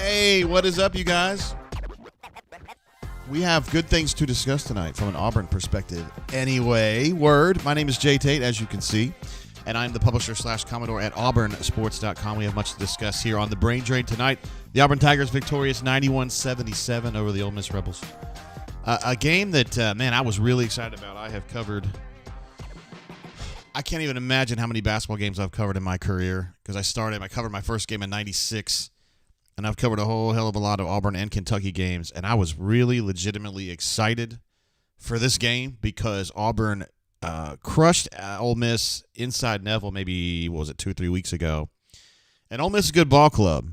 Hey, what is up, you guys? We have good things to discuss tonight from an Auburn perspective. Anyway, my name is Jay Tate, as you can see, and I'm the publisher/Commodore at auburnsports.com. We have much to discuss here on the Brain Drain tonight. The Auburn Tigers victorious 91-77 over the Ole Miss Rebels. A game that, I was really excited about. I have covered, I can't even imagine how many basketball games I've covered in my career because I covered my first game in 96. And I've covered a whole hell of a lot of Auburn and Kentucky games, and I was really legitimately excited for this game because Auburn crushed Ole Miss inside Neville maybe, 2 or 3 weeks ago. And Ole Miss is a good ball club.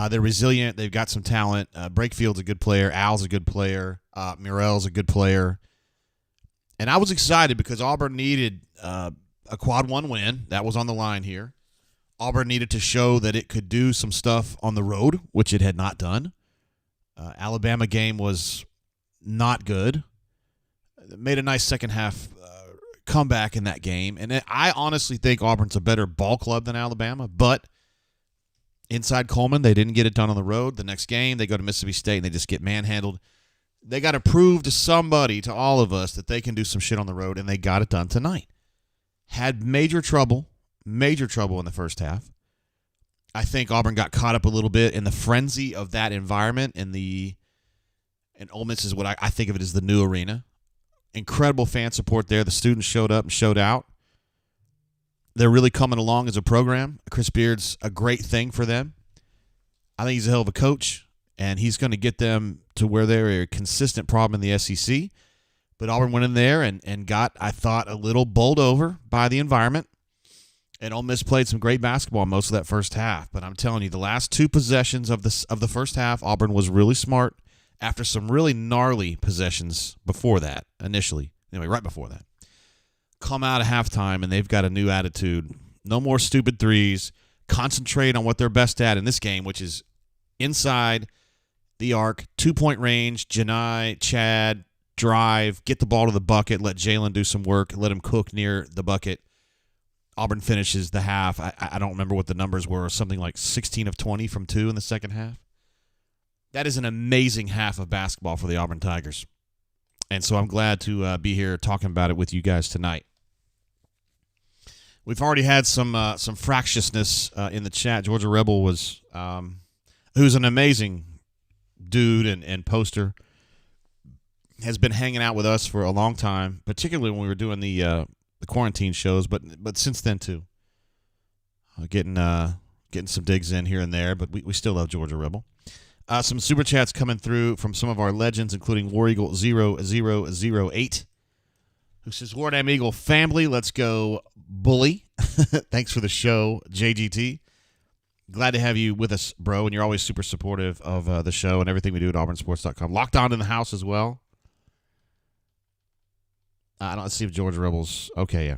They're resilient. They've got some talent. Breakfield's a good player. Al's a good player. Murrell's a good player. And I was excited because Auburn needed a quad one win. That was on the line here. Auburn needed to show that it could do some stuff on the road, which it had not done. Alabama game was not good. It made a nice second half comeback in that game. And I honestly think Auburn's a better ball club than Alabama, but inside Coleman, they didn't get it done on the road. The next game, they go to Mississippi State, and they just get manhandled. They got to prove to somebody, to all of us, that they can do some shit on the road, and they got it done tonight. Had major trouble in the first half. I think Auburn got caught up a little bit in the frenzy of that environment, and Ole Miss is what I think of it as the new arena. Incredible fan support there. The students showed up and showed out. They're really coming along as a program. Chris Beard's a great thing for them. I think he's a hell of a coach, and he's going to get them to where they're a consistent problem in the SEC. But Auburn went in there and got, I thought, a little bowled over by the environment. And Ole Miss played some great basketball most of that first half. But I'm telling you, the last two possessions of the first half, Auburn was really smart after some really gnarly possessions before that, initially. Anyway, right before that. Come out of halftime, and they've got a new attitude. No more stupid threes. Concentrate on what they're best at in this game, which is inside the arc, 2-point range, Janai, Chad, drive, get the ball to the bucket, let Jalen do some work, let him cook near the bucket. Auburn finishes the half. I don't remember what the numbers were, something like 16 of 20 from 2 in the second half. That is an amazing half of basketball for the Auburn Tigers. And so I'm glad to be here talking about it with you guys tonight. We've already had some fractiousness in the chat. Georgia Rebel was, who's an amazing dude and poster, has been hanging out with us for a long time, particularly when we were doing the quarantine shows, but since then too. Getting some digs in here and there, but we still love Georgia Rebel. Some super chats coming through from some of our legends, including War Eagle 0008, who says, Wardam Eagle family, let's go bully. Thanks for the show, JGT. Glad to have you with us, bro, and you're always super supportive of the show and everything we do at auburnsports.com. Locked on in the house as well. I don't see if Georgia Rebels. Okay, yeah.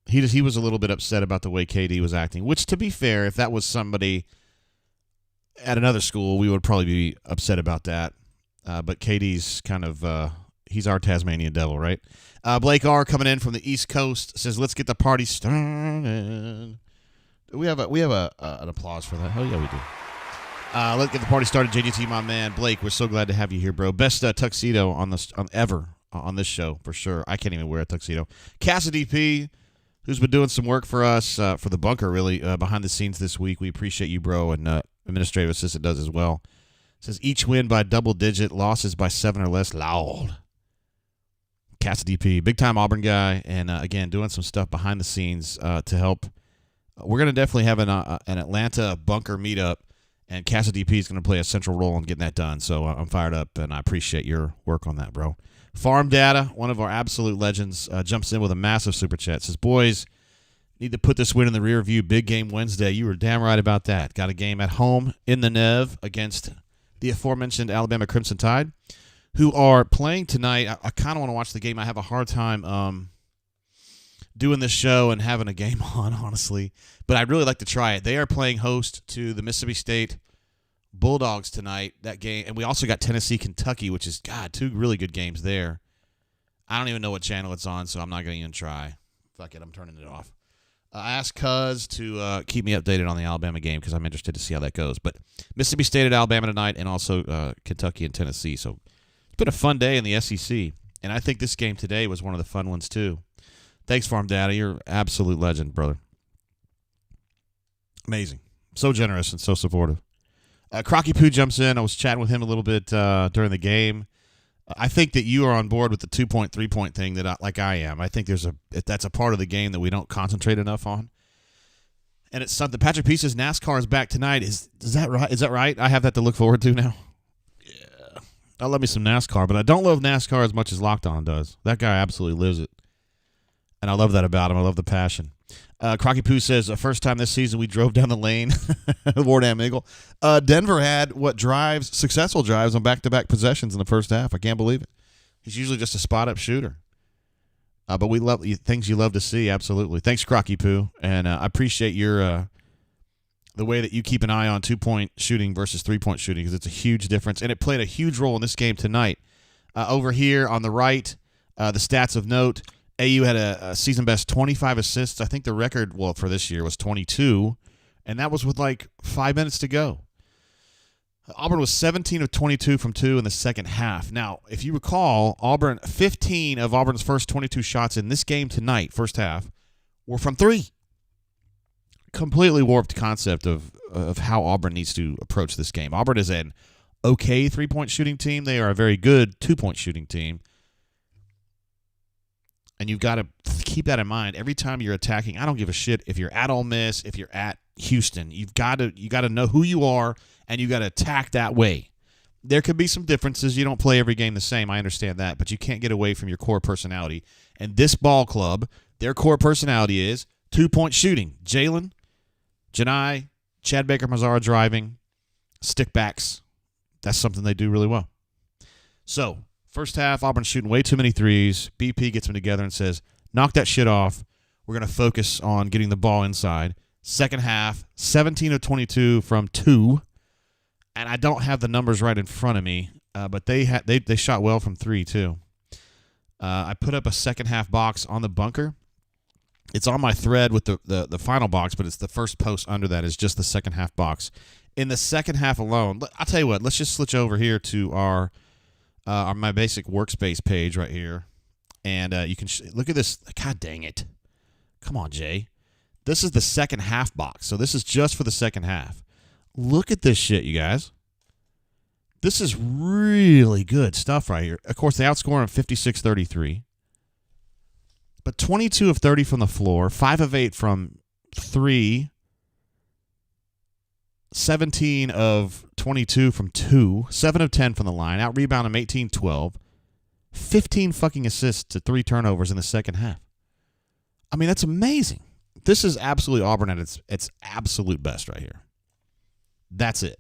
He was a little bit upset about the way KD was acting, which, to be fair, if that was somebody at another school, we would probably be upset about that. But KD's kind of he's our Tasmanian devil, right? Blake R. coming in from the East Coast says, "Let's get the party started." We have an applause for that. Hell yeah, we do. Let's get the party started. JGT, my man, Blake. We're so glad to have you here, bro. Best tuxedo ever. On this show, for sure. I can't even wear a tuxedo. Cassidy P., who's been doing some work for us, for the bunker, really, behind the scenes this week. We appreciate you, bro, and administrative assistant does as well. Says, each win by double-digit, losses by 7 or less. Loud. Cassidy P., big-time Auburn guy, and, again, doing some stuff behind the scenes to help. We're going to definitely have an Atlanta bunker meetup, and Cassidy P. is going to play a central role in getting that done. So I'm fired up, and I appreciate your work on that, bro. Farm Data, one of our absolute legends, jumps in with a massive super chat. Says, boys, need to put this win in the rear view. Big game Wednesday. You were damn right about that. Got a game at home in the Nev against the aforementioned Alabama Crimson Tide, who are playing tonight. I kind of want to watch the game. I have a hard time doing this show and having a game on, honestly. But I'd really like to try it. They are playing host to the Mississippi State Bulldogs tonight, that game. And we also got Tennessee, Kentucky, which is, God, 2 really good games there. I don't even know what channel it's on, so I'm not going to even try. Fuck it, I'm turning it off. I asked Cuz to keep me updated on the Alabama game because I'm interested to see how that goes. But Mississippi State at Alabama tonight, and also Kentucky and Tennessee. So it's been a fun day in the SEC, and I think this game today was one of the fun ones too. Thanks, Farm Daddy. You're an absolute legend, brother. Amazing. So generous and so supportive. Crocky Poo jumps in. I was chatting with him a little bit during the game. I think that you are on board with the 2-point, 3-point thing like I am. I think that's a part of the game that we don't concentrate enough on. And it's something. Patrick Peace's NASCAR is back tonight. Is that right? Is that right? I have that to look forward to now. Yeah. I love me some NASCAR, but I don't love NASCAR as much as Locked On does. That guy absolutely lives it. And I love that about him. I love the passion. Crocky Poo says, first time this season we drove down the lane. Wardam Eagle. Denver had successful drives on back-to-back possessions in the first half. I can't believe it. He's usually just a spot-up shooter. But we love things you love to see, absolutely. Thanks, Crocky Poo. And I appreciate your the way that you keep an eye on 2-point shooting versus 3-point shooting because it's a huge difference. And it played a huge role in this game tonight. Over here on the right, the stats of note, AU had a season-best 25 assists. I think the record, for this year was 22, and that was with 5 minutes to go. Auburn was 17 of 22 from 2 in the second half. Now, if you recall, 15 of Auburn's first 22 shots in this game tonight, first half, were from 3. Completely warped concept of how Auburn needs to approach this game. Auburn is an okay 3-point shooting team. They are a very good 2-point shooting team. And you've got to keep that in mind every time you're attacking. I don't give a shit if you're at Ole Miss, if you're at Houston. You got to know who you are, and you got to attack that way. There could be some differences. You don't play every game the same. I understand that, but you can't get away from your core personality. And this ball club, their core personality is 2-point shooting. Jalen, Janai, Chad Baker-Mazara driving, stickbacks. That's something they do really well. So, first half, Auburn's shooting way too many threes. BP gets them together and says, knock that shit off. We're going to focus on getting the ball inside. Second half, 17 of 22 from 2. And I don't have the numbers right in front of me, but they shot well from 3 too. I put up a second half box on the bunker. It's on my thread with the final box, but it's the first post under that is just the second half box. In the second half alone, I'll tell you what, let's just switch over here to my basic workspace page right here, and you can look at this. God dang it. Come on, Jay. This is the second half box, so this is just for the second half. Look at this shit, you guys. This is really good stuff right here. Of course, they outscore them 56-33, but 22 of 30 from the floor, 5 of 8 from 3, 17 of 22 from 2, 7 of 10 from the line, out-rebound them 18-12, 15 fucking assists to 3 turnovers in the second half. I mean, that's amazing. This is absolutely Auburn at its absolute best right here. That's it.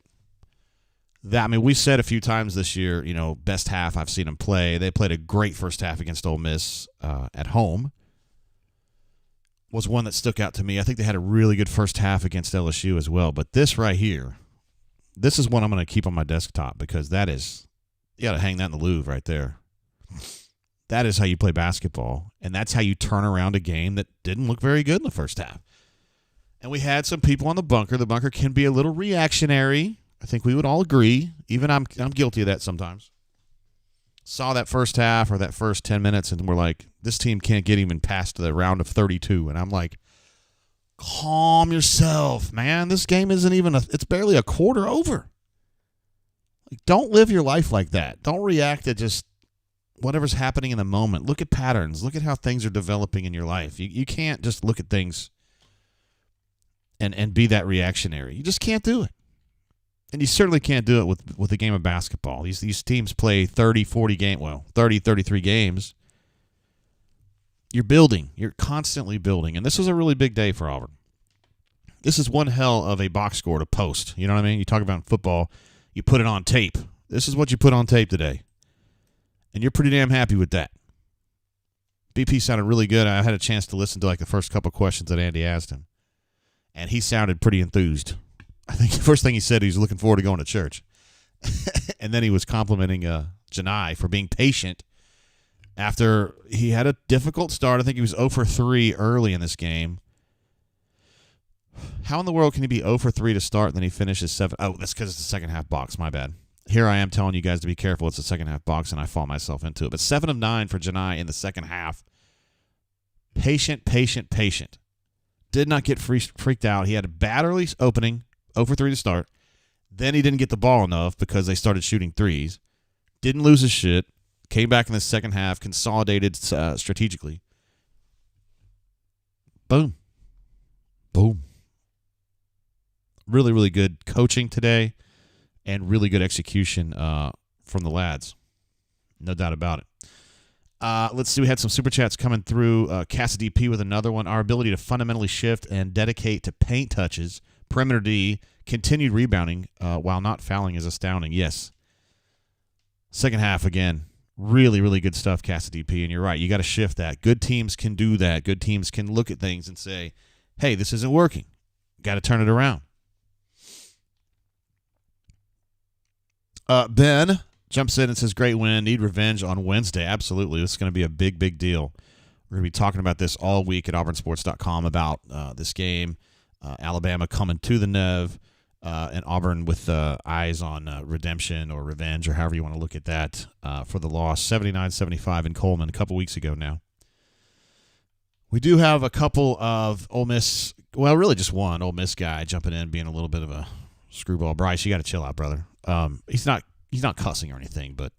We said a few times this year, best half I've seen them play. They played a great first half against Ole Miss at home. Was one that stuck out to me. I think they had a really good first half against LSU as well. But this right here, this is one I'm going to keep on my desktop because you got to hang that in the Louvre right there. That is how you play basketball, and that's how you turn around a game that didn't look very good in the first half. And we had some people on the bunker. The bunker can be a little reactionary. I think we would all agree. Even I'm guilty of that sometimes. Saw that first half or that first 10 minutes, and we're like, this team can't get even past the round of 32. And I'm like, calm yourself, man. This game isn't even it's barely a quarter over. Don't live your life like that. Don't react to just whatever's happening in the moment. Look at patterns. Look at how things are developing in your life. You can't just look at things and be that reactionary. You just can't do it. And you certainly can't do it with a game of basketball. These teams play 30, 33 games. You're building. You're constantly building. And this is a really big day for Auburn. This is one hell of a box score to post. You know what I mean? You talk about football, you put it on tape. This is what you put on tape today. And you're pretty damn happy with that. BP sounded really good. I had a chance to listen to the first couple questions that Andy asked him. And he sounded pretty enthused. I think the first thing he said, he was looking forward to going to church. And then he was complimenting Janai for being patient after he had a difficult start. I think he was 0 for 3 early in this game. How in the world can he be 0 for 3 to start and then he finishes 7? Oh, that's because it's the second half box. My bad. Here I am telling you guys to be careful. It's the second half box, and I fall myself into it. But 7 of 9 for Janai in the second half. Patient. Did not get freaked out. He had a bad early opening, 0 for 3 to start. Then he didn't get the ball enough because they started shooting threes. Didn't lose his shit. Came back in the second half, consolidated strategically. Boom. Really, really good coaching today and really good execution from the lads. No doubt about it. Let's see. We had some super chats coming through. Cassidy P with another one. Our ability to fundamentally shift and dedicate to paint touches, perimeter D, continued rebounding while not fouling is astounding. Yes. Second half, again, really, really good stuff, Cassidy P. And you're right. You got to shift that. Good teams can do that. Good teams can look at things and say, hey, this isn't working. Got to turn it around. Ben jumps in and says, great win. Need revenge on Wednesday. Absolutely. This is going to be a big, big deal. We're going to be talking about this all week at auburnsports.com about this game. Alabama coming to the Nev, and Auburn with eyes on redemption or revenge or however you want to look at that for the loss. 79-75 in Coleman a couple weeks ago now. We do have a couple of Ole Miss, well, really just one Ole Miss guy jumping in, being a little bit of a screwball. Bryce, you got to chill out, brother. He's not cussing or anything, but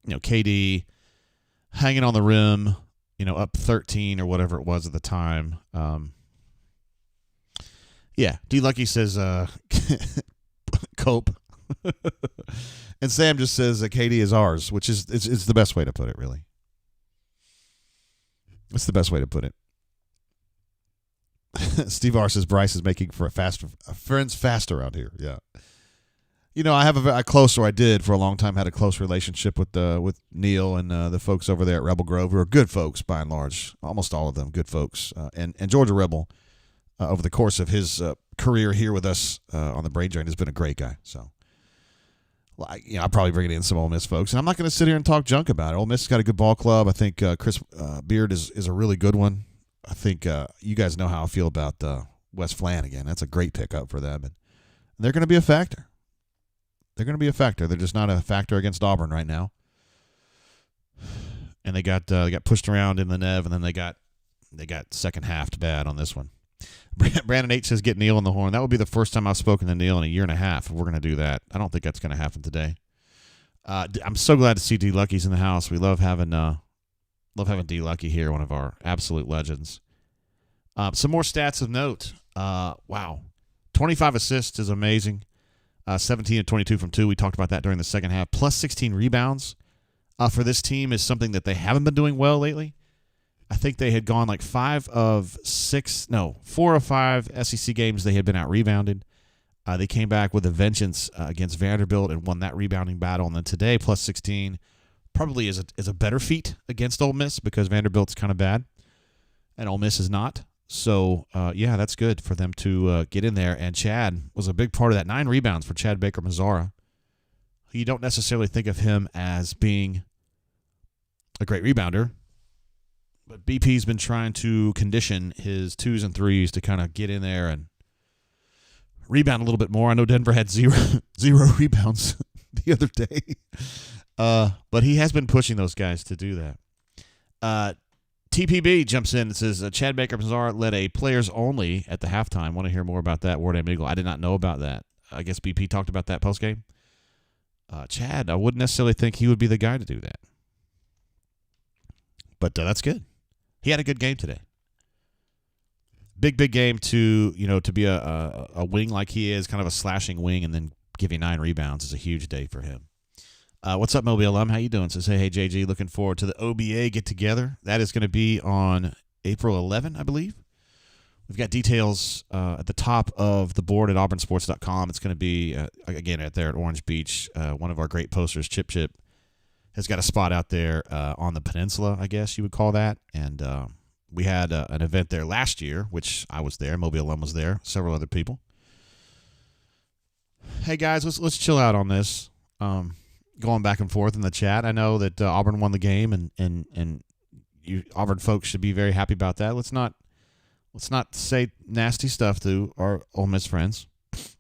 KD hanging on the rim, up 13 or whatever it was at the time. Yeah, D Lucky says cope, and Sam just says KD is ours, which is it's the best way to put it. Really, it's the best way to put it. Steve R says Bryce is making for friends faster out here. Yeah. I have a close, or I did for a long time, had a close relationship with Neil and the folks over there at Rebel Grove, who are good folks by and large, almost all of them good folks. And Georgia Rebel, over the course of his career here with us on the Brain Drain, has been a great guy. So, I'll probably bring in some Ole Miss folks, and I'm not going to sit here and talk junk about it. Ole Miss has got a good ball club. I think Chris Beard is a really good one. I think you guys know how I feel about Wes Flanagan. That's a great pickup for them, and they're going to be a factor. They're going to be a factor. They're just not a factor against Auburn right now. And they got pushed around in the Nev, and then they got second half bad on this one. Brandon H says get Neil on the horn. That would be the first time I've spoken to Neil in a year and a half. If we're going to do that. I don't think that's going to happen today. I'm so glad to see D Lucky's in the house. We love having D Lucky here, one of our absolute legends. Some more stats of note. Wow, 25 assists is amazing. 17 and 22 from 2. We talked about that during the second half. Plus 16 rebounds for this team is something that they haven't been doing well lately. I think they had gone like 4 of 5 SEC games they had been out-rebounded. They came back with a vengeance against Vanderbilt and won that rebounding battle. And then today, plus 16 probably is a better feat against Ole Miss because Vanderbilt's kind of bad and Ole Miss is not. So, that's good for them to get in there. And Chad was a big part of that. 9 rebounds for Chad Baker-Mazara. You don't necessarily think of him as being a great rebounder, but BP's been trying to condition his 2s and 3s to kind of get in there and rebound a little bit more. I know Denver had zero rebounds the other day, but he has been pushing those guys to do that. TPB jumps in and says, Chad Baker-Mazara led a players only at the halftime. Want to hear more about that, Ward and Eagle? I did not know about that. I guess BP talked about that postgame. Chad, I wouldn't necessarily think he would be the guy to do that. But that's good. He had a good game today. Big game to be a wing like he is, kind of a slashing wing, and then give you 9 rebounds is a huge day for him. What's up, Mobile alum? How you doing? Says, hey, JG, looking forward to the OBA get-together. That is going to be on April 11, I believe. We've got details at the top of the board at auburnsports.com. It's going to be, again, there at Orange Beach. One of our great posters, Chip, has got a spot out there on the peninsula, I guess you would call that. And we had an event there last year, which I was there. Mobile alum was there. Several other people. Hey, guys, let's chill out on this. Going back and forth in the chat. I know that Auburn won the game, and you Auburn folks should be very happy about that. Let's not Let's not say nasty stuff to our Ole Miss friends.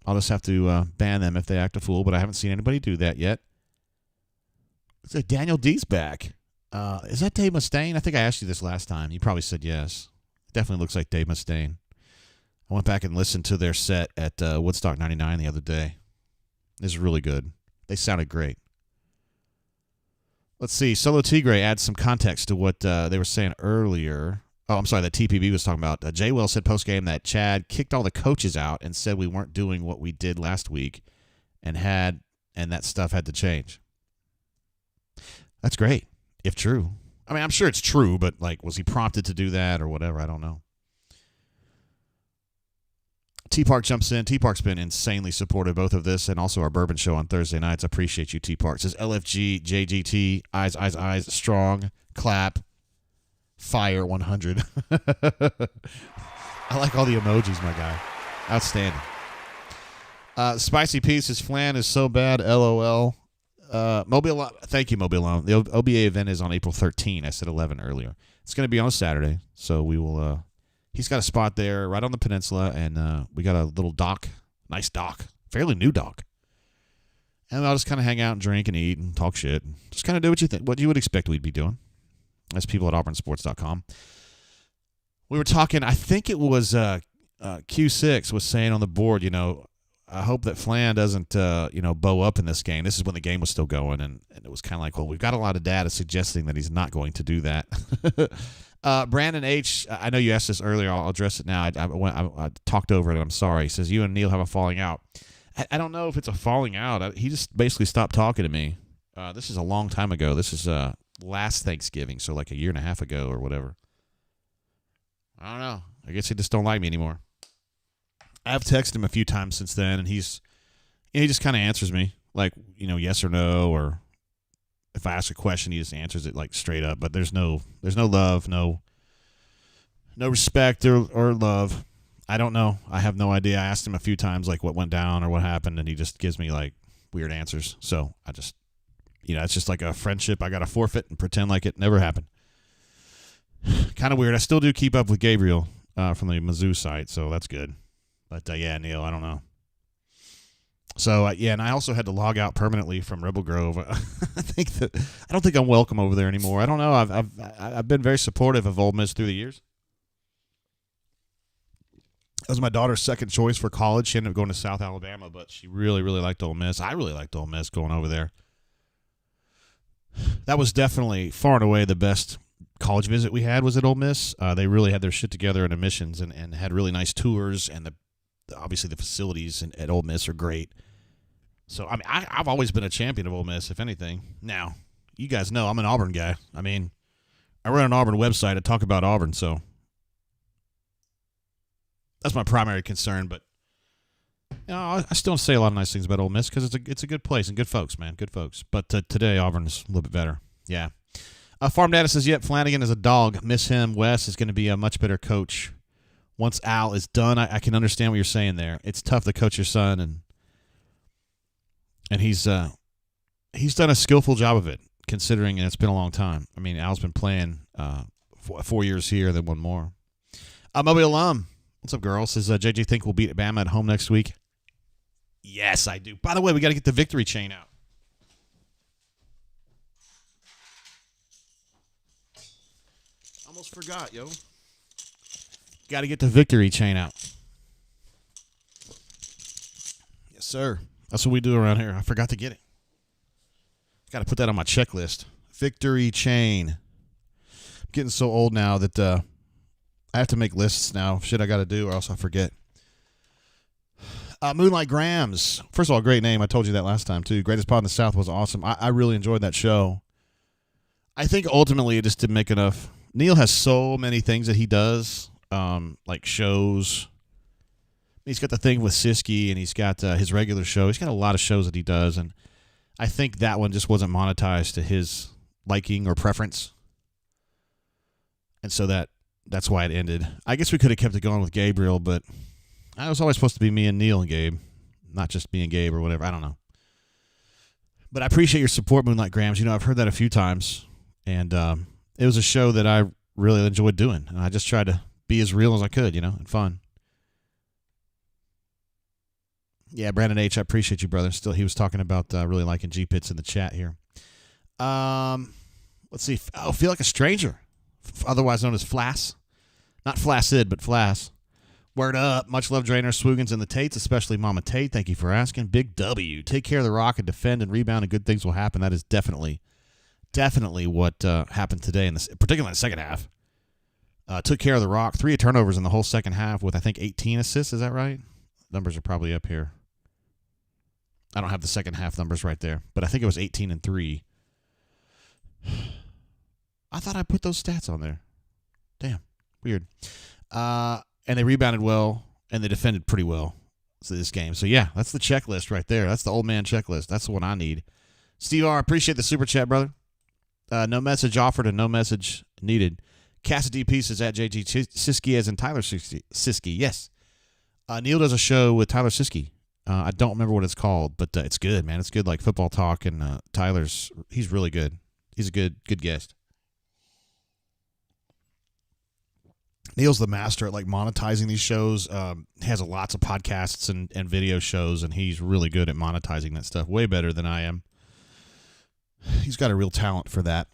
I'll just have to ban them if they act a fool, but I haven't seen anybody do that yet. It's like Daniel D's back. Is that Dave Mustaine? I think I asked you this last time. You probably said yes. Definitely looks like Dave Mustaine. I went back and listened to their set at Woodstock 99 the other day. It was really good. They sounded great. Let's see. Solo Tigre adds some context to what they were saying earlier. Oh, I'm sorry, that TPB was talking about. Jay Will said postgame that Chad kicked all the coaches out and said we weren't doing what we did last week and that stuff had to change. That's great, if true. I mean, I'm sure it's true, but, like, was he prompted to do that or whatever? I don't know. T-Park jumps in. T-Park's been insanely supportive, both of this and also our bourbon show on Thursday nights. I appreciate you, T-Park. Says LFG, JGT, eyes, strong, clap, fire 100. I like all the emojis, my guy. Outstanding. Spicy Piece, his flan is so bad, LOL. Mobile, thank you, Mobile. The OBA event is on April 13. I said 11 earlier. It's going to be on a Saturday, so we will. He's got a spot there right on the peninsula, and we got a little dock, nice dock, fairly new dock. And I'll just kind of hang out and drink and eat and talk shit, and just kind of do what you would expect we'd be doing, as people at auburnsports.com. We were talking. I think it was Q6 was saying on the board, I hope that Flan doesn't, bow up in this game. This is when the game was still going, and it was kind of like, well, we've got a lot of data suggesting that he's not going to do that. Brandon H., I know you asked this earlier. I'll address it now. I talked over it. I'm sorry. He says, you and Neil have a falling out. I don't know if it's a falling out. He just basically stopped talking to me. This is a long time ago. This is last Thanksgiving, so like a year and a half ago or whatever. I don't know. I guess he just don't like me anymore. I've texted him a few times since then, and he just kind of answers me, like, yes or no, or if I ask a question, he just answers it like straight up. But there's no love, no respect or love. I don't know. I have no idea. I asked him a few times like what went down or what happened, and he just gives me like weird answers. So I just, it's just like a friendship. I got to forfeit and pretend like it never happened. Kind of weird. I still do keep up with Gabriel from the Mizzou site, so that's good. But yeah, Neil, I don't know. So and I also had to log out permanently from Rebel Grove. I don't think I'm welcome over there anymore. I don't know. I've been very supportive of Ole Miss through the years. That was my daughter's second choice for college. She ended up going to South Alabama, but she really, really liked Ole Miss. I really liked Ole Miss going over there. That was definitely far and away the best college visit we had was at Ole Miss. They really had their shit together in admissions and had really nice tours, and obviously the facilities at Ole Miss are great. So, I mean, I've always been a champion of Ole Miss, if anything. Now, you guys know I'm an Auburn guy. I mean, I run an Auburn website to talk about Auburn, so that's my primary concern. But I still say a lot of nice things about Ole Miss because it's a good place and good folks, man, good folks. But today, Auburn's a little bit better. Yeah. Farm Data says, yep, Flanagan is a dog. Miss him. Wes is going to be a much better coach once Al is done. I can understand what you're saying there. It's tough to coach your son, and he's done a skillful job of it, considering it's been a long time. I mean, Al's been playing 4 years here, then one more. Mobile alum, what's up, girl? Says, JJ think we'll beat Bama at home next week? Yes, I do. By the way, we got to get the victory chain out. Almost forgot, yo. Got to get the victory chain out. Yes, sir. That's what we do around here. I forgot to get it. Got to put that on my checklist. Victory chain. I'm getting so old now that I have to make lists now. Shit I got to do or else I forget. Moonlight Grams. First of all, great name. I told you that last time, too. Greatest Pod in the South was awesome. I really enjoyed that show. I think ultimately it just didn't make enough. Neil has so many things that he does, like shows. He's got the thing with Siski, and he's got his regular show. He's got a lot of shows that he does, and I think that one just wasn't monetized to his liking or preference. And so that's why it ended. I guess we could have kept it going with Gabriel, but it was always supposed to be me and Neil and Gabe, not just me and Gabe or whatever. I don't know. But I appreciate your support, Moonlight Grams. I've heard that a few times, and it was a show that I really enjoyed doing, and I just tried to be as real as I could, and fun. Yeah, Brandon H., I appreciate you, brother. Still, he was talking about really liking G-Pits in the chat here. Let's see. Oh, Feel Like a Stranger, otherwise known as Flass. Not Flaccid, but Flass. Word up. Much love, Drainer, Swoogans, and the Tates, especially Mama Tate. Thank you for asking. Big W. Take care of the rock and defend and rebound, and good things will happen. That is definitely what happened today, particularly in the second half. Took care of the rock. 3 turnovers in the whole second half with, I think, 18 assists. Is that right? Numbers are probably up here. I don't have the second half numbers right there, but I think it was 18 and 3. I thought I put those stats on there. Damn. Weird. And they rebounded well, and they defended pretty well to this game. So, yeah, that's the checklist right there. That's the old man checklist. That's the one I need. Steve R., appreciate the super chat, brother. No message offered and no message needed. Cassidy Pieces at JG Siski as in Tyler Siski. Yes. Neil does a show with Tyler Siski. I don't remember what it's called, but it's good, man. It's good, like football talk, and he's really good. He's a good guest. Neil's the master at like monetizing these shows. Has lots of podcasts and video shows, and he's really good at monetizing that stuff. Way better than I am. He's got a real talent for that.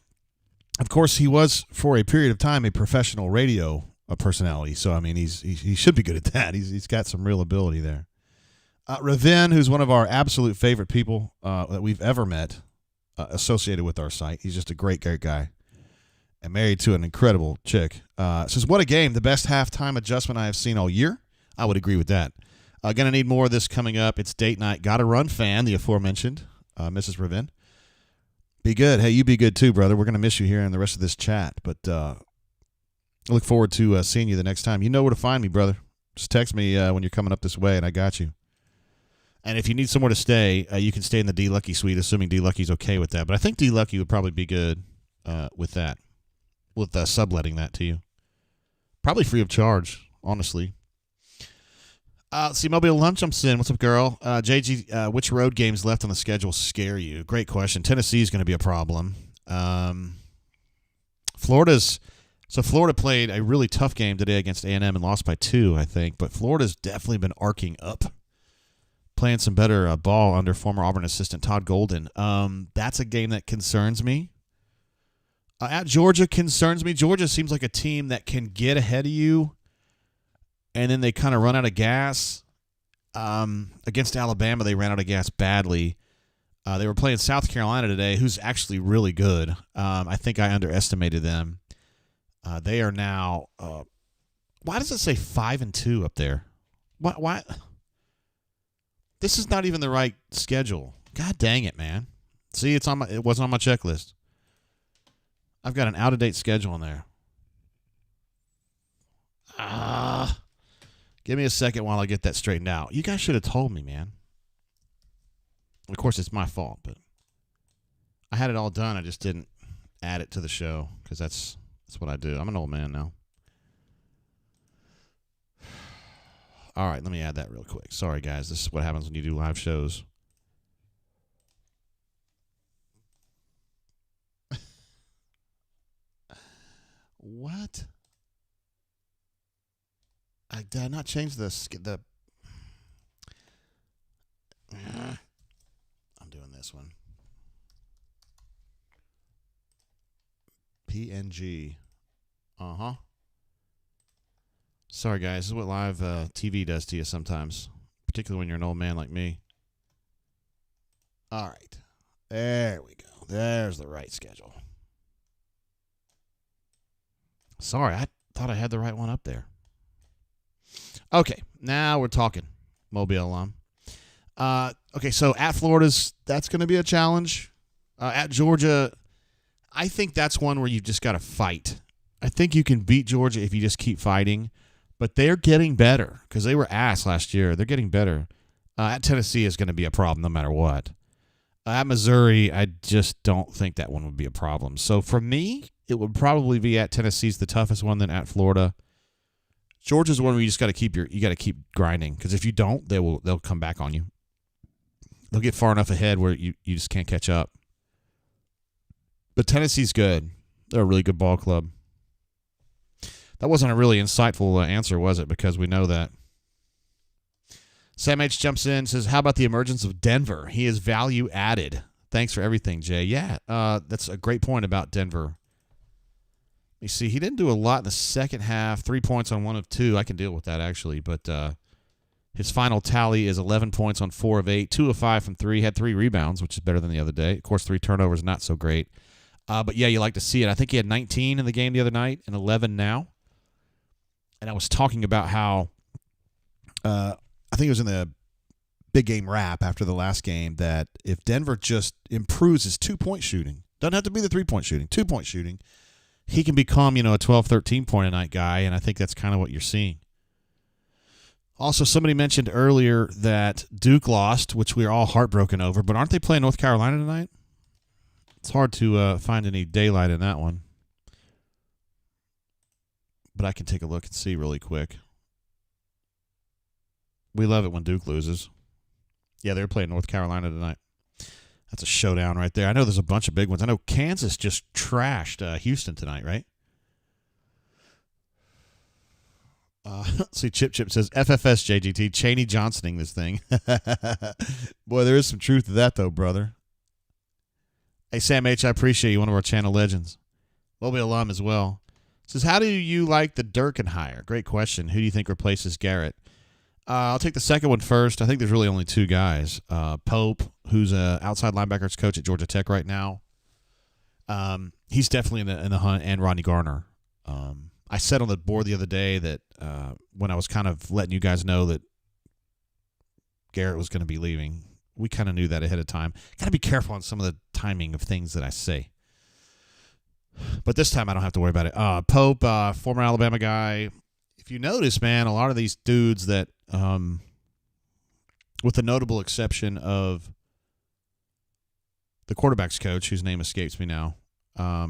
Of course, he was for a period of time a professional radio personality. So I mean, he should be good at that. He's got some real ability there. Raven, who's one of our absolute favorite people that we've ever met, associated with our site. He's just a great guy. And married to an incredible chick. Says, what a game. The best halftime adjustment I have seen all year. I would agree with that. Going to need more of this coming up. It's date night. Gotta run fan, the aforementioned Mrs. Raven. Be good. Hey, you be good too, brother. We're going to miss you here in the rest of this chat. But I look forward to seeing you the next time. You know where to find me, brother. Just text me when you're coming up this way, and I got you. And if you need somewhere to stay, you can stay in the D. Lucky suite, assuming D. Lucky's okay with that. But I think D. Lucky would probably be good with that. With subletting that to you. Probably free of charge, honestly. Let's see, Mobile Lunch jumps in. What's up, girl? JG, which road games left on the schedule scare you? Great question. Tennessee is going to be a problem. Florida played a really tough game today against A&M and lost by 2, I think. But Florida's definitely been arcing up. Playing some better ball under former Auburn assistant Todd Golden. That's a game that concerns me. At Georgia concerns me. Georgia seems like a team that can get ahead of you, and then they kind of run out of gas. Against Alabama, they ran out of gas badly. They were playing South Carolina today, who's actually really good. I think I underestimated them. They are now. Why does it say 5-2 up there? Why? This is not even the right schedule. God dang it, man! See, it wasn't on my checklist. I've got an out-of-date schedule in there. Give me a second while I get that straightened out. You guys should have told me, man. Of course, it's my fault, but I had it all done. I just didn't add it to the show because that's what I do. I'm an old man now. All right, let me add that real quick. Sorry, guys. This is what happens when you do live shows. What? Did I not change the I'm doing this one. PNG. Sorry, guys. This is what live TV does to you sometimes, particularly when you're an old man like me. All right. There we go. There's the right schedule. Sorry, I thought I had the right one up there. Okay, now we're talking. Mobile alum. Okay, so at Florida's, that's going to be a challenge. At Georgia, I think that's one where you've just got to fight. I think you can beat Georgia if you just keep fighting, but they're getting better because they were ass last year. They're getting better. At Tennessee is going to be a problem no matter what. At Missouri, I just don't think that one would be a problem. So for me, it would probably be at Tennessee's the toughest one, then at Florida. Georgia's one where you just got to keep grinding because if you don't, they'll come back on you. They'll get far enough ahead where you just can't catch up. But Tennessee's good. They're a really good ball club. That wasn't a really insightful answer, was it? Because we know that. Sam H jumps in, says, how about the emergence of Denver? He is value added. Thanks for everything, Jay. Yeah, that's a great point about Denver. You see, he didn't do a lot in the second half. 3 points on 1 of 2. I can deal with that, actually. But his final tally is 11 points on 4 of 8, 2 of 5 from 3. Had 3 rebounds, which is better than the other day. Of course, 3 turnovers, not so great. But, yeah, you like to see it. I think he had 19 in the game the other night and 11 now. And I was talking about how I think it was in the big game wrap after the last game that if Denver just improves his 2-point shooting, doesn't have to be the 3-point shooting, 2-point shooting, he can become, a 12, 13-point-a-night guy, and I think that's kind of what you're seeing. Also, somebody mentioned earlier that Duke lost, which we are all heartbroken over, but aren't they playing North Carolina tonight? It's hard to find any daylight in that one. But I can take a look and see really quick. We love it when Duke loses. Yeah, they're playing North Carolina tonight. That's a showdown right there. I know there's a bunch of big ones. I know Kansas just trashed Houston tonight, right? See, Chip says, FFS JGT, Cheney Johnsoning this thing. Boy, there is some truth to that, though, brother. Hey, Sam H., I appreciate you, one of our channel legends. Mobile alum as well. Says, how do you like the Durkin hire? Great question. Who do you think replaces Garrett? I'll take the second one first. I think there's really only 2 guys. Pope, who's an outside linebackers coach at Georgia Tech right now. He's definitely in the hunt, and Rodney Garner. I said on the board the other day that when I was kind of letting you guys know that Garrett was going to be leaving, we kind of knew that ahead of time. Got to be careful on some of the timing of things that I say. But this time I don't have to worry about it. Pope, former Alabama guy. If you notice, man, a lot of these dudes that, with the notable exception of the quarterback's coach, whose name escapes me now, a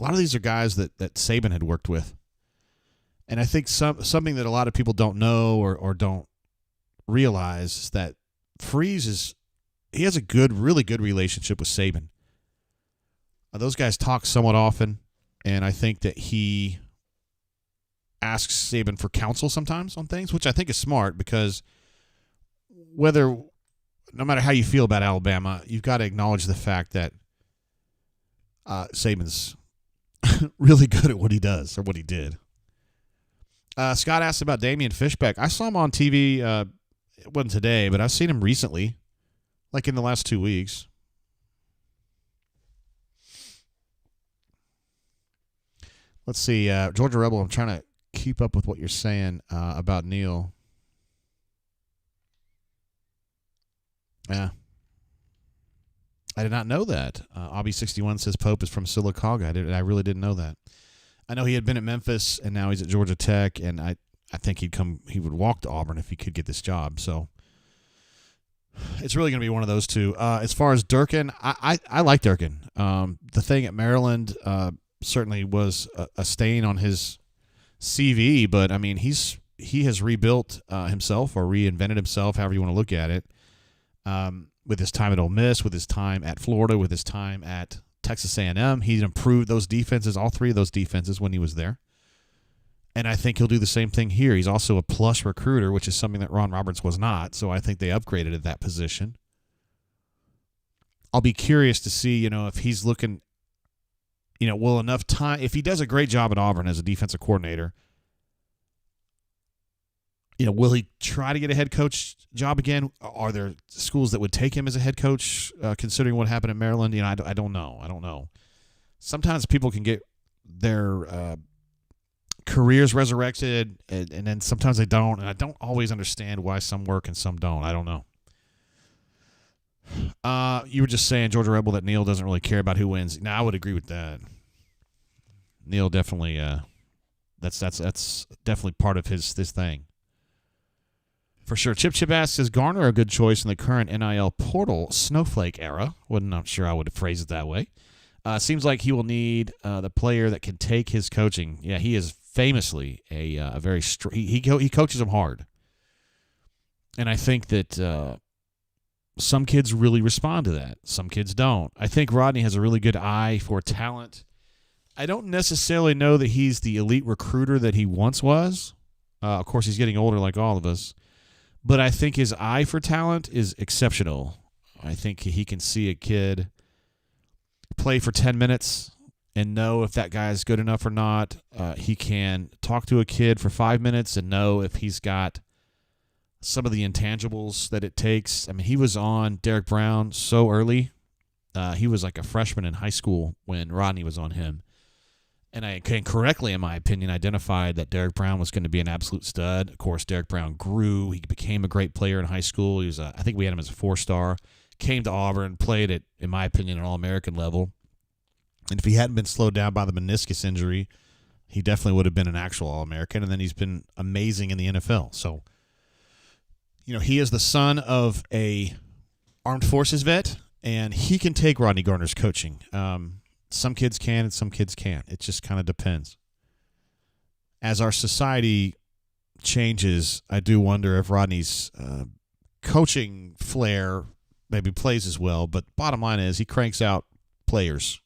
lot of these are guys that Saban had worked with. And I think something that a lot of people don't know or don't realize is that Freeze he has a really good relationship with Saban. Those guys talk somewhat often, and I think that he asks Saban for counsel sometimes on things, which I think is smart because no matter how you feel about Alabama, you've got to acknowledge the fact that Saban's really good at what he does or what he did. Scott asked about Damian Fishbeck. I saw him on TV. It wasn't today, but I've seen him recently, like in the last 2 weeks. Let's see. Georgia Rebel, I'm trying to keep up with what you're saying about Neal. Yeah. I did not know that. Obby61 says Pope is from Sylacauga. I really didn't know that. I know he had been at Memphis, and now he's at Georgia Tech, and I think he would walk to Auburn if he could get this job. So it's really going to be one of those two. As far as Durkin, I like Durkin. The thing at Maryland certainly was a stain on his CV, but I mean he has rebuilt himself or reinvented himself, however you want to look at it. With his time at Ole Miss, with his time at Florida, with his time at Texas A&M, he improved those defenses, all 3 of those defenses when he was there. And I think he'll do the same thing here. He's also a plus recruiter, which is something that Ron Roberts was not. So I think they upgraded at that position. I'll be curious to see, if he's looking, will enough time, if he does a great job at Auburn as a defensive coordinator, will he try to get a head coach job again? Are there schools that would take him as a head coach, considering what happened at Maryland? I don't know. I don't know. Sometimes people can get their careers resurrected, and then sometimes they don't. And I don't always understand why some work and some don't. I don't know. You were just saying, Georgia Rebel, that Neal doesn't really care about who wins. Now, I would agree with that. Neal definitely, that's definitely part of his thing. For sure. Chip asks, is Garner a good choice in the current NIL portal snowflake era? I'm sure I would phrase it that way. Seems like he will need the player that can take his coaching. Yeah, he is famously a very he coaches them hard. And I think that some kids really respond to that. Some kids don't. I think Rodney has a really good eye for talent. I don't necessarily know that he's the elite recruiter that he once was. Of course, he's getting older like all of us. But I think his eye for talent is exceptional. I think he can see a kid play for 10 minutes and know if that guy is good enough or not. He can talk to a kid for 5 minutes and know if he's got some of the intangibles that it takes. I mean, he was on Derek Brown so early. He was like a freshman in high school when Rodney was on him. And I can correctly, in my opinion, identified that Derek Brown was going to be an absolute stud. Of course, Derek Brown grew. He became a great player in high school. He was, I think we had him as a 4-star. Came to Auburn, played at, in my opinion, an All-American level. And if he hadn't been slowed down by the meniscus injury, he definitely would have been an actual All-American. And then he's been amazing in the NFL. So, you know, he is the son of a Armed Forces vet, and he can take Rodney Garner's coaching. Some kids can and some kids can't. It just kind of depends. As our society changes, I do wonder if Rodney's coaching flair maybe plays as well. But bottom line is he cranks out players,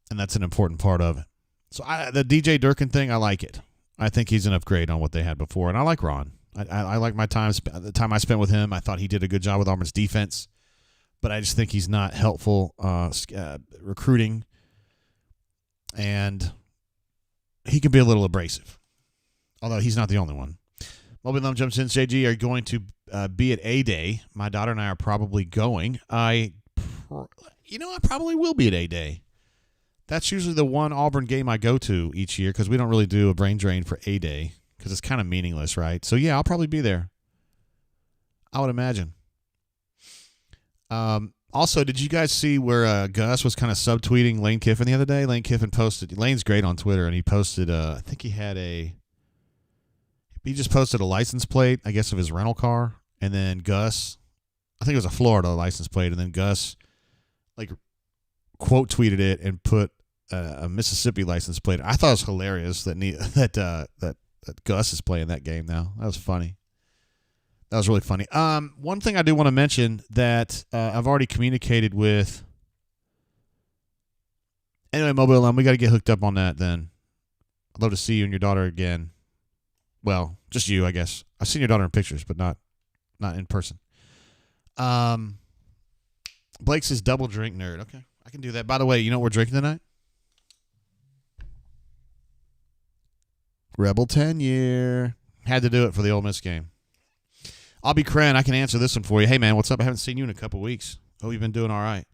and that's an important part of it. So the DJ Durkin thing, I like it. I think he's an upgrade on what they had before, and I like Ron. I like my time. The time I spent with him, I thought he did a good job with Auburn's defense. But I just think he's not helpful recruiting, and he can be a little abrasive, although he's not the only one. Moby Lum jumps in. JG, are you going to be at A-Day? My daughter and I are probably going. I probably will be at A-Day. That's usually the one Auburn game I go to each year because we don't really do a brain drain for A-Day because it's kind of meaningless, right? So, yeah, I'll probably be there. I would imagine. Also, did you guys see where Gus was kind of subtweeting Lane Kiffin the other day? Lane Kiffin posted, Lane's great on Twitter, and he posted, I think he just posted a license plate, I guess, of his rental car, and then Gus, I think it was a Florida license plate, and then Gus, like, quote tweeted it and put a Mississippi license plate. I thought it was hilarious that Gus is playing that game now. That was funny. That was really funny. One thing I do want to mention that I've already communicated with. Anyway, Mobile, we got to get hooked up on that then. I'd love to see you and your daughter again. Well, just you, I guess. I've seen your daughter in pictures, but not in person. Blake says double drink nerd. Okay, I can do that. By the way, you know what we're drinking tonight? Rebel 10-year. Had to do it for the Ole Miss game. I'll be Cran. I can answer this one for you. Hey, man, what's up? I haven't seen you in a couple weeks. Hope you've been doing all right.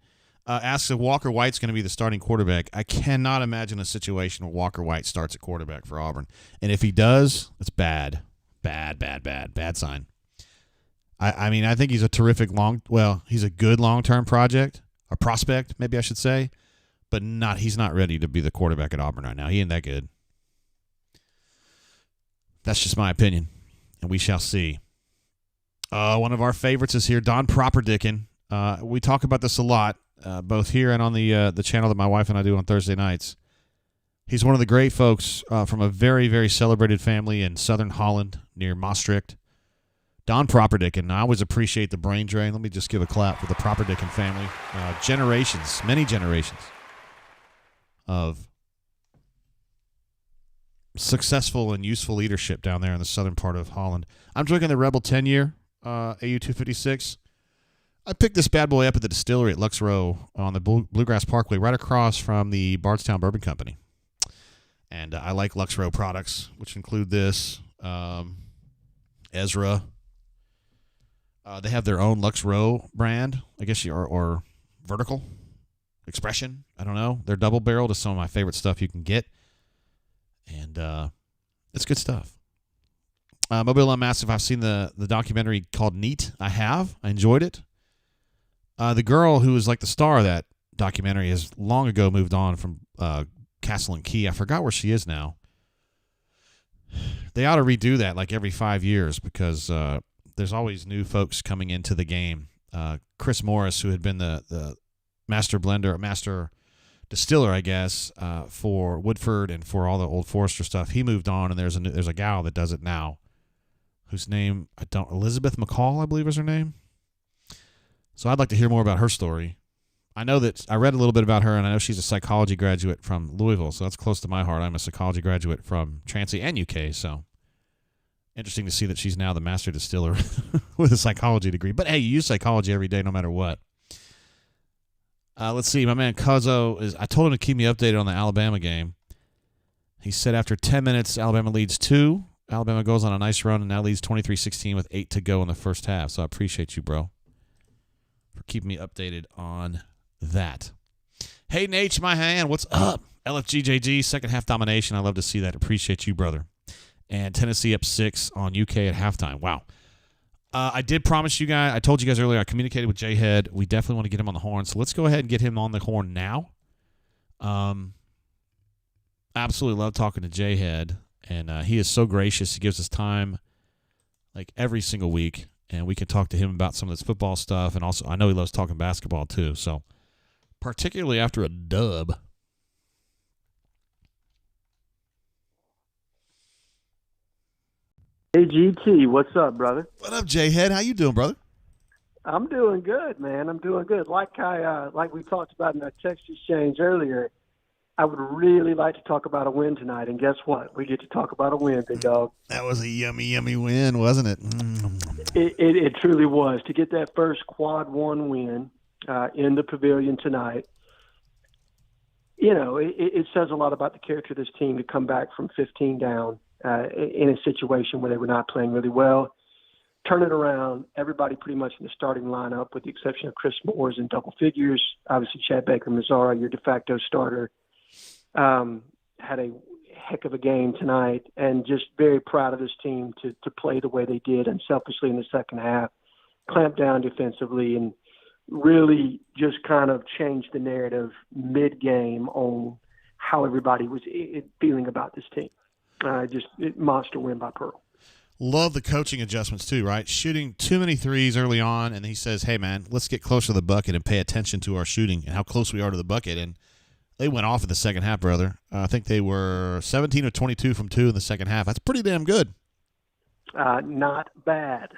Asks if Walker White's going to be the starting quarterback. I cannot imagine a situation where Walker White starts at quarterback for Auburn. And if he does, it's bad. Bad sign. I mean, I think he's a terrific he's a good long-term prospect, maybe I should say, but he's not ready to be the quarterback at Auburn right now. He ain't that good. That's just my opinion, and we shall see. One of our favorites is here, Don Properdickin. We talk about this a lot, both here and on the channel that my wife and I do on Thursday nights. He's one of the great folks from a very, very celebrated family in southern Holland near Maastricht. Don Properdickin. I always appreciate the brain drain. Let me just give a clap for the Properdickin family. Many generations of successful and useful leadership down there in the southern part of Holland. I'm drinking the Rebel 10-year AU 256. I picked this bad boy up at the distillery at Lux Row on the Bluegrass Parkway, right across from the Bardstown Bourbon Company. And I like Lux Row products, which include this, Ezra. They have their own Lux Row brand, I guess, or Vertical Expression. I don't know. They're double-barreled. It's some of my favorite stuff you can get. And it's good stuff. Mobile Massive, I've seen the documentary called Neat. I have. I enjoyed it. The girl who was like the star of that documentary has long ago moved on from Castle and Key. I forgot where she is now. They ought to redo that like every 5 years because there's always new folks coming into the game. Chris Morris, who had been the master blender, master distiller, I guess, for Woodford and for all the Old Forester stuff, he moved on, and there's a gal that does it now, whose name Elizabeth McCall, I believe, is her name. So I'd like to hear more about her story. I know that I read a little bit about her, and I know she's a psychology graduate from Louisville, so that's close to my heart. I'm a psychology graduate from Transy and UK, so interesting to see that she's now the master distiller with a psychology degree. But, hey, you use psychology every day no matter what. Let's see. My man Cuzzo, I told him to keep me updated on the Alabama game. He said after 10 minutes, Alabama leads 2. Alabama goes on a nice run and now leads 23-16 with 8 to go in the first half. So I appreciate you, bro, for keeping me updated on that. Hey, Nate, my hand, what's up? LFGJG, second half domination. I love to see that. Appreciate you, brother. And Tennessee up 6 on UK at halftime. Wow. I did promise you guys, I told you guys earlier, I communicated with J-Head. We definitely want to get him on the horn. So let's go ahead and get him on the horn now. Absolutely love talking to J-Head. And he is so gracious. He gives us time like every single week. And we can talk to him about some of this football stuff. And also, I know he loves talking basketball too. So particularly after a dub. Hey, GT, what's up, brother? What up, J-Head? How you doing, brother? I'm doing good, man. I'm doing good. Like we talked about in our text exchange earlier, I would really like to talk about a win tonight. And guess what? We get to talk about a win, big dog. That was a yummy, yummy win, wasn't it? It truly was. To get that first quad one win in the Pavilion tonight, you know, it says a lot about the character of this team to come back from 15 down in a situation where they were not playing really well. Turn it around. Everybody pretty much in the starting lineup, with the exception of Chris Moore's in double figures. Obviously, Chad Baker-Mazara, your de facto starter, had a heck of a game tonight, and just very proud of this team to play the way they did unselfishly in the second half, clamp down defensively, and really just kind of change the narrative mid-game on how everybody was feeling about this team. Monster win by Pearl. Love the coaching adjustments too, right? Shooting too many threes early on, and he says, hey, man, let's get closer to the bucket and pay attention to our shooting and how close we are to the bucket. And they went off in the second half, brother. I think they were 17 or 22 from 2 in the second half. That's pretty damn good. Not bad.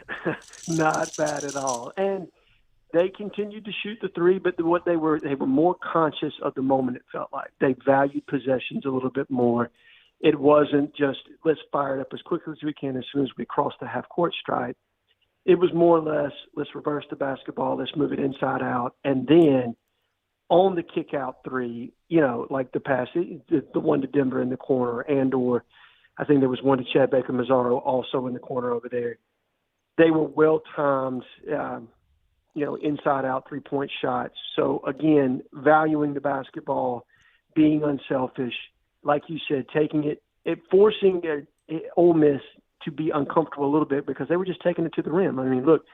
Not bad at all. And they continued to shoot the three, but what they were more conscious of the moment, it felt like. They valued possessions a little bit more. It wasn't just, let's fire it up as quickly as we can as soon as we cross the half-court stride. It was more or less, let's reverse the basketball, let's move it inside out, and then on the kick-out three, you know, like the pass, the one to Denver in the corner, or I think there was one to Chad Baker-Mazara also in the corner over there. They were well-timed, inside-out three-point shots. So, again, valuing the basketball, being unselfish, like you said, taking it forcing Ole Miss to be uncomfortable a little bit because they were just taking it to the rim. I mean, look,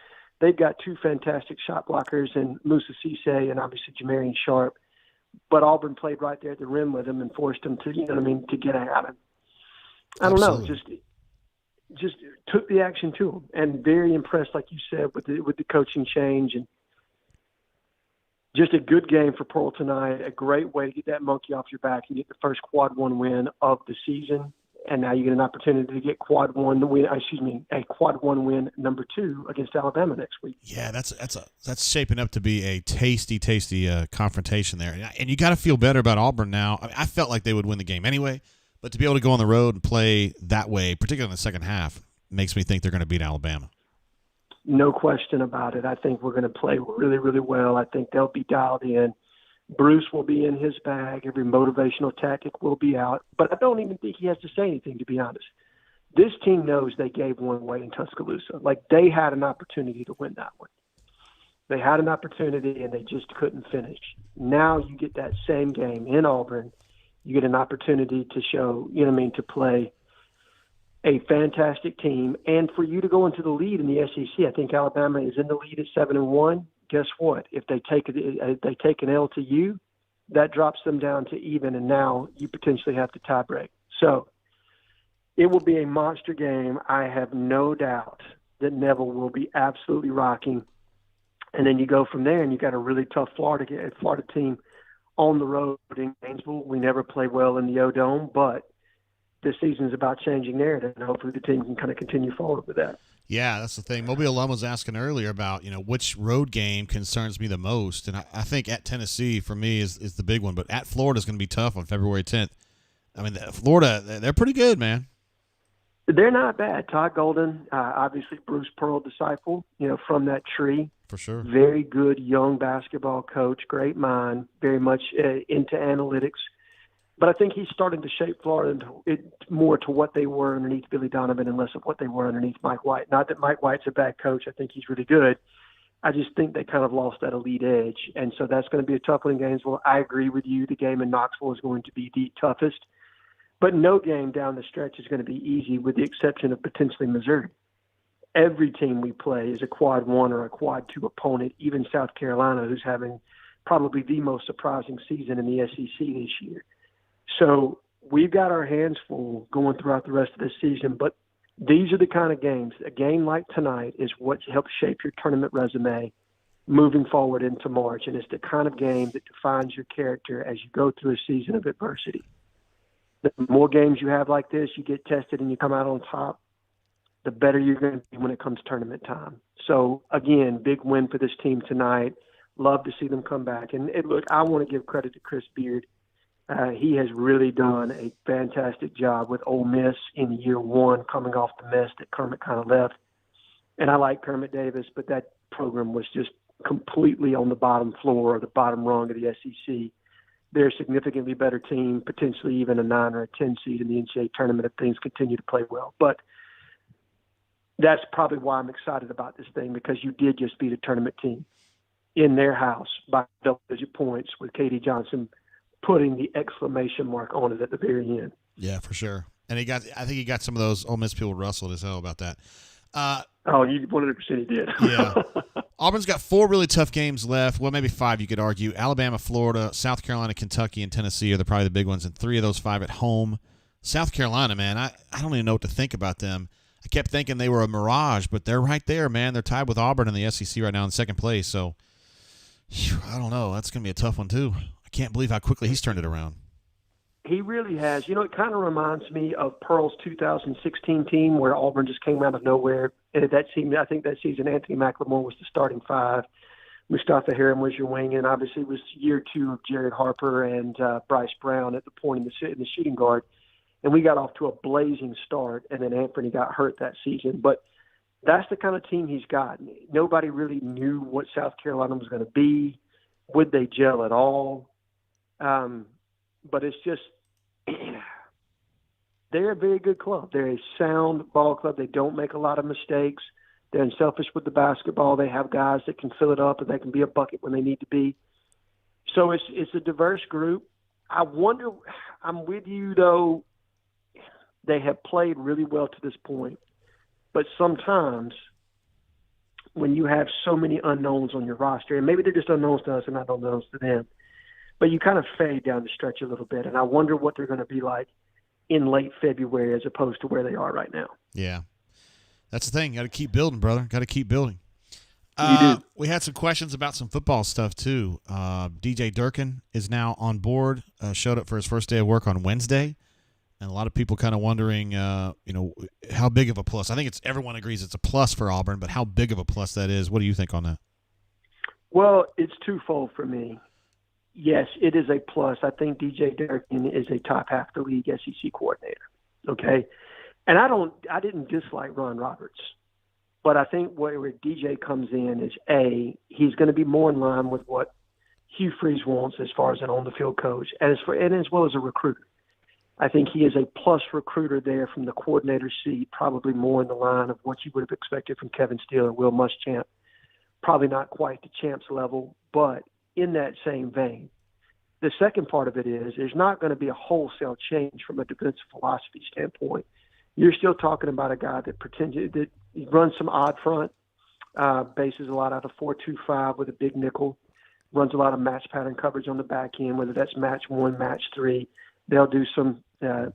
they've got two fantastic shot blockers in Musa Cisse and obviously Jamarian Sharp, but Auburn played right there at the rim with them and forced them to, to get at him. I don't know, just took the action to them, and very impressed, like you said, with the coaching change, and just a good game for Pearl tonight. A great way to get that monkey off your back and get the first quad one win of the season. And now you get an opportunity to get a quad one win number 2 against Alabama next week. Yeah, that's shaping up to be a tasty confrontation there. And you got to feel better about Auburn now. I mean, I felt like they would win the game anyway, but to be able to go on the road and play that way, particularly in the second half, makes me think they're going to beat Alabama. No question about it. I think we're going to play really, really well. I think they'll be dialed in. Bruce will be in his bag. Every motivational tactic will be out. But I don't even think he has to say anything, to be honest. This team knows they gave one away in Tuscaloosa. Like, they had an opportunity to win that one. They had an opportunity, and they just couldn't finish. Now you get that same game in Auburn. You get an opportunity to show, to play a fantastic team. And for you to go into the lead in the SEC, I think Alabama is in the lead at 7-1. Guess what? If they take an L to you, that drops them down to even, and now you potentially have to tie break. So it will be a monster game. I have no doubt that Neville will be absolutely rocking. And then you go from there, and you got a really tough Florida team on the road in Gainesville. We never play well in the O-Dome, but this season is about changing narrative, and hopefully the team can kind of continue forward with that. Yeah, that's the thing. Mobile Alum was asking earlier about, which road game concerns me the most. And I think at Tennessee, for me, is the big one. But at Florida is going to be tough on February 10th. I mean, Florida, they're pretty good, man. They're not bad. Todd Golden, obviously Bruce Pearl disciple, from that tree. For sure. Very good young basketball coach, great mind, very much into analytics. But I think he's starting to shape Florida more to what they were underneath Billy Donovan and less of what they were underneath Mike White. Not that Mike White's a bad coach. I think he's really good. I just think they kind of lost that elite edge. And so that's going to be a tough one in Gainesville. I agree with you. The game in Knoxville is going to be the toughest. But no game down the stretch is going to be easy with the exception of potentially Missouri. Every team we play is a quad 1 or a quad 2 opponent, even South Carolina, who's having probably the most surprising season in the SEC this year. So we've got our hands full going throughout the rest of this season, but these are the kind of games. A game like tonight is what helps shape your tournament resume moving forward into March, and it's the kind of game that defines your character as you go through a season of adversity. The more games you have like this, you get tested and you come out on top, the better you're going to be when it comes tournament time. So, again, big win for this team tonight. Love to see them come back. And, look, I want to give credit to Chris Beard. He has really done a fantastic job with Ole Miss in year one, coming off the mess that Kermit kind of left. And I like Kermit Davis, but that program was just completely on the bottom floor or the bottom rung of the SEC. They're a significantly better team, potentially even a 9 or a 10 seed in the NCAA tournament if things continue to play well. But that's probably why I'm excited about this thing, because you did just beat a tournament team in their house by double-digit points with Katie Johnson putting the exclamation mark on it at the very end. Yeah, for sure. And I think he got some of those Ole Miss people rustled as hell about that. You 100% he did. Yeah. Auburn's got 4 really tough games left. Well, maybe 5 you could argue. Alabama, Florida, South Carolina, Kentucky, and Tennessee are probably the big ones, and 3 of those 5 at home. South Carolina, man, I don't even know what to think about them. I kept thinking they were a mirage, but they're right there, man. They're tied with Auburn in the SEC right now in second place. So, I don't know. That's going to be a tough one, too. I can't believe how quickly he's turned it around. He really has. It kind of reminds me of Pearl's 2016 team where Auburn just came out of nowhere. And that team, I think that season, Anthony McLemore was the starting 5. Mustafa Heron was your wing, and obviously it was year 2 of Jared Harper and Bryce Brown at the point in the shooting guard. And we got off to a blazing start, and then Anthony got hurt that season. But that's the kind of team he's got. Nobody really knew what South Carolina was going to be. Would they gel at all? But it's just they're a very good club. They're a sound ball club. They don't make a lot of mistakes. They're unselfish with the basketball. They have guys that can fill it up and they can be a bucket when they need to be. So it's a diverse group. I wonder, I'm with you though, they have played really well to this point. But sometimes when you have so many unknowns on your roster, and maybe they're just unknowns to us and not unknowns to them, but you kind of fade down the stretch a little bit. And I wonder what they're going to be like in late February as opposed to where they are right now. Yeah. That's the thing. Got to keep building, brother. Got to keep building. You do. We had some questions about some football stuff, too. DJ Durkin is now on board, showed up for his first day of work on Wednesday. And a lot of people kind of wondering, how big of a plus. I think everyone agrees it's a plus for Auburn, but how big of a plus that is. What do you think on that? Well, it's twofold for me. Yes, it is a plus. I think DJ Durkin is a top half the league SEC coordinator. Okay. And I didn't dislike Ron Roberts, but I think where DJ comes in is he's going to be more in line with what Hugh Freeze wants as far as an on the field coach and as well as a recruiter. I think he is a plus recruiter there from the coordinator seat, probably more in the line of what you would have expected from Kevin Steele and Will Muschamp. Probably not quite the champs level, but in that same vein. The second part of it is there's not going to be a wholesale change from a defensive philosophy standpoint. You're still talking about a guy that runs some odd front, bases a lot out of 4-2-5 with a big nickel, runs a lot of match pattern coverage on the back end, whether that's match 1, match 3. They'll do some cover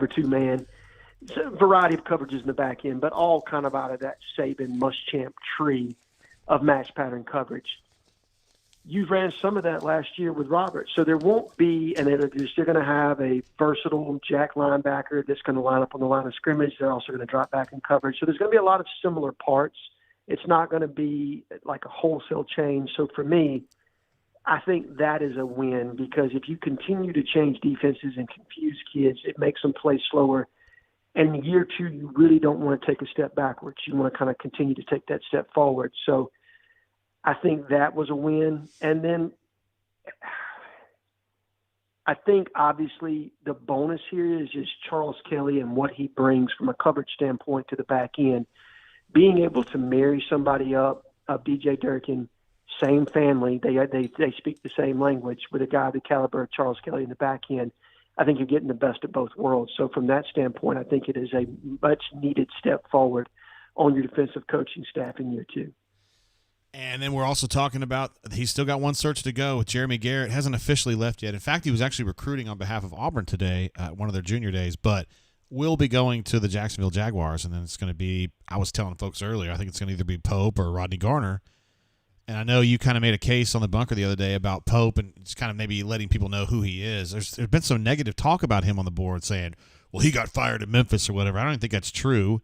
2 man. It's a variety of coverages in the back end, but all kind of out of that Saban Muschamp tree of match pattern coverage. You ran some of that last year with Roberts. So there won't be, and they're going to have a versatile jack linebacker that's going to line up on the line of scrimmage. They're also going to drop back in coverage. So there's going to be a lot of similar parts. It's not going to be like a wholesale change. So for me, I think that is a win, because if you continue to change defenses and confuse kids, it makes them play slower. And in year two, you really don't want to take a step backwards. You want to kind of continue to take that step forward. So I think that was a win. And then I think obviously the bonus here is just Charles Kelly and what he brings from a coverage standpoint to the back end. Being able to marry somebody up, DJ Durkin, same family, they speak the same language, with a guy the caliber of Charles Kelly in the back end. I think you're getting the best of both worlds. So from that standpoint, I think it is a much needed step forward on your defensive coaching staff in year two. And then we're also talking about he's still got one search to go with Jeremy Garrett. Hasn't officially left yet. In fact, he was actually recruiting on behalf of Auburn today at one of their junior days, but will be going to the Jacksonville Jaguars. And then it's going to be, I was telling folks earlier, I think it's going to either be Pope or Rodney Garner. And I know you kind of made a case on the bunker the other day about Pope and just kind of maybe letting people know who he is. There's been some negative talk about him on the board saying, well, he got fired at Memphis or whatever. I don't think that's true.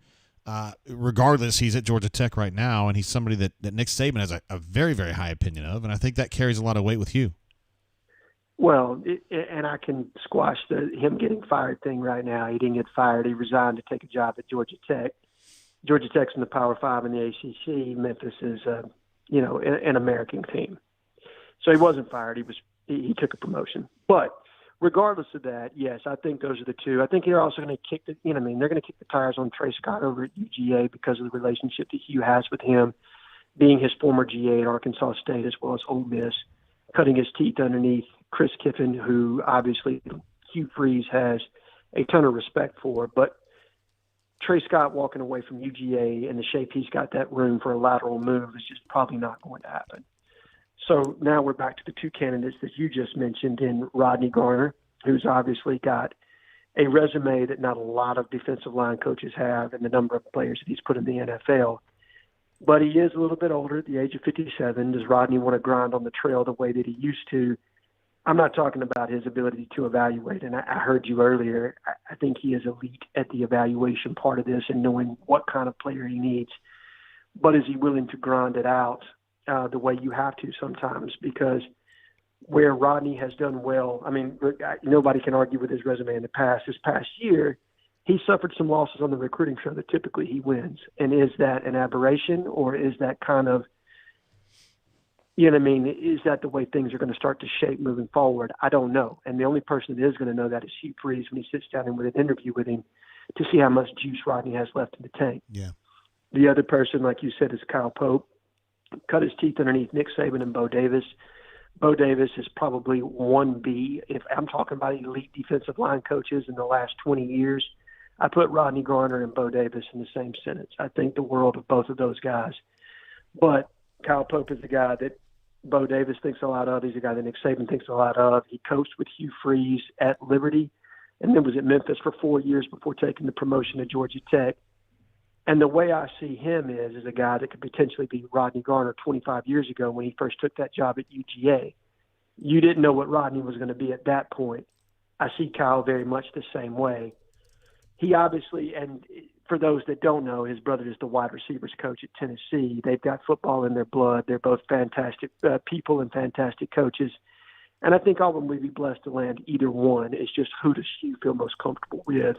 Regardless, he's at Georgia Tech right now, and he's somebody that Nick Saban has a very, very high opinion of, and I think that carries a lot of weight with you. Well, and I can squash him getting fired thing right now. He didn't get fired. He resigned to take a job at Georgia Tech. Georgia Tech's in the Power 5 in the ACC. Memphis is, an American team. So he wasn't fired. He took a promotion. But regardless of that, yes, I think those are the two. I think they're also going to kick they're going to kick the tires on Trey Scott over at UGA because of the relationship that Hugh has with him, being his former GA at Arkansas State as well as Ole Miss, cutting his teeth underneath Chris Kiffin, who obviously Hugh Freeze has a ton of respect for. But Trey Scott walking away from UGA in the shape he's got that room for a lateral move is just probably not going to happen. So now we're back to the two candidates that you just mentioned in Rodney Garner, who's obviously got a resume that not a lot of defensive line coaches have and the number of players that he's put in the NFL. But he is a little bit older at the age of 57. Does Rodney want to grind on the trail the way that he used to? I'm not talking about his ability to evaluate. And I heard you earlier. I think he is elite at the evaluation part of this and knowing what kind of player he needs. But is he willing to grind it out the way you have to sometimes? Because where Rodney has done well, I mean, nobody can argue with his resume in the past. This past year, he suffered some losses on the recruiting trail that typically he wins. And is that an aberration, or is that kind of, is that the way things are going to start to shape moving forward? I don't know. And the only person that is going to know that is Hugh Freeze when he sits down and with an interview with him to see how much juice Rodney has left in the tank. Yeah. The other person, like you said, is Kyle Pope. Cut his teeth underneath Nick Saban and Bo Davis. Bo Davis is probably 1B. If I'm talking about elite defensive line coaches in the last 20 years, I put Rodney Garner and Bo Davis in the same sentence. I think the world of both of those guys. But Kyle Pope is the guy that Bo Davis thinks a lot of. He's a guy that Nick Saban thinks a lot of. He coached with Hugh Freeze at Liberty and then was at Memphis for 4 years before taking the promotion to Georgia Tech. And the way I see him is a guy that could potentially be Rodney Garner 25 years ago when he first took that job at UGA. You didn't know what Rodney was going to be at that point. I see Kyle very much the same way. He obviously, and for those that don't know, his brother is the wide receivers coach at Tennessee. They've got football in their blood. They're both fantastic people and fantastic coaches. And I think Auburn would be blessed to land either one. It's just who does Hugh feel most comfortable with?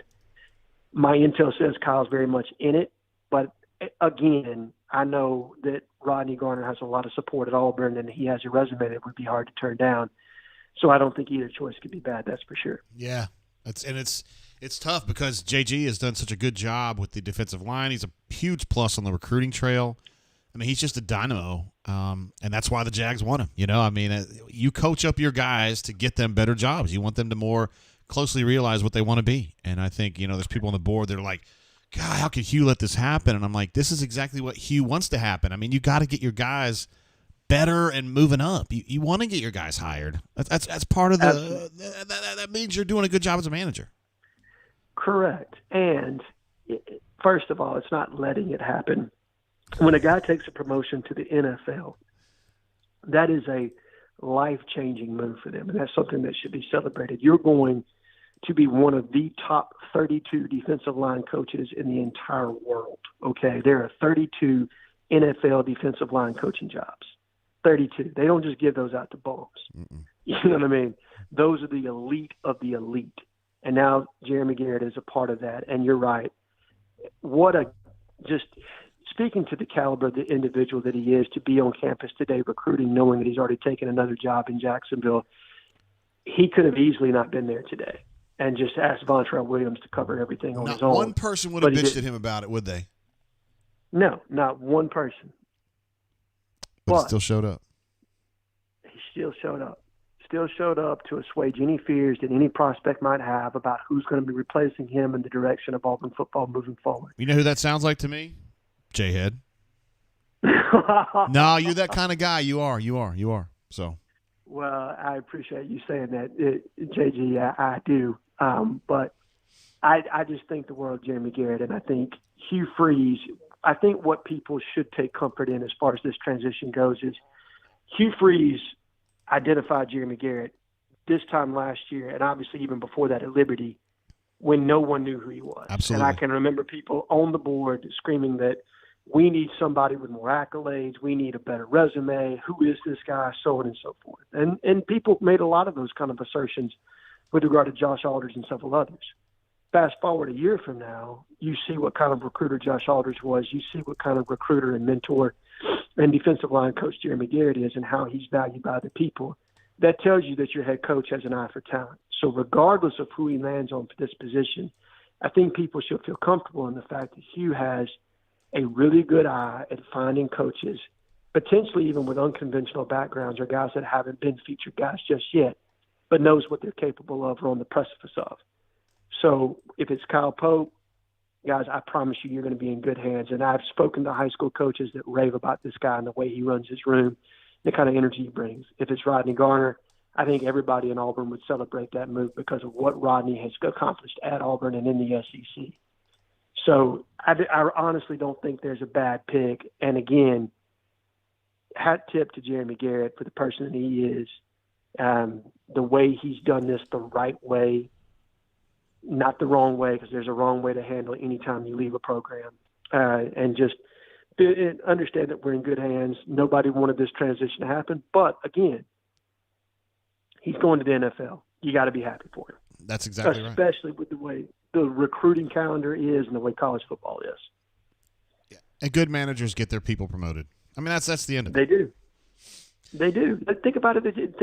My intel says Kyle's very much in it, but again, I know that Rodney Garner has a lot of support at Auburn, and he has a resume that would be hard to turn down. So I don't think either choice could be bad. That's for sure. Yeah, it's tough because JG has done such a good job with the defensive line. He's a huge plus on the recruiting trail. I mean, he's just a dynamo, and that's why the Jags want him. You coach up your guys to get them better jobs. You want them to more closely realize what they want to be. And I think, there's people on the board that are like, God, how could Hugh let this happen? And I'm like, this is exactly what Hugh wants to happen. I mean, you got to get your guys better and moving up. You want to get your guys hired. That's part of that means you're doing a good job as a manager. Correct. And first of all, it's not letting it happen. When a guy takes a promotion to the NFL, that is a life-changing move for them, and that's something that should be celebrated. You're going to be one of the top 32 defensive line coaches in the entire world, okay? There are 32 NFL defensive line coaching jobs. 32. They don't just give those out to bums. You know what I mean? Those are the elite of the elite. And now Jeremy Garrett is a part of that. And you're right. Just speaking to the caliber of the individual that he is, to be on campus today recruiting, knowing that he's already taken another job in Jacksonville, he could have easily not been there today and just asked Vontrell Williams to cover everything on his own. Not one person would have bitched at him about it, would they? No, not one person. But he still showed up. He still showed up. Still showed up to assuage any fears that any prospect might have about who's going to be replacing him in the direction of Auburn football moving forward. You know who that sounds like to me? J-Head. No, you're that kind of guy. You are. So. Well, I appreciate you saying that, JG. I do. But I just think the world of Jeremy Garrett, and I think Hugh Freeze. I think what people should take comfort in as far as this transition goes is Hugh Freeze identified Jeremy Garrett this time last year, and obviously even before that at Liberty, when no one knew who he was. Absolutely. And I can remember people on the board screaming that we need somebody with more accolades, we need a better resume, who is this guy, so on and so forth. And people made a lot of those kind of assertions with regard to Josh Aldridge and several others. Fast forward a year from now, you see what kind of recruiter Josh Aldridge was. You see what kind of recruiter and mentor and defensive line coach Jeremy Garrett is and how he's valued by the people. That tells you that your head coach has an eye for talent. So regardless of who he lands on for this position, I think people should feel comfortable in the fact that Hugh has a really good eye at finding coaches, potentially even with unconventional backgrounds or guys that haven't been featured guys just yet, but knows what they're capable of or on the precipice of. So if it's Kyle Pope, guys, I promise you, you're going to be in good hands. And I've spoken to high school coaches that rave about this guy and the way he runs his room, the kind of energy he brings. If it's Rodney Garner, I think everybody in Auburn would celebrate that move because of what Rodney has accomplished at Auburn and in the SEC. So I honestly don't think there's a bad pick. And again, hat tip to Jeremy Garrett for the person that he is, the way he's done this the right way, not the wrong way, because there's a wrong way to handle it anytime you leave a program. And just understand that we're in good hands. Nobody wanted this transition to happen. But, again, he's going to the NFL. You got to be happy for him. That's exactly right. Especially with the way the recruiting calendar is and the way college football is. Yeah. And good managers get their people promoted. I mean, that's the end of it. They do. They do. Think about it.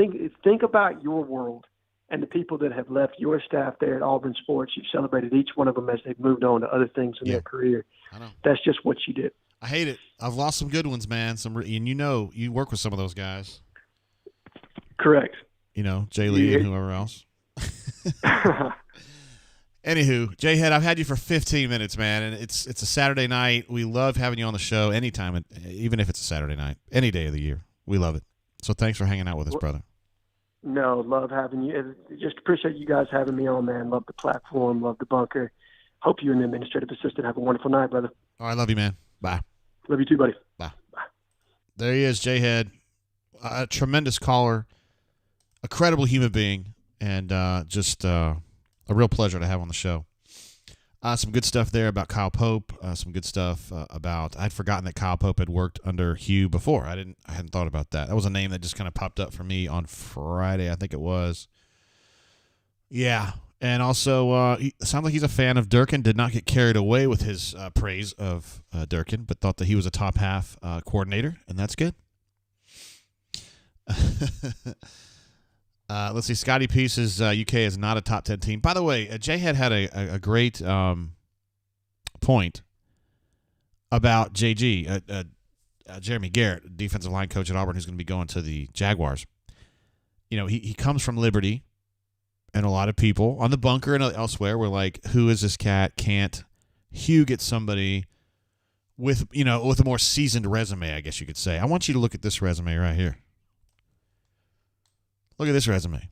Think about your world and the people that have left your staff there at Auburn Sports. You've celebrated each one of them as they've moved on to other things in their career. I know. That's just what you do. I hate it. I've lost some good ones, man. And you work with some of those guys. Correct. Jay Lee and whoever else. Anywho, J-Head, I've had you for 15 minutes, man, and it's a Saturday night. We love having you on the show anytime, even if it's a Saturday night, any day of the year. We love it. So thanks for hanging out with us, brother. No, love having you. Just appreciate you guys having me on, man. Love the platform, love the bunker. Hope you and the administrative assistant have a wonderful night, brother. All right, love you, man. Bye. Love you too, buddy. Bye. There he is, J-Head. A tremendous caller, a credible human being, and just a real pleasure to have on the show. Some good stuff there about Kyle Pope. Some good stuff about. I'd forgotten that Kyle Pope had worked under Hugh before. I hadn't thought about that. That was a name that just kind of popped up for me on Friday, I think it was. Yeah, and also it sounds like he's a fan of Durkin. Did not get carried away with his praise of Durkin, but thought that he was a top half coordinator, and that's good. Let's see. Scotty Peace says UK is not a top 10 team. By the way, J-Head had a great point about JG, Jeremy Garrett, defensive line coach at Auburn, who's going to be going to the Jaguars. He comes from Liberty, and a lot of people on the bunker and elsewhere were like, who is this cat? Can't Hugh get somebody with a more seasoned resume, I guess you could say. I want you to look at this resume right here. Look at this resume.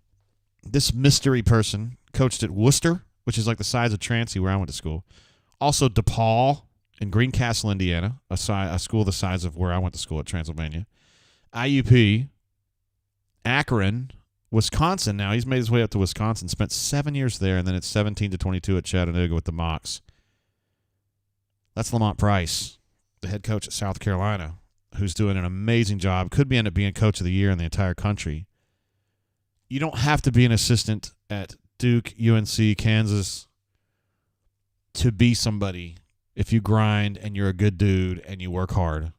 This mystery person coached at Worcester, which is like the size of Trancey, where I went to school. Also DePaul in Greencastle, Indiana, a school the size of where I went to school at Transylvania. IUP, Akron, Wisconsin. Now he's made his way up to Wisconsin. Spent 7 years there, and then it's 17-22 at Chattanooga with the Mocs. That's Lamont Price, the head coach at South Carolina, who's doing an amazing job. Could end up being coach of the year in the entire country. You don't have to be an assistant at Duke, UNC, Kansas to be somebody if you grind and you're a good dude and you work hard,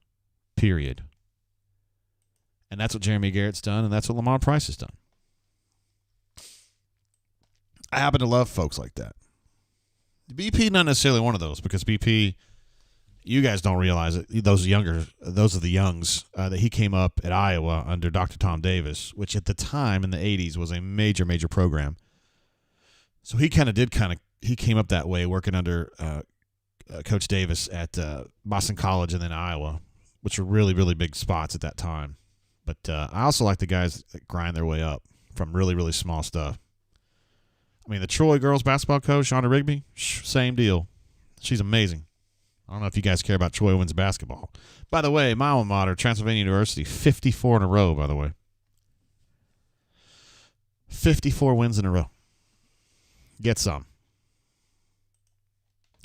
period. And that's what Jeremy Garrett's done, and that's what Lamont Price has done. I happen to love folks like that. BP not necessarily one of those, because BP, you guys don't realize it. Those are the youngs that he came up at Iowa under Dr. Tom Davis, which at the time in the 80s was a major, major program. So he came up that way working under Coach Davis at Boston College and then Iowa, which were really, really big spots at that time. But I also like the guys that grind their way up from really, really small stuff. I mean, the Troy girls basketball coach, Shauna Rigby, same deal. She's amazing. I don't know if you guys care about Troy women's basketball. By the way, my alma mater, Transylvania University, 54 in a row, by the way. 54 wins in a row. Get some.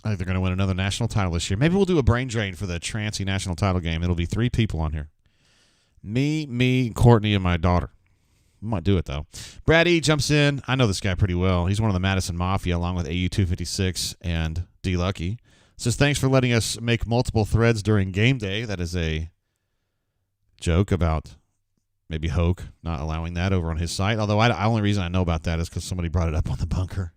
I think they're going to win another national title this year. Maybe we'll do a brain drain for the Transy national title game. It'll be 3 people on here. Me, Courtney, and my daughter. We might do it, though. Brad E. jumps in. I know this guy pretty well. He's one of the Madison Mafia, along with AU-256 and D. Lucky. Says, thanks for letting us make multiple threads during game day. That is a joke about maybe Hoke not allowing that over on his site. Although the only reason I know about that is because somebody brought it up on the bunker.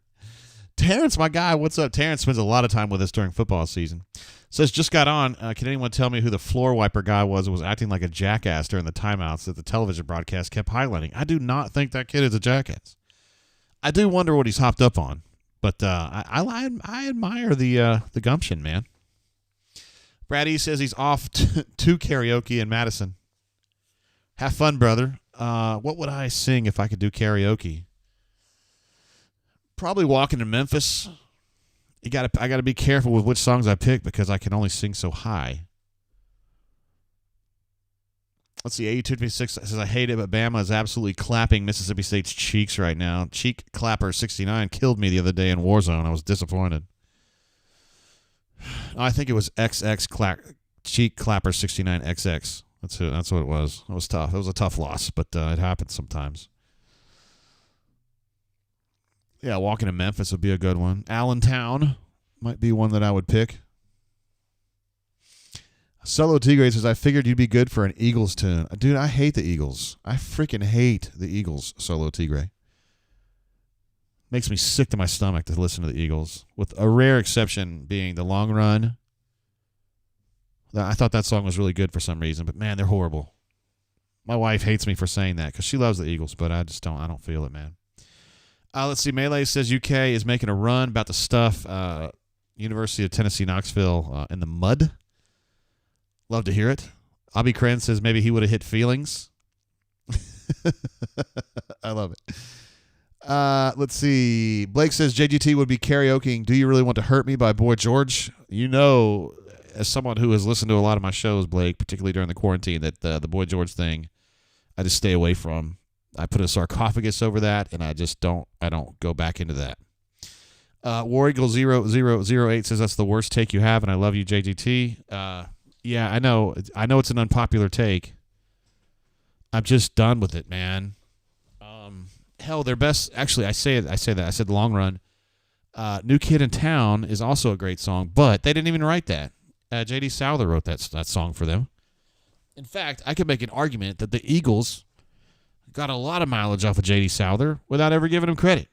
Terrence, my guy, what's up? Terrence spends a lot of time with us during football season. Says, just got on. Can anyone tell me who the floor wiper guy was who was acting like a jackass during the timeouts that the television broadcast kept highlighting? I do not think that kid is a jackass. I do wonder what he's hopped up on. But I admire the gumption, man. Brad E. says he's off to karaoke in Madison. Have fun, brother. What would I sing if I could do karaoke? Probably Walking in Memphis. I gotta be careful with which songs I pick because I can only sing so high. Let's see, AU-256 says, I hate it, but Bama is absolutely clapping Mississippi State's cheeks right now. Cheek Clapper 69 killed me the other day in Warzone. I was disappointed. I think it was Cheek Clapper 69 XX. That's what it was. It was tough. It was a tough loss, but it happens sometimes. Yeah, Walking in Memphis would be a good one. Allentown might be one that I would pick. Solo Tigre says, I figured you'd be good for an Eagles tune. Dude, I hate the Eagles. I freaking hate the Eagles, Solo Tigre. Makes me sick to my stomach to listen to the Eagles, with a rare exception being The Long Run. I thought that song was really good for some reason, but man, they're horrible. My wife hates me for saying that because she loves the Eagles, but I don't feel it, man. Let's see. Melee says UK is making a run about to stuff University of Tennessee Knoxville in the mud. Love to hear it. Abby Kren says maybe he would have hit feelings. I love it. Let's see. Blake says JGT would be karaokeing Do You Really Want to Hurt Me by Boy George. You know, as someone who has listened to a lot of my shows, Blake, particularly during the quarantine, that the Boy George thing, I just stay away from. I put a sarcophagus over that, and I don't go back into that. War Eagle 0008 says that's the worst take you have, and I love you, JGT. Yeah, I know it's an unpopular take. I'm just done with it, man. Hell, their best. Actually, I say that. I said The Long Run. New Kid in Town is also a great song, but they didn't even write that. J.D. Souther wrote that song for them. In fact, I could make an argument that the Eagles got a lot of mileage off of J.D. Souther without ever giving him credit.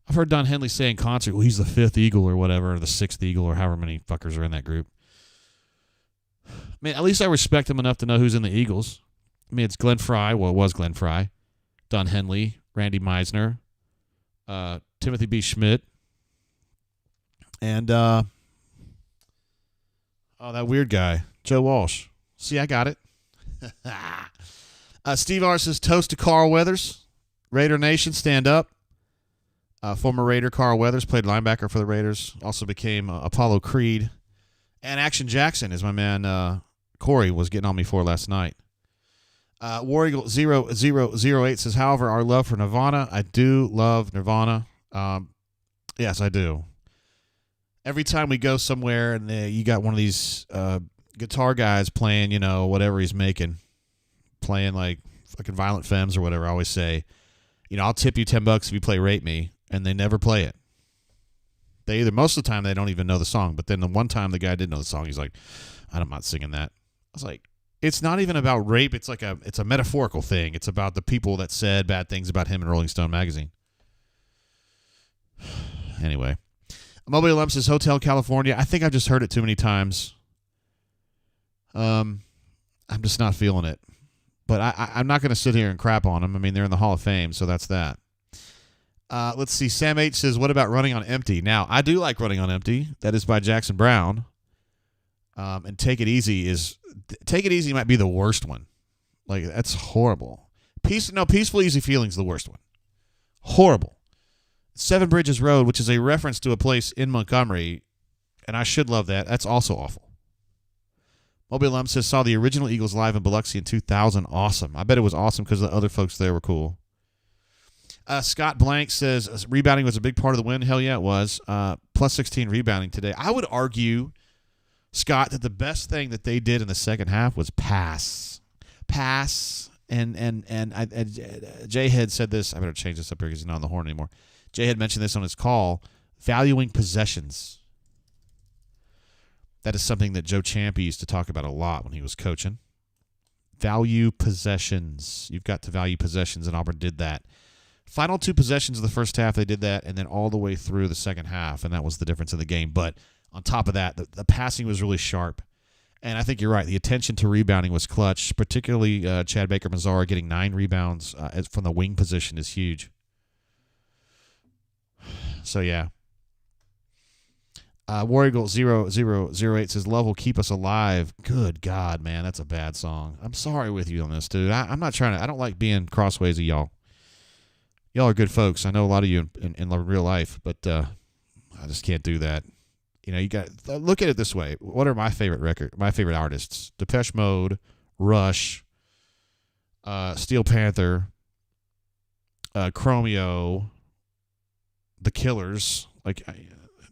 I've heard Don Henley say in concert, well, he's the 5th Eagle or whatever, or the 6th Eagle, or however many fuckers are in that group. I mean, at least I respect him enough to know who's in the Eagles. I mean, it's Glenn Fry. Well, it was Glenn Fry. Don Henley, Randy Meisner, Timothy B. Schmidt, and that weird guy, Joe Walsh. See, I got it. Steve R. says, toast to Carl Weathers. Raider Nation, stand up. Former Raider Carl Weathers played linebacker for the Raiders. Also became Apollo Creed. And Action Jackson is my man Corey was getting on me for last night. War Eagle 0008 says, however, our love for Nirvana, I do love Nirvana. Yes, I do. Every time we go somewhere and you got one of these guitar guys playing, whatever he's making, playing like fucking Violent Femmes or whatever, I always say, I'll tip you $10 if you play Rape Me, and they never play it. Most of the time they don't even know the song, but then the one time the guy did know the song, he's like, I'm not singing that. I was like, it's not even about rape. It's a metaphorical thing. It's about the people that said bad things about him in Rolling Stone magazine. Anyway, Mobile Lump says Hotel California. I think I've just heard it too many times. I'm just not feeling it. But I'm not going to sit here and crap on them. I mean, they're in the Hall of Fame, so that's that. Let's see. Sam H says, what about Running on Empty? Now, I do like Running on Empty. That is by Jackson Browne. And Take It Easy might be the worst one. Like, that's horrible. Peaceful Easy Feeling's the worst one. Horrible. Seven Bridges Road, which is a reference to a place in Montgomery, and I should love that. That's also awful. Mobile Lump says, saw the original Eagles live in Biloxi in 2000. Awesome. I bet it was awesome because the other folks there were cool. Scott Blank says, rebounding was a big part of the win. Hell yeah, it was. Plus 16 rebounding today. I would argue, Scott, that the best thing that they did in the second half was pass. And Jay had said this. I better change this up here because he's not on the horn anymore. Jay had mentioned this on his call, valuing possessions. That is something that Joe Ciampi used to talk about a lot when he was coaching. Value possessions. You've got to value possessions, and Auburn did that. Final two possessions of the first half, they did that, and then all the way through the second half, and that was the difference in the game. But on top of that, the passing was really sharp. And I think you're right. The attention to rebounding was clutch, particularly Chad Baker-Mazara getting 9 rebounds from the wing position is huge. So, yeah. War Eagle 0008 says, love will keep us alive. Good God, man, that's a bad song. I'm sorry with you on this, dude. I'm not trying to – I don't like being crossways of y'all. Y'all are good folks. I know a lot of you in real life, but I just can't do that. You got look at it this way. What are my favorite artists? Depeche Mode, Rush, Steel Panther, Chromeo, The Killers. Like,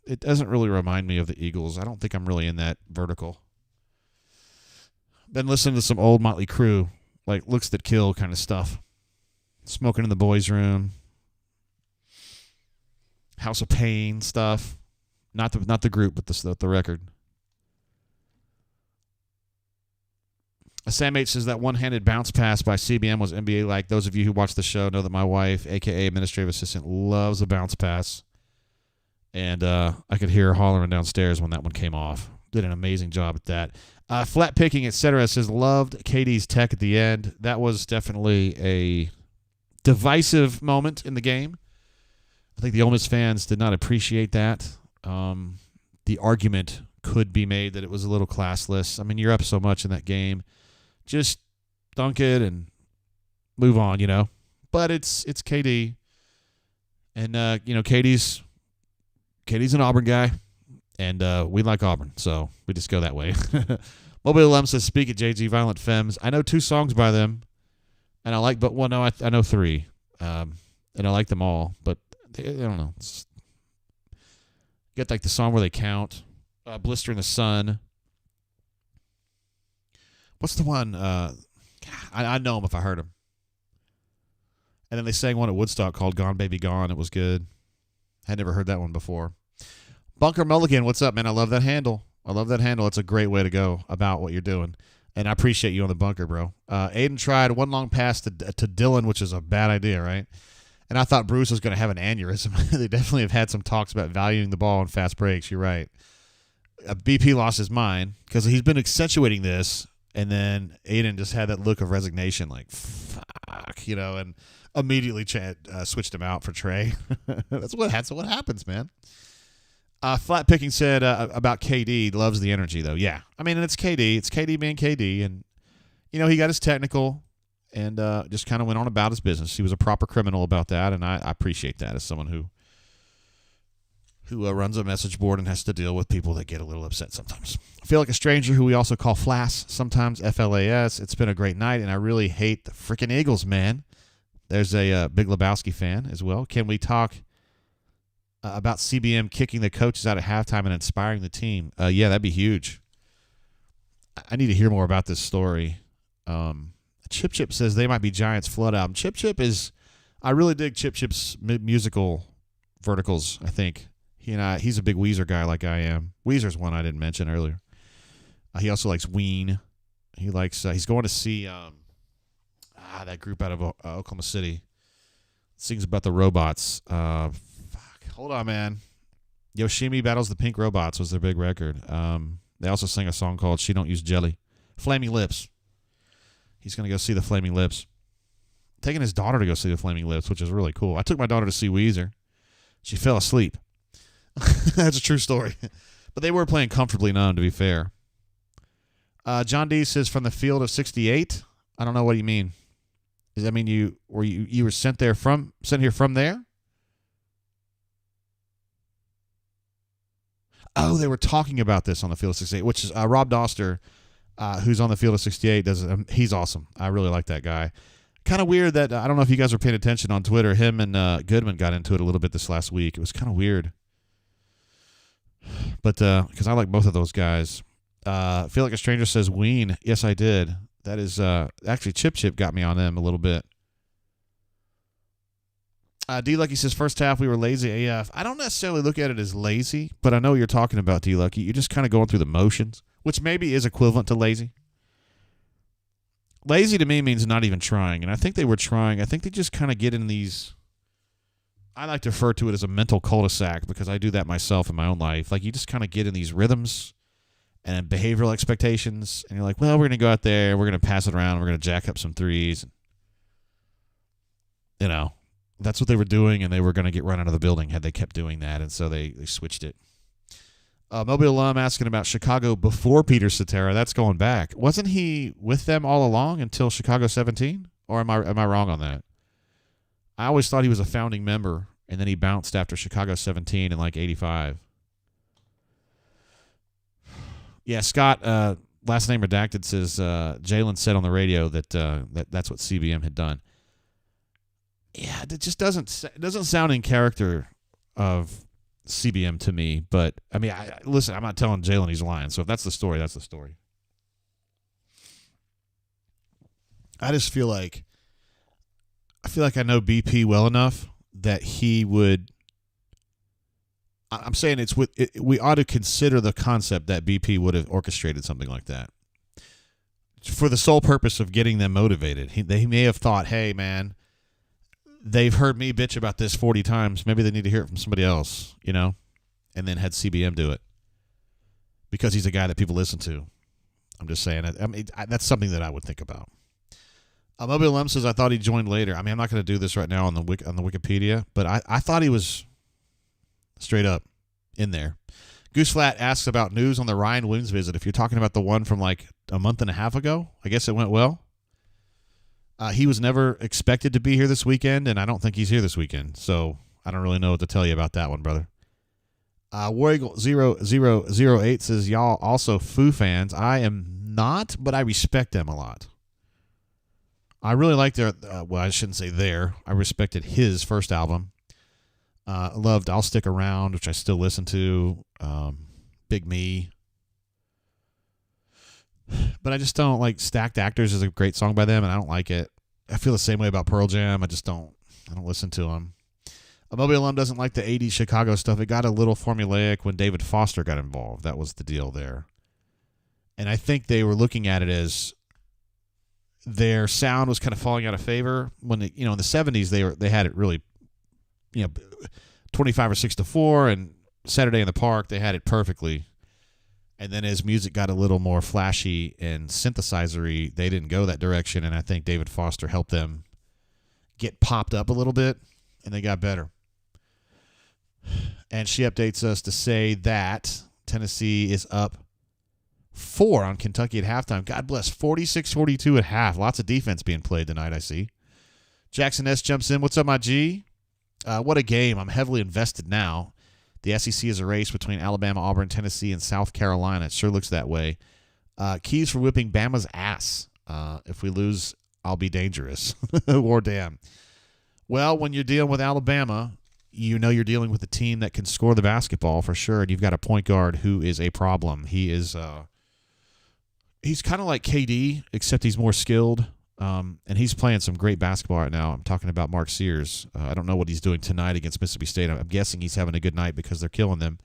it doesn't really remind me of the Eagles. I don't think I'm really in that vertical. Then listen to some old Motley Crue, like Looks That Kill kind of stuff. Smoking in the Boys' Room, House of Pain stuff. Not the group, but the record. Sam H says that one-handed bounce pass by CBM was NBA-like. Those of you who watch the show know that my wife, a.k.a. administrative assistant, loves a bounce pass. And I could hear her hollering downstairs when that one came off. Did an amazing job at that. Flat picking, etc. says, loved KD's tech at the end. That was definitely a divisive moment in the game. I think the Ole Miss fans did not appreciate that. The argument could be made that it was a little classless. I mean, you're up so much in that game. Just dunk it and move on, But it's KD. And, KD's an Auburn guy. And we like Auburn, so we just go that way. Mobile Lum says, speak at JG Violent Femmes. I know 2 songs by them. And I like, I know 3. And I like them all. But, I don't know. Get like the song where they count. Blister in the Sun. What's the one? I know them if I heard them. And then they sang one at Woodstock called Gone Baby Gone. It was good. I had never heard that one before. Bunker Mulligan, what's up, man? I love that handle. It's a great way to go about what you're doing. And I appreciate you on the bunker, bro. Aiden tried one long pass to Dylan, which is a bad idea, right? And I thought Bruce was going to have an aneurysm. They definitely have had some talks about valuing the ball in fast breaks. You're right. BP lost his mind because he's been accentuating this, and then Aiden just had that look of resignation, like, fuck, and immediately switched him out for Trey. That's what happens, man. Flat Picking said about KD, loves the energy, though. Yeah. I mean, and it's KD. It's KD being KD, and, he got his technical and just kind of went on about his business. He was a proper criminal about that, and I appreciate that as someone who who runs a message board and has to deal with people that get a little upset sometimes. I feel like a stranger, who we also call Flass sometimes, Flas. It's been a great night, and I really hate the freaking Eagles, man. There's a Big Lebowski fan as well. Can we talk about CBM kicking the coaches out at halftime and inspiring the team? Yeah, that'd be huge. I need to hear more about this story. Chip Chip says they might be Giants' flood album. Chip Chip is, I really dig Chip Chip's musical verticals, I think. He's a big Weezer guy like I am. Weezer's one I didn't mention earlier. He also likes Ween. He likes, he's going to see that group out of Oklahoma City. Sings about the robots. Hold on, man. Yoshimi Battles the Pink Robots was their big record. They also sang a song called She Don't Use Jelly. Flaming Lips. He's going to go see the Flaming Lips. Taking his daughter to go see the Flaming Lips, which is really cool. I took my daughter to see Weezer. She fell asleep. That's a true story. But they were playing Comfortably Numb, to be fair. John D says, from the field of 68. I don't know what you mean. Does that mean you were sent here from there? Oh, they were talking about this on the field of 68, which is Rob Doster, who's on the field of 68. He's awesome. I really like that guy. Kind of weird that I don't know if you guys were paying attention on Twitter. Him and Goodman got into it a little bit this last week. It was kind of weird. But because I like both of those guys. Feel Like a Stranger says Ween. Yes, I did. That is actually Chip got me on them a little bit. D Lucky says first half we were lazy AF. I don't necessarily look at it as lazy, but I know what you're talking about, D Lucky. You're just kind of going through the motions, which maybe is equivalent to lazy. Lazy to me means not even trying, and I think they were trying. I think they just kind of get in these. I like to refer to it as a mental cul-de-sac because I do that myself in my own life. Like you just kind of get in these rhythms and behavioral expectations, and you're like, well, we're going to go out there, we're going to pass it around, we're going to jack up some threes. You know, that's what they were doing, and they were going to get run out of the building had they kept doing that, and so they switched it. Mobile alum asking about Chicago before Peter Cetera. That's going back. Wasn't he with them all along until Chicago 17? Or am I wrong on that? I always thought he was a founding member, and then he bounced after Chicago 17 in like 85. Yeah, Scott, last name redacted, says Jalen said on the radio that that's what CBM had done. Yeah, it just doesn't sound in character of CBM to me. But I mean, listen, I'm not telling Jalen he's lying. So if that's the story, that's the story. I just feel like I know BP well enough that he would. I'm saying we ought to consider the concept that BP would have orchestrated something like that for the sole purpose of getting them motivated. They may have thought, hey, man, they've heard me bitch about this 40 times. Maybe they need to hear it from somebody else, you know, and then had CBM do it because he's a guy that people listen to. I'm just saying. I mean, that's something that I would think about. Mobile Lem says, I thought he joined later. I mean, I'm not going to do this right now on the Wikipedia, but I thought he was straight up in there. Goose Flat asks about news on the Ryan Williams visit. If you're talking about the one from like a month and a half ago, I guess it went well. He was never expected to be here this weekend, and I don't think he's here this weekend. So I don't really know what to tell you about that one, brother. War Eagle 0008 says, y'all also Foo fans. I am not, but I respect them a lot. I really like their, well, I shouldn't say their. I respected his first album. Loved I'll Stick Around, which I still listen to. Big Me. But I just don't like Stacked Actors is a great song by them, and I don't like it. I feel the same way about Pearl Jam. I don't listen to them. A Mobile alum doesn't like the 80s Chicago stuff. It got a little formulaic when David Foster got involved. That was the deal there. And I think they were looking at it as their sound was kind of falling out of favor when in the 70s they had it really 25 or 6 to 4 and Saturday in the Park they had it perfectly. And then as music got a little more flashy and synthesizer-y, they didn't go that direction, and I think David Foster helped them get popped up a little bit, and they got better. And she updates us to say that Tennessee is up 4 on Kentucky at halftime. God bless, 46-42 at half. Lots of defense being played tonight, I see. Jackson S. jumps in. What's up, my G? What a game. I'm heavily invested now. The SEC is a race between Alabama, Auburn, Tennessee, and South Carolina. It sure looks that way. Keys for whipping Bama's ass. If we lose, I'll be dangerous. Or damn. Well, when you're dealing with Alabama, you know you're dealing with a team that can score the basketball for sure, and you've got a point guard who is a problem. He's kind of like KD, except he's more skilled, and he's playing some great basketball right now. I'm talking about Mark Sears. I don't know what he's doing tonight against Mississippi State. I'm guessing he's having a good night because they're killing them.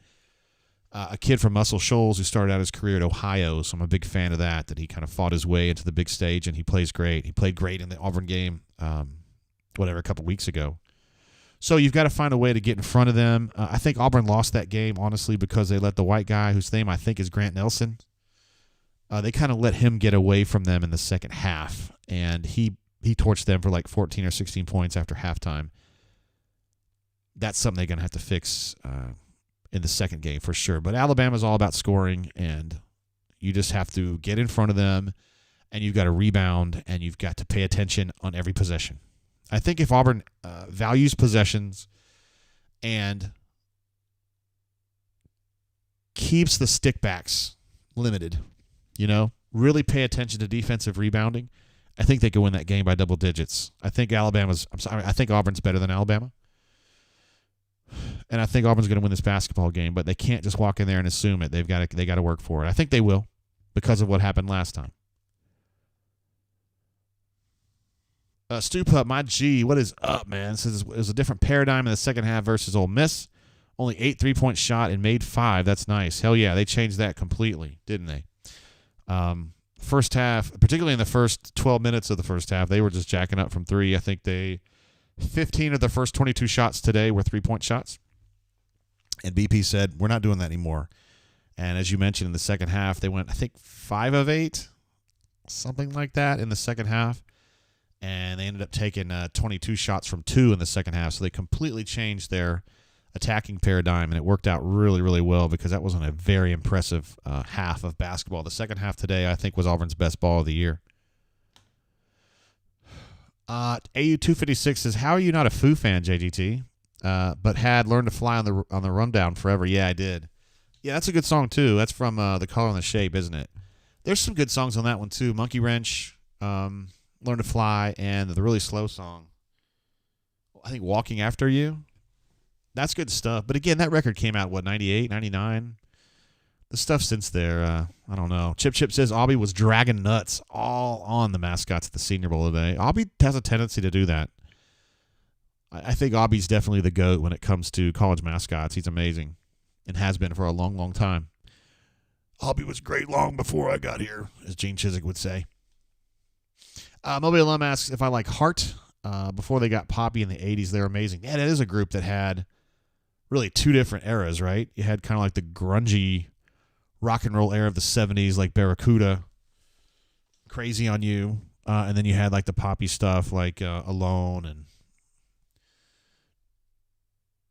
A kid from Muscle Shoals who started out his career at Ohio, so I'm a big fan of that he kind of fought his way into the big stage, and he plays great. He played great in the Auburn game, a couple weeks ago. So you've got to find a way to get in front of them. I think Auburn lost that game, honestly, because they let the white guy, whose name I think is Grant Nelson, they kind of let him get away from them in the second half, and he torched them for like 14 or 16 points after halftime. That's something they're going to have to fix in the second game for sure. But Alabama's all about scoring, and you just have to get in front of them, and you've got to rebound, and you've got to pay attention on every possession. I think if Auburn values possessions and keeps the stickbacks limited, really pay attention to defensive rebounding, I think they can win that game by double digits. I think Auburn's better than Alabama. And I think Auburn's going to win this basketball game, but they can't just walk in there and assume it. They got to work for it. I think they will because of what happened last time. Stu Pup, my G, what is up, man? It says it was a different paradigm in the second half versus Ole Miss. Only 8 3-point shot and made 5. That's nice. Hell yeah, they changed that completely, didn't they? First half, particularly in the first 12 minutes of the first half, they were just jacking up from 3. I think 15 of the first 22 shots today were 3-point shots. And BP said, we're not doing that anymore. And as you mentioned, in the second half, they went, I think, 5 of 8, something like that in the second half. And they ended up taking 22 shots from 2 in the second half. So they completely changed their attacking paradigm, and it worked out really, really well because that wasn't a very impressive half of basketball. The second half today, I think, was Auburn's best ball of the year. AU256 says, how are you not a Foo fan, JGT? But had Learned to Fly on the Rundown forever. Yeah, I did. Yeah, that's a good song, too. That's from The Color and the Shape, isn't it? There's some good songs on that one, too. Monkey Wrench, Learn to Fly, and the really slow song, I think Walking After You. That's good stuff. But again, that record came out, 98, 99? The stuff since there, I don't know. Chip says Aubie was dragging nuts all on the mascots at the Senior Bowl today. Aubie has a tendency to do that. I think Aubie's definitely the GOAT when it comes to college mascots. He's amazing and has been for a long, long time. Aubie was great long before I got here, as Gene Chizik would say. Mobile Alum asks if I like Heart. Before they got poppy in the 80s, they were amazing. Yeah, that is a group that had really 2 different eras, right? You had kind of like the grungy rock and roll era of the 70s, like Barracuda, Crazy on You, and then you had like the poppy stuff like Alone and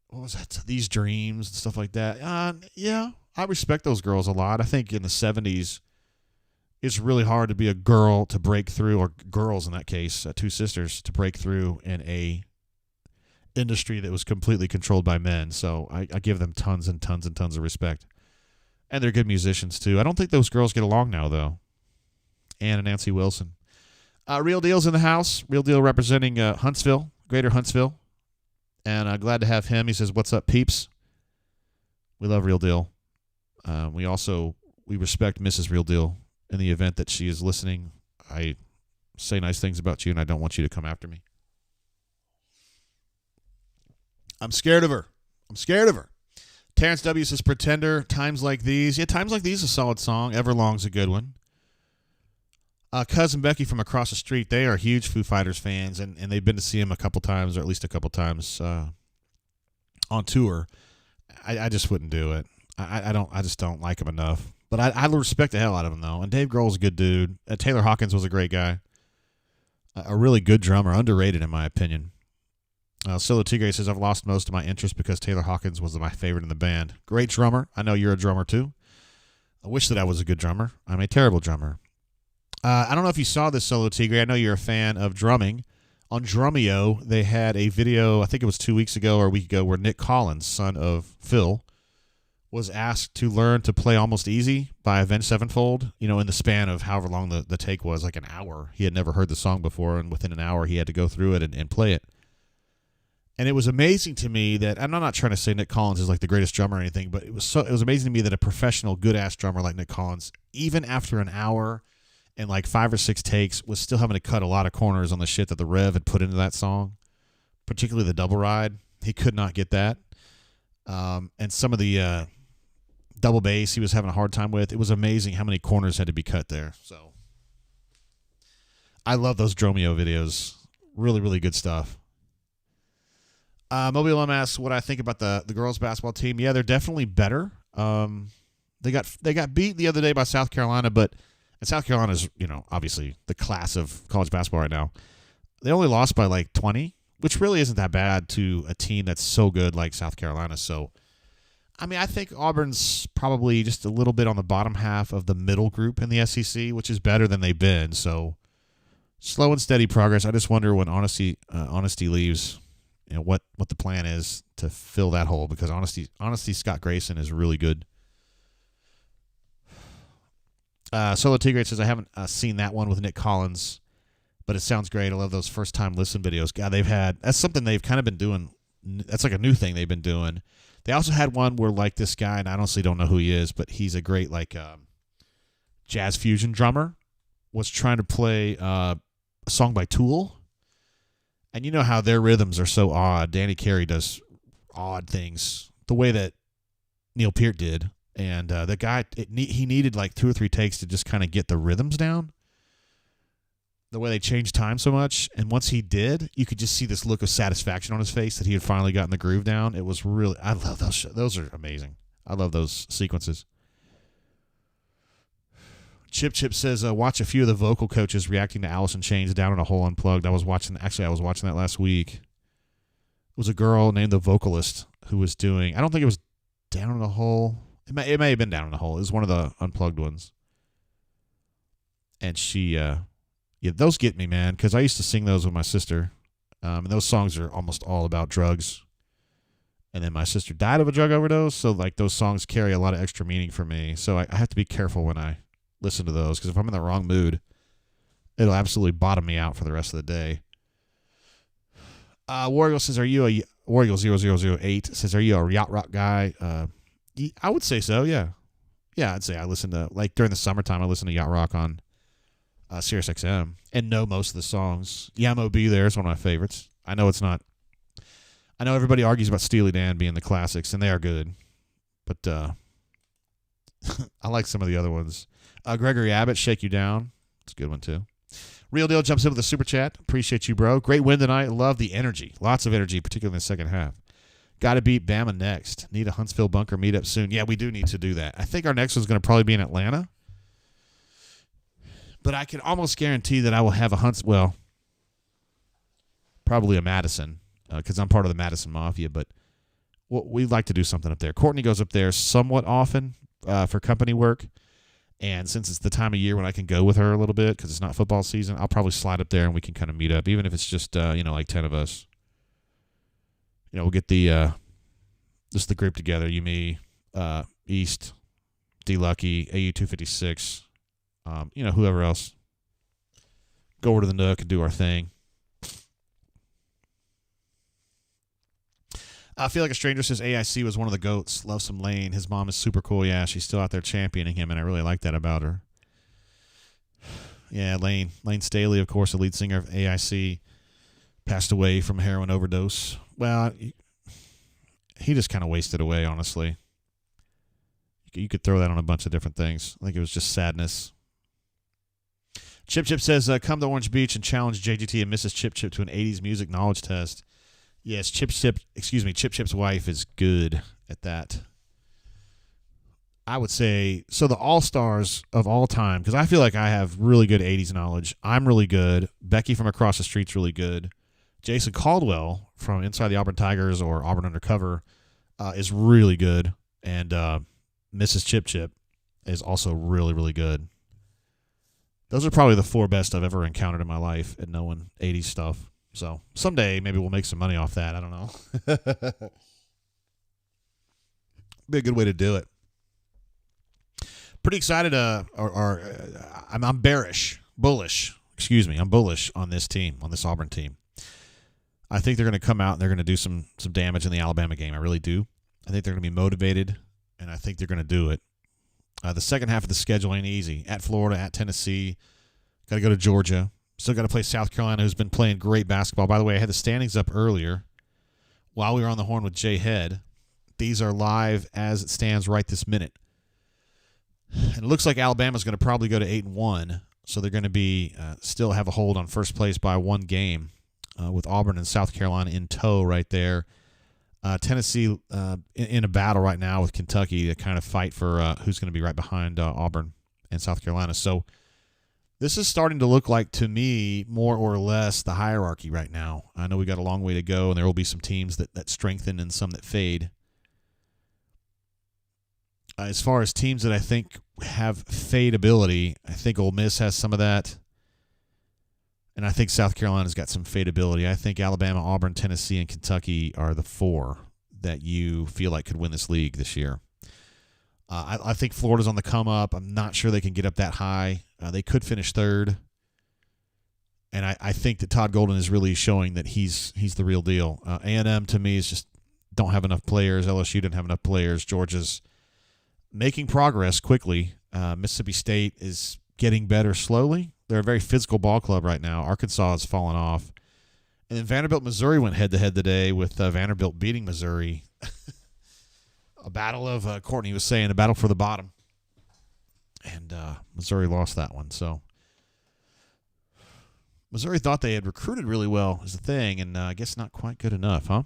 what was that? These Dreams and stuff like that. Yeah, I respect those girls a lot. I think in the 70s, it's really hard to be a girl to break through, or girls in that case, 2 sisters, to break through in a industry that was completely controlled by men. So I give them tons and tons and tons of respect. And they're good musicians, too. I don't think those girls get along now, though. Ann and Nancy Wilson. Real Deal's in the house. Real Deal representing Huntsville, Greater Huntsville. And glad to have him. He says, what's up, peeps? We love Real Deal. We respect Mrs. Real Deal. In the event that she is listening, I say nice things about you, and I don't want you to come after me. I'm scared of her. Terrence W. says, Pretender, Times Like These. Yeah, Times Like These is a solid song. Everlong's a good one. Cousin Becky from across the street, they are huge Foo Fighters fans, and they've been to see him a couple times, or at least a couple times on tour. I just wouldn't do it. I just don't like him enough. But I respect the hell out of him, though. And Dave Grohl's a good dude. Taylor Hawkins was a great guy. A really good drummer, underrated in my opinion. Solo Tigre says, I've lost most of my interest because Taylor Hawkins was my favorite in the band. Great drummer. I know you're a drummer, too. I wish that I was a good drummer. I'm a terrible drummer. I don't know if you saw this, Solo Tigre. I know you're a fan of drumming. On Drumeo, they had a video, I think it was 2 weeks ago or a week ago, where Nick Collins, son of Phil, was asked to learn to play Almost Easy by Avenged Sevenfold, in the span of however long the take was, like an hour. He had never heard the song before, and within an hour he had to go through it and play it. And it was amazing to me that, and I'm not trying to say Nick Collins is like the greatest drummer or anything, but it was amazing to me that a professional, good-ass drummer like Nick Collins, even after an hour and like 5 or 6 takes, was still having to cut a lot of corners on the shit that the Rev had put into that song, particularly the double ride. He could not get that. And some of the double bass he was having a hard time with. It was amazing how many corners had to be cut there. So I love those Dromeo videos. Really, really good stuff. Mobile Alum asks what I think about the girls basketball team. Yeah, they're definitely better. They got beat the other day by South Carolina, and South Carolina is, obviously the class of college basketball right now. They only lost by like 20, which really isn't that bad to a team that's so good like South Carolina. So, I think Auburn's probably just a little bit on the bottom half of the middle group in the SEC, which is better than they've been. So, slow and steady progress. I just wonder when Honesty leaves, what the plan is to fill that hole, because Honesty Scott Grayson is really good. Solo Tigre says, I haven't seen that one with Nick Collins, but it sounds great. I love those first-time listen videos. God, that's something they've kind of been doing. That's like a new thing they've been doing. They also had one where, like, this guy, and I honestly don't know who he is, but he's a great, like, jazz fusion drummer, was trying to play a song by Tool. And you know how their rhythms are so odd. Danny Carey does odd things the way that Neil Peart did. And the guy, he needed like 2 or 3 takes to just kind of get the rhythms down. The way they changed time so much. And once he did, you could just see this look of satisfaction on his face that he had finally gotten the groove down. It was really, I love those. Those are amazing. I love those sequences. Chip says, watch a few of the vocal coaches reacting to Alice in Chains Down in a Hole Unplugged. I was watching that last week. It was a girl named the vocalist who was doing, I don't think it was Down in a Hole. It may have been Down in a Hole. It was one of the unplugged ones. And she, those get me, man, because I used to sing those with my sister. And those songs are almost all about drugs. And then my sister died of a drug overdose, so like those songs carry a lot of extra meaning for me. So I have to be careful when I listen to those, because if I'm in the wrong mood, it'll absolutely bottom me out for the rest of the day. Warrior says, Warrior 0008 says, are you a yacht rock guy? I would say so, yeah. Yeah, I'd say I listen to, like during the summertime, I listen to yacht rock on Sirius XM and know most of the songs. Yamo Be There is one of my favorites. I know everybody argues about Steely Dan being the classics, and they are good. But I like some of the other ones. Gregory Abbott, Shake You Down. It's a good one, too. Real Deal jumps in with a super chat. Appreciate you, bro. Great win tonight. Love the energy. Lots of energy, particularly in the second half. Got to beat Bama next. Need a Huntsville bunker meetup soon. Yeah, we do need to do that. I think our next one's going to probably be in Atlanta. But I can almost guarantee that I will have probably a Madison, because I'm part of the Madison Mafia. But we'd like to do something up there. Courtney goes up there somewhat often for company work. And since it's the time of year when I can go with her a little bit, because it's not football season, I'll probably slide up there and we can kind of meet up, even if it's just, like 10 of us. We'll get the group together, you, me, East, D Lucky, AU 256, whoever else. Go over to the Nook and do our thing. I feel like a stranger says AIC was one of the GOATs. Love some Lane. His mom is super cool. Yeah, she's still out there championing him, and I really like that about her. Yeah, Lane Staley, of course, the lead singer of AIC, passed away from a heroin overdose. Well, he just kind of wasted away, honestly. You could throw that on a bunch of different things. I think it was just sadness. Chip says, come to Orange Beach and challenge JGT and Mrs. Chip to an 80s music knowledge test. Yes, Chip's wife is good at that. I would say, so the all-stars of all time, because I feel like I have really good 80s knowledge. I'm really good. Becky from across the street's really good. Jason Caldwell from Inside the Auburn Tigers or Auburn Undercover is really good. And Mrs. Chip is also really, really good. Those are probably the 4 best I've ever encountered in my life at knowing 80s stuff. So someday maybe we'll make some money off that. I don't know. Be a good way to do it. Pretty excited. I'm bullish. Excuse me. I'm bullish on this team, on this Auburn team. I think they're going to come out and they're going to do some damage in the Alabama game. I really do. I think they're going to be motivated, and I think they're going to do it. The second half of the schedule ain't easy. At Florida, at Tennessee, got to go to Georgia. Still got to play South Carolina, who's been playing great basketball. By the way, I had the standings up earlier while we were on the horn with Jay Head. These are live as it stands right this minute. And it looks like Alabama's going to probably go to 8-1, so they're going to be still have a hold on first place by one game with Auburn and South Carolina in tow right there. Tennessee in a battle right now with Kentucky to kind of fight for who's going to be right behind Auburn and South Carolina. So this is starting to look like, to me, more or less the hierarchy right now. I know we got a long way to go, and there will be some teams that strengthen and some that fade. As far as teams that I think have fade ability, I think Ole Miss has some of that. And I think South Carolina's got some fade ability. I think Alabama, Auburn, Tennessee, and Kentucky are the four that you feel like could win this league this year. I think Florida's on the come up. I'm not sure they can get up that high. They could finish third. And I think that Todd Golden is really showing that he's the real deal. A&M, to me, is just don't have enough players. LSU didn't have enough players. Georgia's making progress quickly. Mississippi State is getting better slowly. They're a very physical ball club right now. Arkansas has fallen off. And then Vanderbilt, Missouri went head-to-head today with Vanderbilt beating Missouri. A battle of, Courtney was saying, a battle for the bottom. And Missouri lost that one. So Missouri thought they had recruited really well is the thing, and I guess not quite good enough, huh?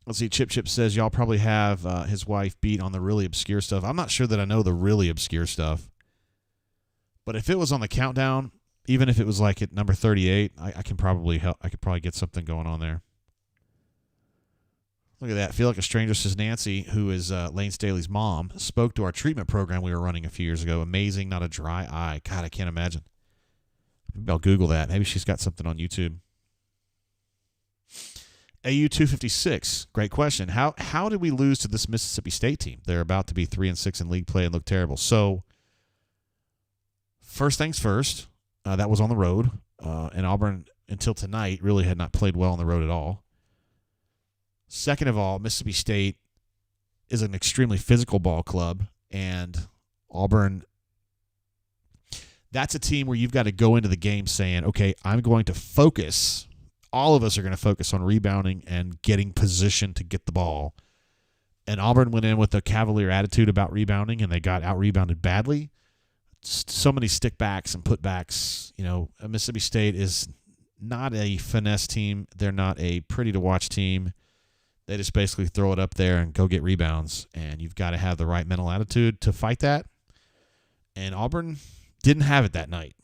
Let's see, Chip says y'all probably have his wife beat on the really obscure stuff. I'm not sure that I know the really obscure stuff. But if it was on the countdown, even if it was like at number 38, I can probably help. I could probably get something going on there. Look at that. Feel Like a Stranger says Nancy, who is Lane Staley's mom, spoke to our treatment program we were running a few years ago. Amazing, not a dry eye. God, I can't imagine. Maybe I'll Google that. Maybe she's got something on YouTube. AU 256, great question. How did we lose to this Mississippi State team? They're about to be 3-6 in league play and look terrible. So, first things first, that was on the road, and Auburn, until tonight, really had not played well on the road at all. Second of all, Mississippi State is an extremely physical ball club, and Auburn, that's a team where you've got to go into the game saying, okay, I'm going to focus. All of us are going to focus on rebounding and getting position to get the ball. And Auburn went in with a cavalier attitude about rebounding, and they got out-rebounded badly. So many stick-backs and putbacks. You know, Mississippi State is not a finesse team. They're not a pretty-to-watch team. They just basically throw it up there and go get rebounds, and you've got to have the right mental attitude to fight that. And Auburn didn't have it that night.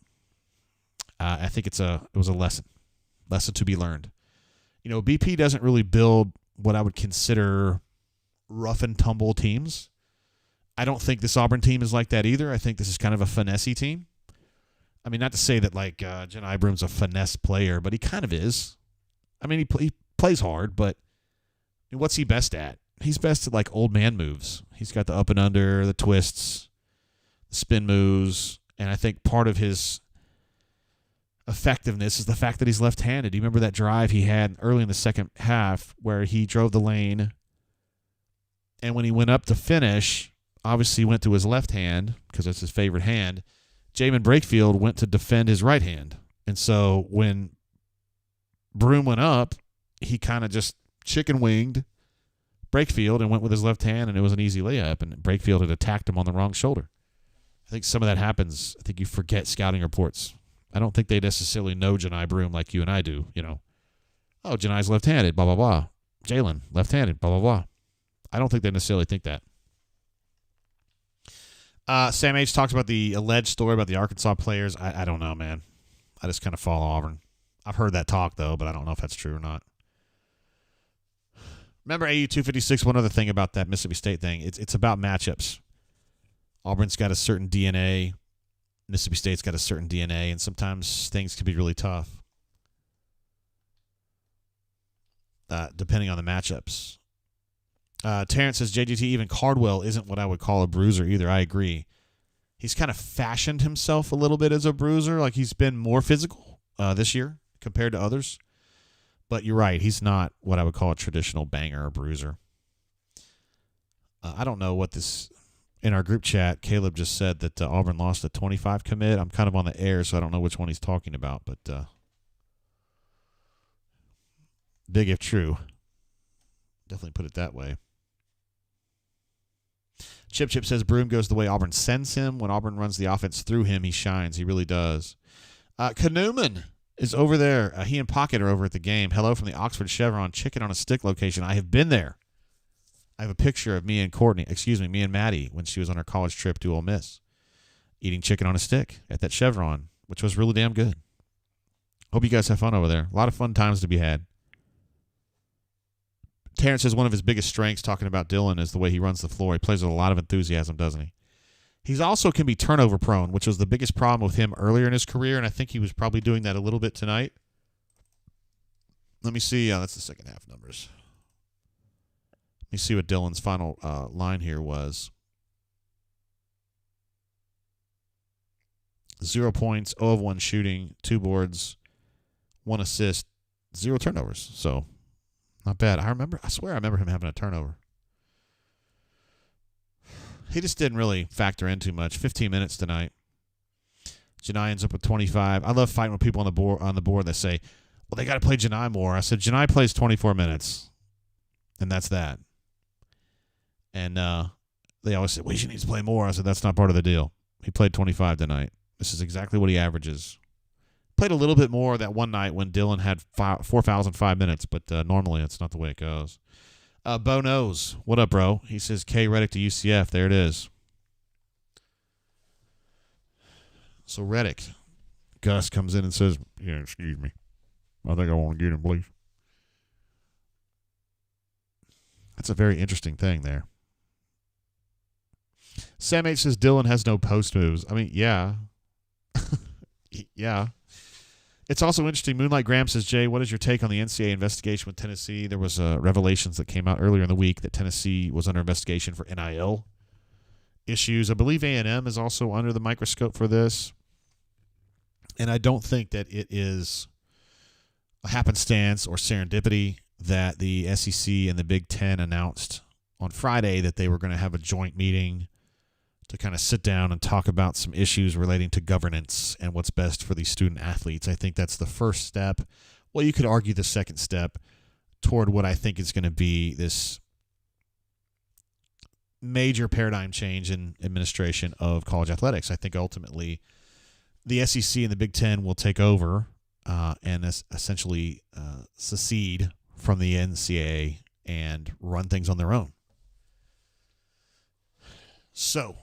I think it was a lesson to be learned. You know, BP doesn't really build what I would consider rough and tumble teams. I don't think this Auburn team is like that either. I think this is kind of a finesse-y team. I mean, not to say that like Johni Broom's a finesse player, but he kind of is. I mean, he plays hard, but I mean, what's he best at? He's best at like old man moves. He's got the up and under, the twists, the spin moves, and I think part of his effectiveness is the fact that he's left-handed. Do you remember that drive he had early in the second half where he drove the lane, and when he went up to finish, obviously he went to his left hand because that's his favorite hand. Jamin Brakefield went to defend his right hand. And so when Broom went up, he kind of just chicken-winged Brakefield and went with his left hand, and it was an easy layup, and Brakefield had attacked him on the wrong shoulder. I think some of that happens. I think you forget scouting reports. I don't think they necessarily know Johni Broom like you and I do, you know. Oh, Johni's left-handed, blah, blah, blah. Jalen, left-handed, blah, blah, blah. I don't think they necessarily think that. Sam H. talks about the alleged story about the Arkansas players. I don't know, man. I just kind of follow Auburn. I've heard that talk, though, but I don't know if that's true or not. Remember AU 256, one other thing about that Mississippi State thing. It's about matchups. Auburn's got a certain DNA. Mississippi State's got a certain DNA, and sometimes things can be really tough depending on the matchups. Terrence says, JGT, even Cardwell isn't what I would call a bruiser either. I agree. He's kind of fashioned himself a little bit as a bruiser. Like, he's been more physical this year compared to others. But you're right. He's not what I would call a traditional banger or bruiser. I don't know what this... In our group chat, Caleb just said that Auburn lost a 25 commit. I'm kind of on the air, so I don't know which one he's talking about. But big if true. Definitely put it that way. Chip says Broom goes the way Auburn sends him. When Auburn runs the offense through him, he shines. He really does. Kanuman is over there. He and Pocket are over at the game. Hello from the Oxford Chevron Chicken on a Stick location. I have been there. I have a picture of me and Maddie when she was on her college trip to Ole Miss, eating chicken on a stick at that Chevron, which was really damn good. Hope you guys have fun over there. A lot of fun times to be had. Terrence says one of his biggest strengths, talking about Dylan, is the way he runs the floor. He plays with a lot of enthusiasm, doesn't he? He's also can be turnover prone, which was the biggest problem with him earlier in his career, and I think he was probably doing that a little bit tonight. Let me see. That's the second half numbers. Let me see what Dylan's final line here was. 0 points, 0 of 1 shooting, 2 boards, 1 assist, 0 turnovers. So, not bad. I swear I remember him having a turnover. He just didn't really factor in too much. 15 minutes tonight. Janai ends up with 25. I love fighting with people on the board that say, well, they got to play Janai more. I said, Janai plays 24 minutes, and that's that. And they always say, well, he needs to play more. I said, that's not part of the deal. He played 25 tonight. This is exactly what he averages. Played a little bit more that one night when Dylan had 4 fouls in 5 minutes, but normally that's not the way it goes. Bo knows. What up, bro? He says K Reddick to UCF. There it is. So Reddick. Gus comes in and says, yeah, excuse me. I think I want to get him, please. That's a very interesting thing there. Sam H says Dylan has no post moves. I mean, yeah. Yeah. It's also interesting. Moonlight Graham says, Jay, what is your take on the NCAA investigation with Tennessee? There was revelations that came out earlier in the week that Tennessee was under investigation for NIL issues. I believe A&M is also under the microscope for this. And I don't think that it is a happenstance or serendipity that the SEC and the Big Ten announced on Friday that they were going to have a joint meeting to kind of sit down and talk about some issues relating to governance and what's best for these student athletes. I think that's the first step. Well, you could argue the second step toward what I think is going to be this major paradigm change in administration of college athletics. I think ultimately the SEC and the Big Ten will take over and essentially secede from the NCAA and run things on their own. So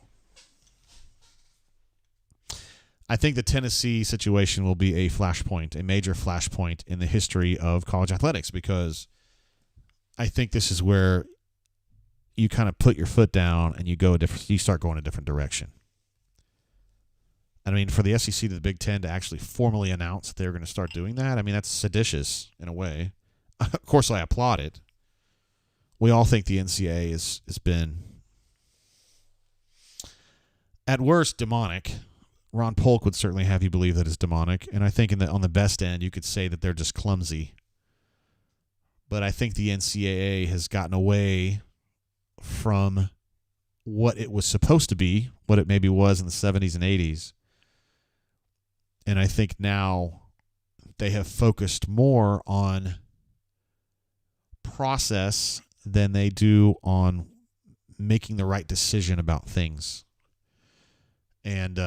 I think the Tennessee situation will be a flashpoint, a major flashpoint in the history of college athletics, because I think this is where you kind of put your foot down and you start going a different direction. I mean, for the SEC to the Big Ten to actually formally announce that they're going to start doing that, I mean, that's seditious in a way. Of course, I applaud it. We all think the NCAA has been, at worst, demonic. Ron Polk would certainly have you believe that it's demonic. And I think on the best end, you could say that they're just clumsy. But I think the NCAA has gotten away from what it was supposed to be, what it maybe was in the 70s and 80s. And I think now they have focused more on process than they do on making the right decision about things. And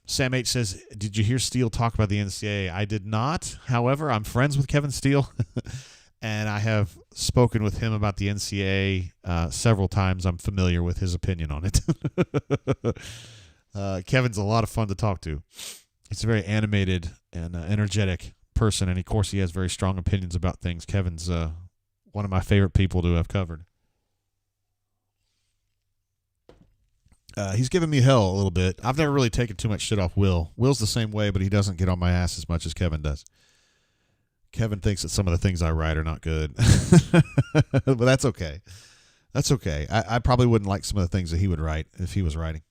Sam H says, did you hear Steele talk about the NCAA? I did not. However, I'm friends with Kevin Steele, and I have spoken with him about the NCAA several times. I'm familiar with his opinion on it. Kevin's a lot of fun to talk to. He's a very animated and energetic person, and of course he has very strong opinions about things. Kevin's one of my favorite people to have covered. He's giving me hell a little bit. I've never really taken too much shit off Will. Will's the same way, but he doesn't get on my ass as much as Kevin does. Kevin thinks that some of the things I write are not good. But that's okay. That's okay. I probably wouldn't like some of the things that he would write if he was writing.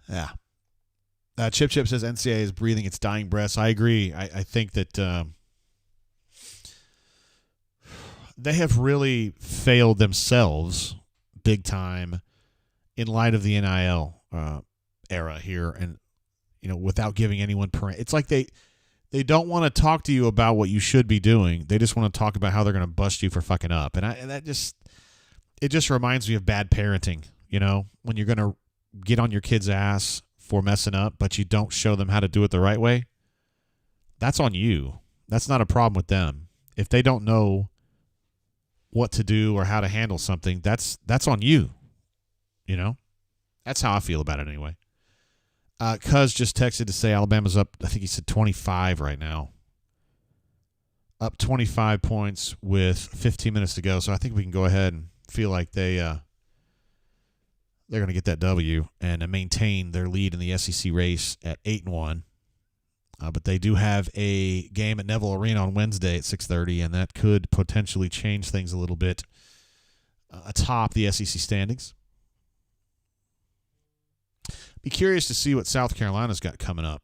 Yeah. Chip says NCAA is breathing its dying breaths. I agree. I think that they have really failed themselves big time in light of the NIL era here, and without giving anyone it's like they don't want to talk to you about what you should be doing. They just want to talk about how they're going to bust you for fucking up, and that just reminds me of bad parenting. When you're going to get on your kid's ass for messing up, but you don't show them how to do it the right way. That's on you. That's not a problem with them. If they don't know what to do or how to handle something, that's on you. That's how I feel about it anyway. Cuz just texted to say Alabama's up, I think he said 25 right now. Up 25 points with 15 minutes to go. So I think we can go ahead and feel like they're going to get that W and maintain their lead in the SEC race at 8-1. But they do have a game at Neville Arena on Wednesday at 6:30, and that could potentially change things a little bit atop the SEC standings. Be curious to see what South Carolina's got coming up,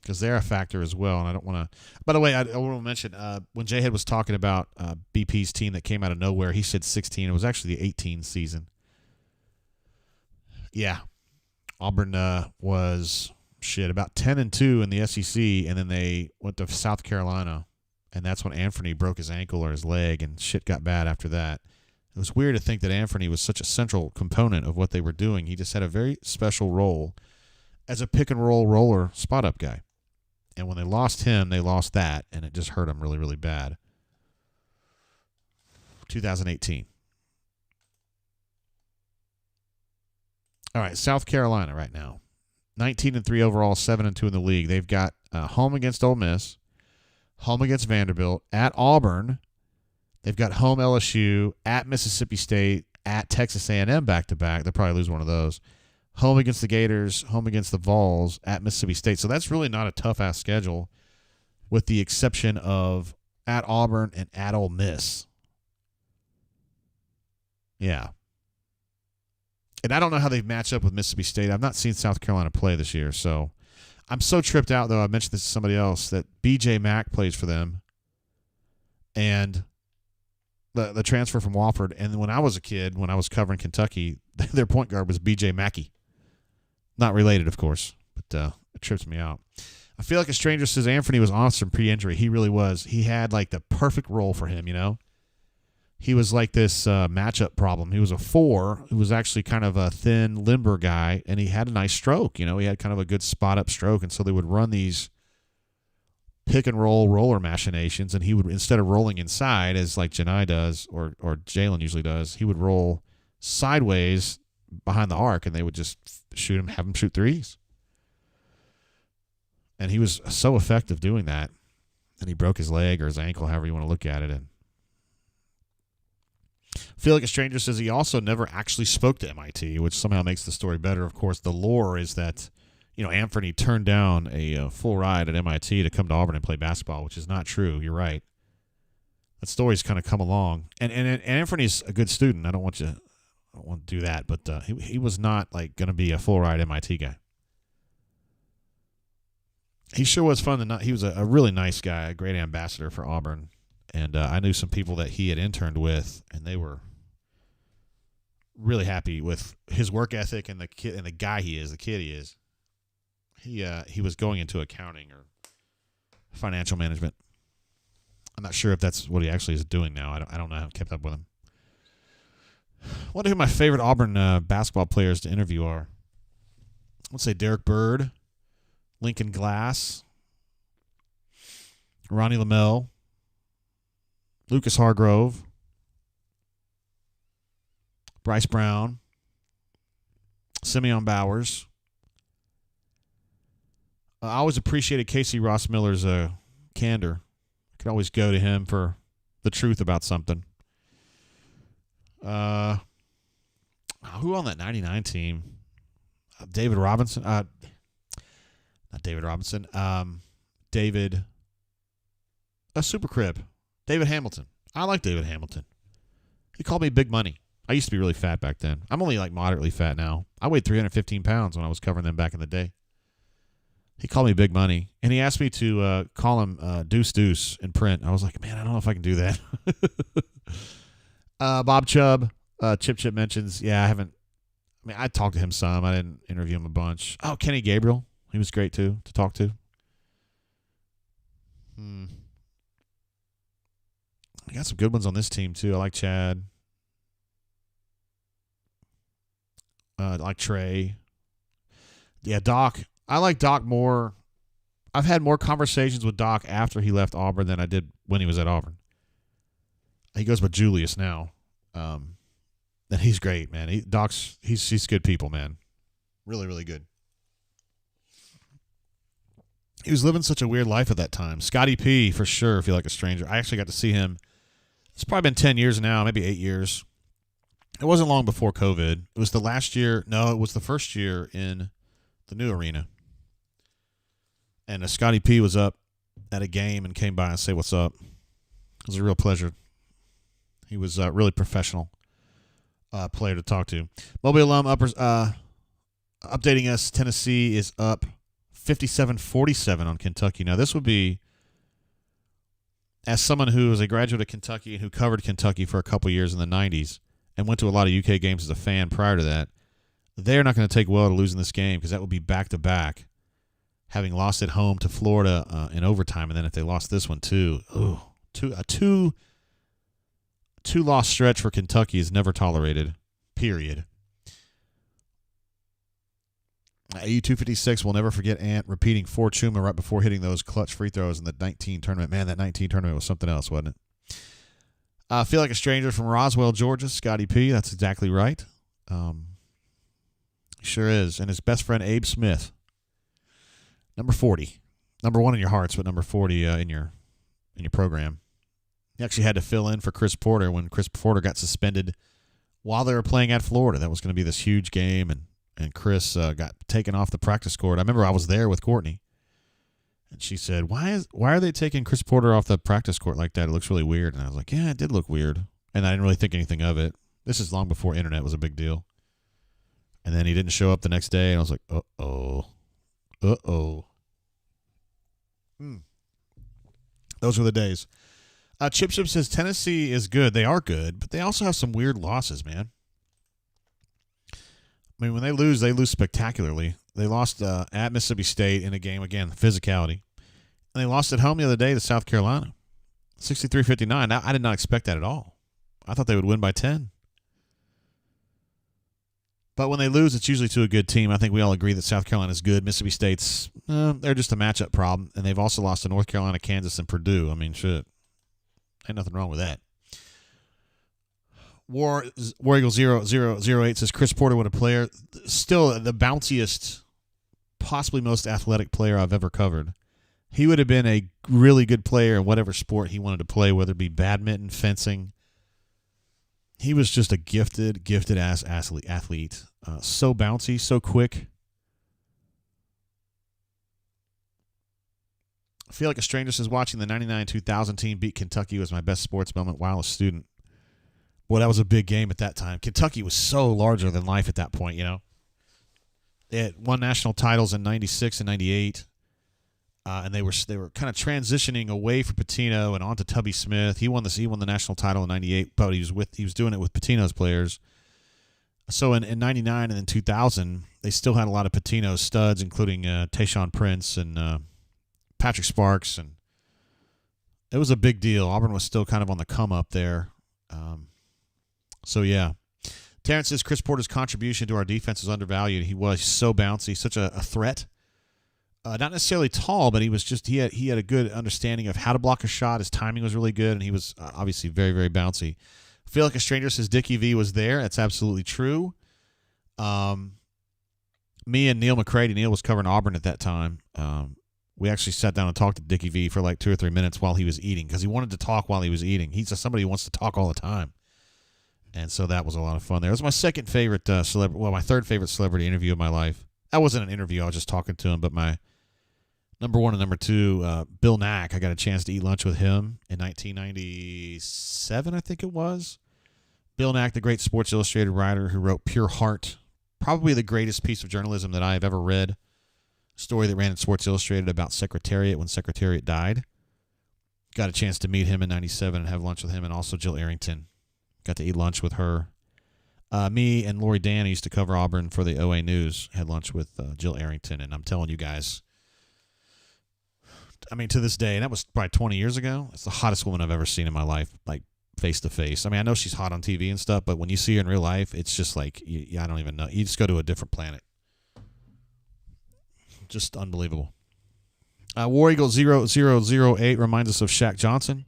because they're a factor as well. And I don't want to. By the way, I want to mention when J-Head was talking about BP's team that came out of nowhere, he said 16. It was actually the 18 season. Yeah, Auburn was about 10-2 in the SEC, and then they went to South Carolina, and that's when Anthony broke his ankle or his leg, and shit got bad after that. It was weird to think that Anthony was such a central component of what they were doing. He just had a very special role as a pick-and-roll roller spot-up guy. And when they lost him, they lost that, and it just hurt him really, really bad. 2018. All right, South Carolina right now. 19-3 overall, 7-2 in the league. They've got home against Ole Miss, home against Vanderbilt, at Auburn. They've got home LSU, at Mississippi State, at Texas A&M back-to-back. They'll probably lose one of those. Home against the Gators, home against the Vols, at Mississippi State. So that's really not a tough-ass schedule, with the exception of at Auburn and at Ole Miss. Yeah. And I don't know how they match up with Mississippi State. I've not seen South Carolina play this year, so I'm so tripped out, though. I mentioned this to somebody else, that B.J. Mack plays for them, and the transfer from Wofford. And when I was a kid, when I was covering Kentucky, their point guard was B.J. Mackey. Not related, of course, but it trips me out. I feel like a stranger says Anthony was awesome pre-injury. He really was. He had like the perfect role for him, He was like this matchup problem. He was a 4 who was actually kind of a thin, limber guy, and he had a nice stroke. He had kind of a good spot-up stroke, and so they would run these pick-and-roll roller machinations, and he would, instead of rolling inside, as like Janai does or Jalen usually does, he would roll sideways behind the arc, and they would just have him shoot threes. And he was so effective doing that, and he broke his leg or his ankle, however you want to look at it, and Feel Like a Stranger says he also never actually spoke to MIT, which somehow makes the story better. Of course, the lore is that, Anthony turned down a full ride at MIT to come to Auburn and play basketball, which is not true. You're right. That story's kind of come along. And Anthony's a good student. I don't want to do that, but he was not like going to be a full ride MIT guy. He sure was fun. He was a really nice guy, a great ambassador for Auburn. And I knew some people that he had interned with, and they were really happy with his work ethic and the kid and the guy he is, the kid he is. He was going into accounting or financial management. I'm not sure if that's what he actually is doing now. I don't know. I haven't kept up with him. I wonder who my favorite Auburn basketball players to interview are. Let's say Derek Bird, Lincoln Glass, Ronnie Lamel, Lucas Hargrove, Bryce Brown, Simeon Bowers. I always appreciated Casey Ross Miller's candor. I could always go to him for the truth about something. Who on that 99 team? David Robinson? Not David Robinson. David. Super Crib. David Hamilton. I like David Hamilton. He called me big money. I used to be really fat back then. I'm only like moderately fat now. I weighed 315 pounds when I was covering them back in the day. He called me big money, and he asked me to call him Deuce Deuce in print. I was like, man, I don't know if I can do that. Bob Chubb, Chip mentions, yeah, I talked to him some. I didn't interview him a bunch. Oh, Kenny Gabriel. He was great, too, to talk to. I got some good ones on this team, too. I like Chad. I like Trey. Yeah, Doc. I like Doc more. I've had more conversations with Doc after he left Auburn than I did when he was at Auburn. He goes by Julius now. And he's great, man. He's good people, man. Really, really good. He was living such a weird life at that time. Scotty P, for sure, Feel Like a Stranger. I actually got to see him. It's probably been 10 years now, maybe 8 years. It wasn't long before COVID. It was the last year. No, it was the first year in the new arena. And Scotty P was up at a game and came by and say what's up. It was a real pleasure. He was a really professional player to talk to. Mobile alum updating us. Tennessee is up 57-47 on Kentucky. Now, this would be, as someone who was a graduate of Kentucky and who covered Kentucky for a couple years in the 90s and went to a lot of UK games as a fan prior to that, they're not going to take well to losing this game because that would be back-to-back, having lost at home to Florida in overtime, and then if they lost this one too, a two-loss stretch for Kentucky is never tolerated, period. AU256 will never forget Ant repeating for Chuma right before hitting those clutch free throws in the 19 tournament. Man, that 19 tournament was something else, wasn't it? Feel Like a Stranger from Roswell, Georgia, Scotty P. That's exactly right. Sure is. And his best friend, Abe Smith. Number 40. Number 1 in your hearts, but number 40 in your program. He actually had to fill in for Chris Porter when Chris Porter got suspended while they were playing at Florida. That was going to be this huge game, and Chris got taken off the practice court. I remember I was there with Courtney, and she said, why are they taking Chris Porter off the practice court like that? It looks really weird. And I was like, yeah, it did look weird. And I didn't really think anything of it. This is long before internet was a big deal. And then he didn't show up the next day, and I was like, uh-oh. Those were the days. Chip says Tennessee is good. They are good, but they also have some weird losses, man. I mean, when they lose spectacularly. They lost at Mississippi State in a game, again, physicality. And they lost at home the other day to South Carolina, 63-59. Now, I did not expect that at all. I thought they would win by 10. But when they lose, it's usually to a good team. I think we all agree that South Carolina is good. Mississippi State's, they're just a matchup problem. And they've also lost to North Carolina, Kansas, and Purdue. I mean, shit. Ain't nothing wrong with that. War Eagle 0008 says Chris Porter, what a player. Still the bounciest, possibly most athletic player I've ever covered. He would have been a really good player in whatever sport he wanted to play, whether it be badminton, fencing. He was just a gifted ass athlete. So bouncy, so quick. I feel like a stranger says watching the 99-2000 team beat Kentucky was my best sports moment while a student. Boy, that was a big game at that time. Kentucky was so larger than life at that point, you know. They had won national titles in 96 and 98. And they were kind of transitioning away from Pitino and onto Tubby Smith. He won the national title in 98, but he was doing it with Pitino's players. So in 99 and then 2000, they still had a lot of Pitino studs, including Tayshaun Prince and Patrick Sparks, and it was a big deal. Auburn was still kind of on the come up there. So yeah. Terrence says Chris Porter's contribution to our defense is undervalued. He was so bouncy, such a threat. Not necessarily tall, but he had a good understanding of how to block a shot. His timing was really good, and he was obviously very, very bouncy. I feel like a stranger says Dickie V was there. That's absolutely true. Me and Neil McCready, Neil was covering Auburn at that time. We actually sat down and talked to Dickie V for like 2 or 3 minutes while he was eating because he wanted to talk while he was eating. He's just somebody who wants to talk all the time. And so that was a lot of fun there. It was my second favorite my third favorite celebrity interview of my life. That wasn't an interview. I was just talking to him, but my Number one and number two, Bill Knack. I got a chance to eat lunch with him in 1997, I think it was. Bill Knack, the great Sports Illustrated writer who wrote Pure Heart, probably the greatest piece of journalism that I have ever read. Story that ran in Sports Illustrated about Secretariat when Secretariat died. Got a chance to meet him in 97 and have lunch with him, and also Jill Arrington. Got to eat lunch with her. Me and Lori Dan used to cover Auburn for the OA News. Had lunch with Jill Arrington, and I'm telling you guys, I mean, to this day, and that was probably 20 years ago, it's the hottest woman I've ever seen in my life, like face to face. I mean, I know she's hot on TV and stuff, but when you see her in real life, it's just like, I don't even know. You just go to a different planet. Just unbelievable. War Eagle 0008 reminds us of Shaq Johnson,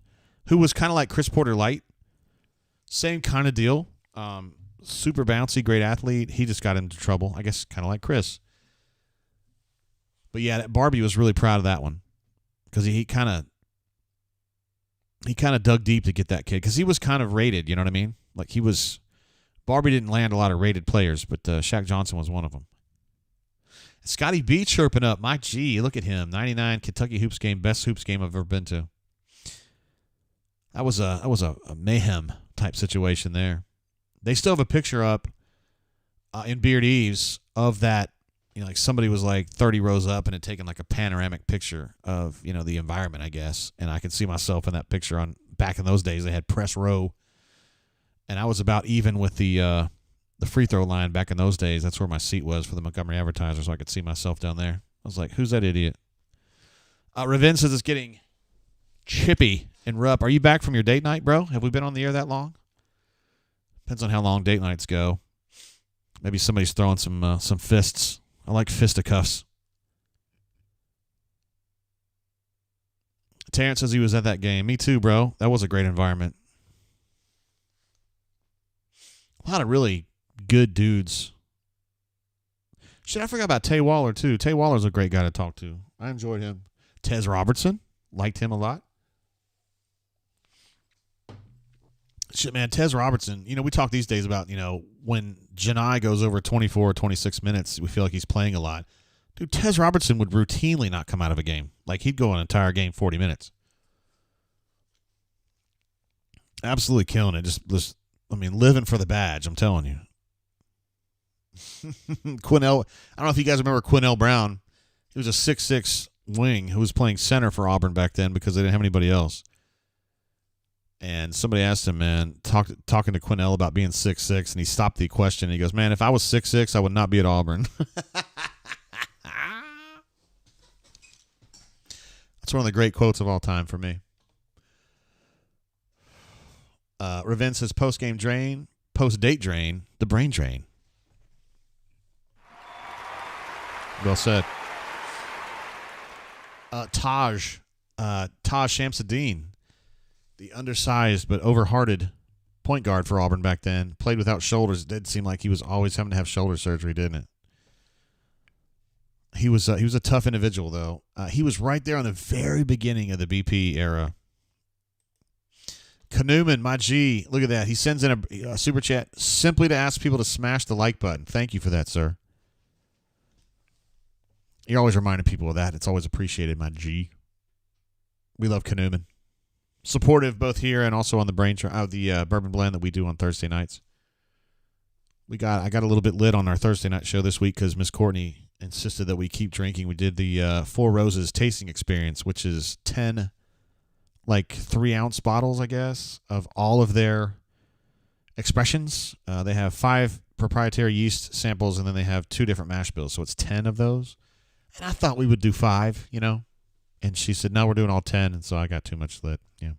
who was kind of like Chris Porter Light. Same kind of deal. Super bouncy, great athlete. He just got into trouble, I guess, kind of like Chris. But yeah, Barbie was really proud of that one because he kind of dug deep to get that kid because he was kind of rated. You know what I mean? Like Barbie didn't land a lot of rated players, but Shaq Johnson was one of them. Scotty B chirping up. My G, look at him. 99 Kentucky Hoops game, best Hoops game I've ever been to. That was a mayhem type situation there. They still have a picture up in Beard Eves of that. You know, like somebody was like 30 rows up and had taken like a panoramic picture of, you know, the environment, I guess. And I can see myself in that picture. On back in those days, they had press row, and I was about even with the free throw line back in those days. That's where my seat was for the Montgomery Advertiser, so I could see myself down there. I was like, who's that idiot? Ravin says it's getting chippy and rough. Are you back from your date night, bro? Have we been on the air that long? Depends on how long date nights go. Maybe somebody's throwing some fists. I like fisticuffs. Terrence says he was at that game. Me too, bro. That was a great environment. A lot of really good dudes. Shit, I forgot about Tay Waller, too. Tay Waller's a great guy to talk to. I enjoyed him. Tez Robertson. Liked him a lot. Shit, man, Tez Robertson, you know, we talk these days about, you know, when Janai goes over 24 or 26 minutes, we feel like he's playing a lot. Dude, Tez Robertson would routinely not come out of a game. Like, he'd go an entire game 40 minutes. Absolutely killing it. Just living for the badge, I'm telling you. Quinnell, I don't know if you guys remember Quinnell Brown. He was a 6'6" wing who was playing center for Auburn back then because they didn't have anybody else. And somebody asked him, man, talking to Quinnell about being 6'6", and he stopped the question. And he goes, man, if I was 6'6", I would not be at Auburn. That's one of the great quotes of all time for me. Raven says, post-game drain, post-date drain, the brain drain. Well said. Taj Shamsuddin, the undersized but overhearted point guard for Auburn back then, played without shoulders. It did seem like he was always having to have shoulder surgery, didn't it? He was a tough individual, though. He was right there on the very beginning of the BP era. Kanuman, my G, look at that. He sends in a super chat simply to ask people to smash the like button. Thank you for that, sir. You're always reminding people of that. It's always appreciated, my G. We love Kanuman. Supportive both here and also on the bourbon blend that we do on Thursday nights. I got a little bit lit on our Thursday night show this week because Miss Courtney insisted that we keep drinking. We did the Four Roses tasting experience, which is 10 like 3-ounce bottles, I guess, of all of their expressions. They have 5 proprietary yeast samples, and then they have 2 different mash bills, so it's 10 of those. And I thought we would do 5, you know. And she said, no, we're doing all 10, and so I got too much lit. Yeah.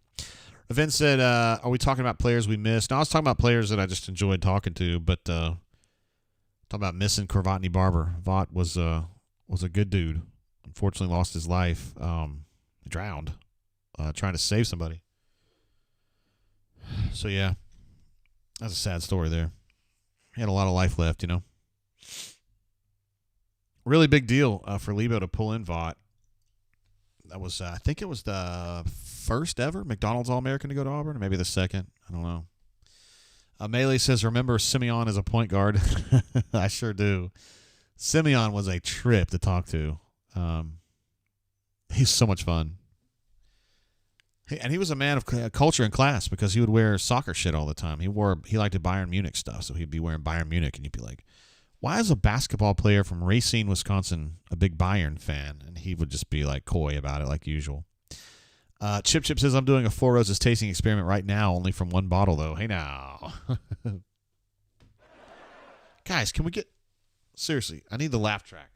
Vince said, are we talking about players we missed? No, I was talking about players that I just enjoyed talking to, but talking about missing Corvatney Barber. Vaught was a good dude. Unfortunately lost his life. Drowned trying to save somebody. So, yeah, that's a sad story there. He had a lot of life left, you know. Really big deal for Lebo to pull in Vaught. That was, I think it was the first ever McDonald's All-American to go to Auburn, or maybe the second. I don't know. Melee says, remember Simeon as a point guard? I sure do. Simeon was a trip to talk to. He's so much fun. And he was a man of culture and class because he would wear soccer shit all the time. He liked the Bayern Munich stuff, so he'd be wearing Bayern Munich, and you'd be like, why is a basketball player from Racine, Wisconsin, a big Bayern fan? And he would just be like coy about it like usual. Chip says, I'm doing a Four Roses tasting experiment right now, only from one bottle, though. Hey, now. Guys, can we get... Seriously, I need the laugh track.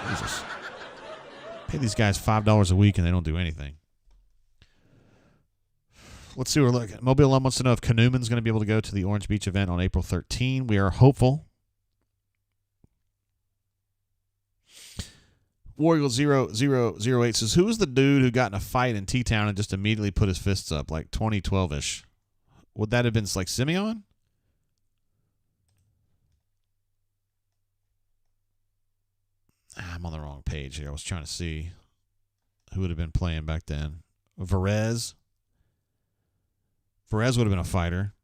Jesus. Pay these guys $5 a week, and they don't do anything. Let's see what we're looking at. Mobile Alum wants to know if Kanuman's going to be able to go to the Orange Beach event on April 13. We are hopeful. Warrior0008 says, who was the dude who got in a fight in T-Town and just immediately put his fists up, like 2012-ish? Would that have been like Simeon? I'm on the wrong page here. I was trying to see who would have been playing back then. Varese. Varese would have been a fighter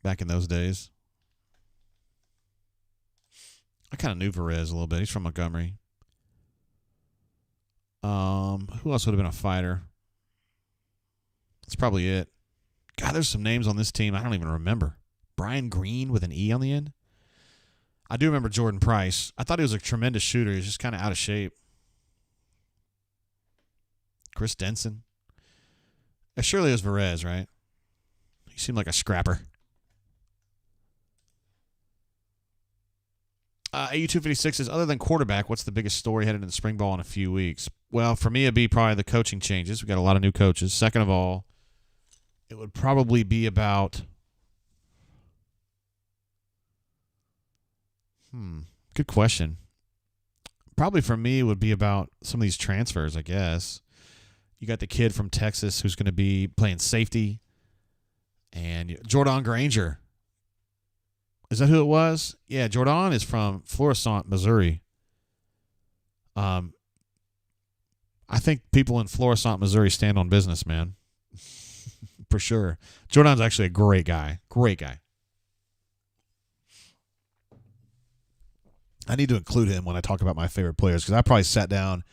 back in those days. I kind of knew Varese a little bit. He's from Montgomery. Who else would have been a fighter? That's probably it. God, there's some names on this team I don't even remember. Brian Green with an E on the end. I do remember Jordan Price. I thought he was a tremendous shooter. He's just kind of out of shape. Chris Denson. Surely it was Varese, right? He seemed like a scrapper. AU256 says, other than quarterback, what's the biggest story headed into spring ball in a few weeks? Well, for me, it'd be probably the coaching changes. We've got a lot of new coaches. Second of all, it would probably be about... Good question. Probably for me, it would be about some of these transfers, I guess. You got the kid from Texas who's going to be playing safety. And Jordan Granger. Is that who it was? Yeah, Jordan is from Florissant, Missouri. I think people in Florissant, Missouri stand on business, man. For sure. Jordan's actually a great guy. Great guy. I need to include him when I talk about my favorite players because I probably sat down.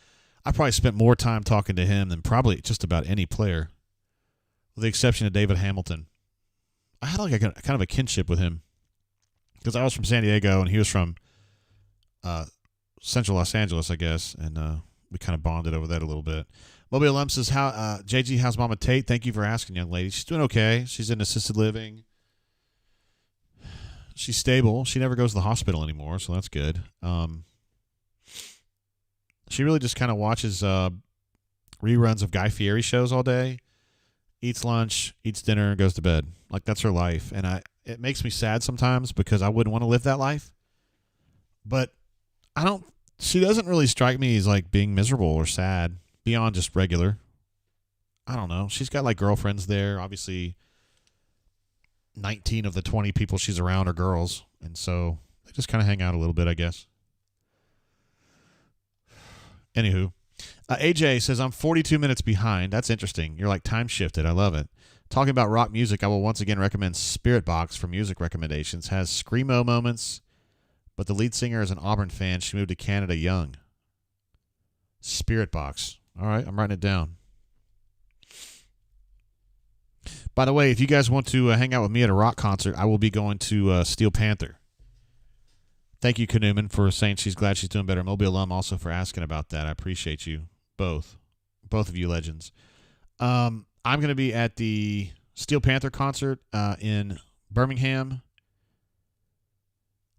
I probably spent more time talking to him than probably just about any player, with the exception of David Hamilton. I had like a kind of a kinship with him because I was from San Diego and he was from Central Los Angeles, I guess, and we kind of bonded over that a little bit. Mobile Alum says, JG, how's Mama Tate? Thank you for asking, young lady. She's doing okay. She's in assisted living. She's stable. She never goes to the hospital anymore, so that's good. She really just kind of watches reruns of Guy Fieri shows all day, eats lunch, eats dinner, and goes to bed. Like, that's her life. And it makes me sad sometimes because I wouldn't want to live that life. But she doesn't really strike me as, like, being miserable or sad beyond just regular. I don't know. She's got, like, girlfriends there, obviously. 19 of the 20 people she's around are girls, and so they just kind of hang out a little bit, I guess. Anywho, AJ says, I'm 42 minutes behind. That's interesting. You're like time shifted. I love it. Talking about rock music, I will once again recommend Spirit Box for music recommendations. Has screamo moments, but the lead singer is an Auburn fan. She moved to Canada young. Spirit Box. All right, I'm writing it down. By the way, if you guys want to hang out with me at a rock concert, I will be going to Steel Panther. Thank you, Kanuman, for saying she's glad she's doing better. Mobile Alum also for asking about that. I appreciate you both of you legends. I'm going to be at the Steel Panther concert in Birmingham.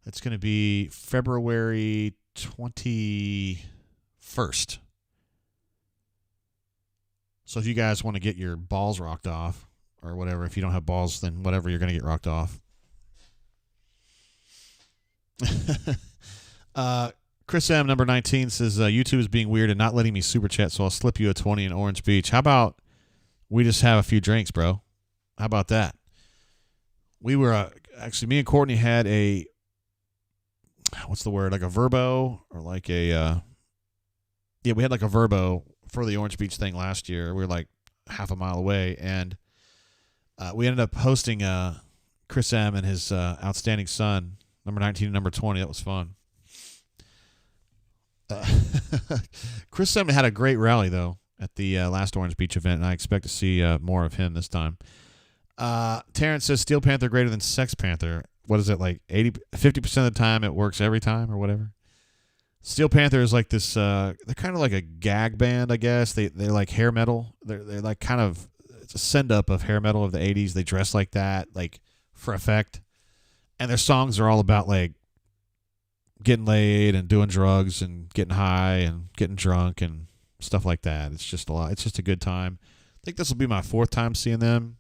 It's going to be February 21st. So if you guys want to get your balls rocked off, or whatever, if you don't have balls, then whatever, you're going to get rocked off. Chris M, number 19, says, YouTube is being weird and not letting me super chat, so I'll slip you a 20 in Orange Beach. How about we just have a few drinks, bro? How about that? We were, actually, me and Courtney had a, what's the word, like a Verbo, or like a, we had like a Verbo for the Orange Beach thing last year. We were like half a mile away, and we ended up hosting Chris M and his outstanding son, number 19 and number 20. That was fun. Chris Simon had a great rally, though, at the last Orange Beach event, and I expect to see more of him this time. Terrence says Steel Panther greater than Sex Panther. What is it, like 50% of the time it works every time or whatever? Steel Panther is like this, they're kind of like a gag band, I guess. They're like hair metal. They're like kind of, it's a send-up of hair metal of the 80s. They dress like that, like for effect. And their songs are all about like getting laid and doing drugs and getting high and getting drunk and stuff like that. It's just a lot. It's just a good time. I think this will be my 4th time seeing them.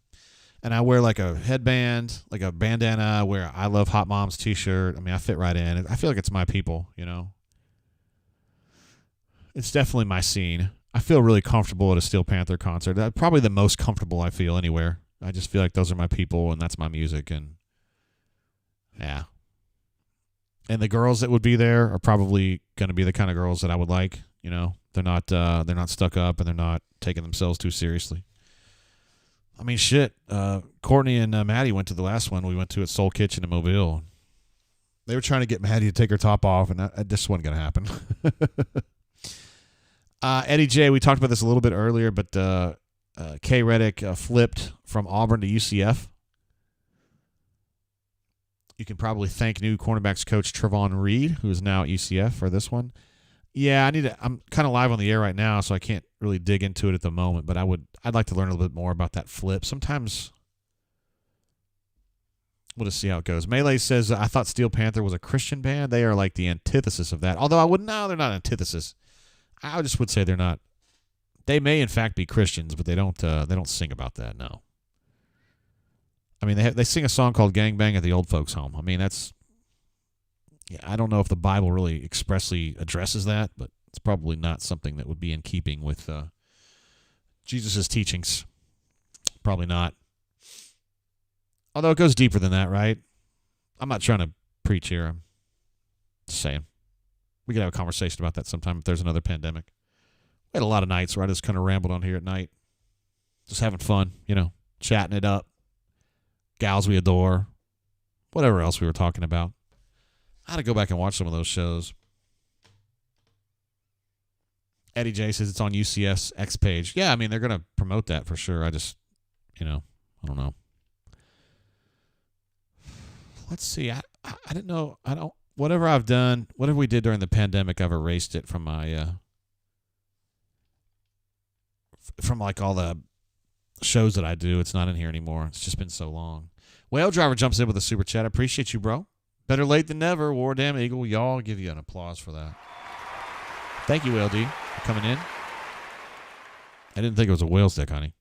And I wear like a headband, like a bandana. I wear I Love Hot Moms t-shirt. I mean, I fit right in. I feel like it's my people, you know. It's definitely my scene. I feel really comfortable at a Steel Panther concert. Probably the most comfortable I feel anywhere. I just feel like those are my people and that's my music. And yeah. And the girls that would be there are probably going to be the kind of girls that I would like. You know, they're not stuck up and they're not taking themselves too seriously. I mean, shit. Courtney and Maddie went to the last one we went to at Soul Kitchen in Mobile. They were trying to get Maddie to take her top off, and that just wasn't going to happen. Eddie J, we talked about this a little bit earlier, but Kay Reddick flipped from Auburn to UCF. You can probably thank new cornerbacks coach Trevon Reed, who is now at UCF, for this one. Yeah, I'm kind of live on the air right now, so I can't really dig into it at the moment, but I'd like to learn a little bit more about that flip. Sometimes we'll just see how it goes. Melee says, I thought Steel Panther was a Christian band. They are like the antithesis of that. Although they're not antithesis. I just would say they're not. They may in fact be Christians, but they don't sing about that, no. I mean, they sing a song called Gang Bang at the Old Folks Home. I mean, I don't know if the Bible really expressly addresses that, but it's probably not something that would be in keeping with Jesus' teachings. Probably not. Although it goes deeper than that, right? I'm not trying to preach here. I'm just saying. We could have a conversation about that sometime if there's another pandemic. We had a lot of nights where I just kind of rambled on here at night. Just having fun, you know, chatting it up. Gals we adore. Whatever else we were talking about. I had to go back and watch some of those shows. Eddie J says it's on UCF's X page. Yeah, I mean, they're going to promote that for sure. I just, I don't know. Let's see. I didn't know. Whatever I've done, whatever we did during the pandemic, I've erased it from my, from like all the shows that I do. It's not in here anymore. It's just been so long. Whale Driver jumps in with a super chat. I appreciate you, bro. Better late than never. War Damn Eagle. Y'all give you an applause for that. Thank you, Whale D, for coming in. I didn't think it was a whale's dick, honey.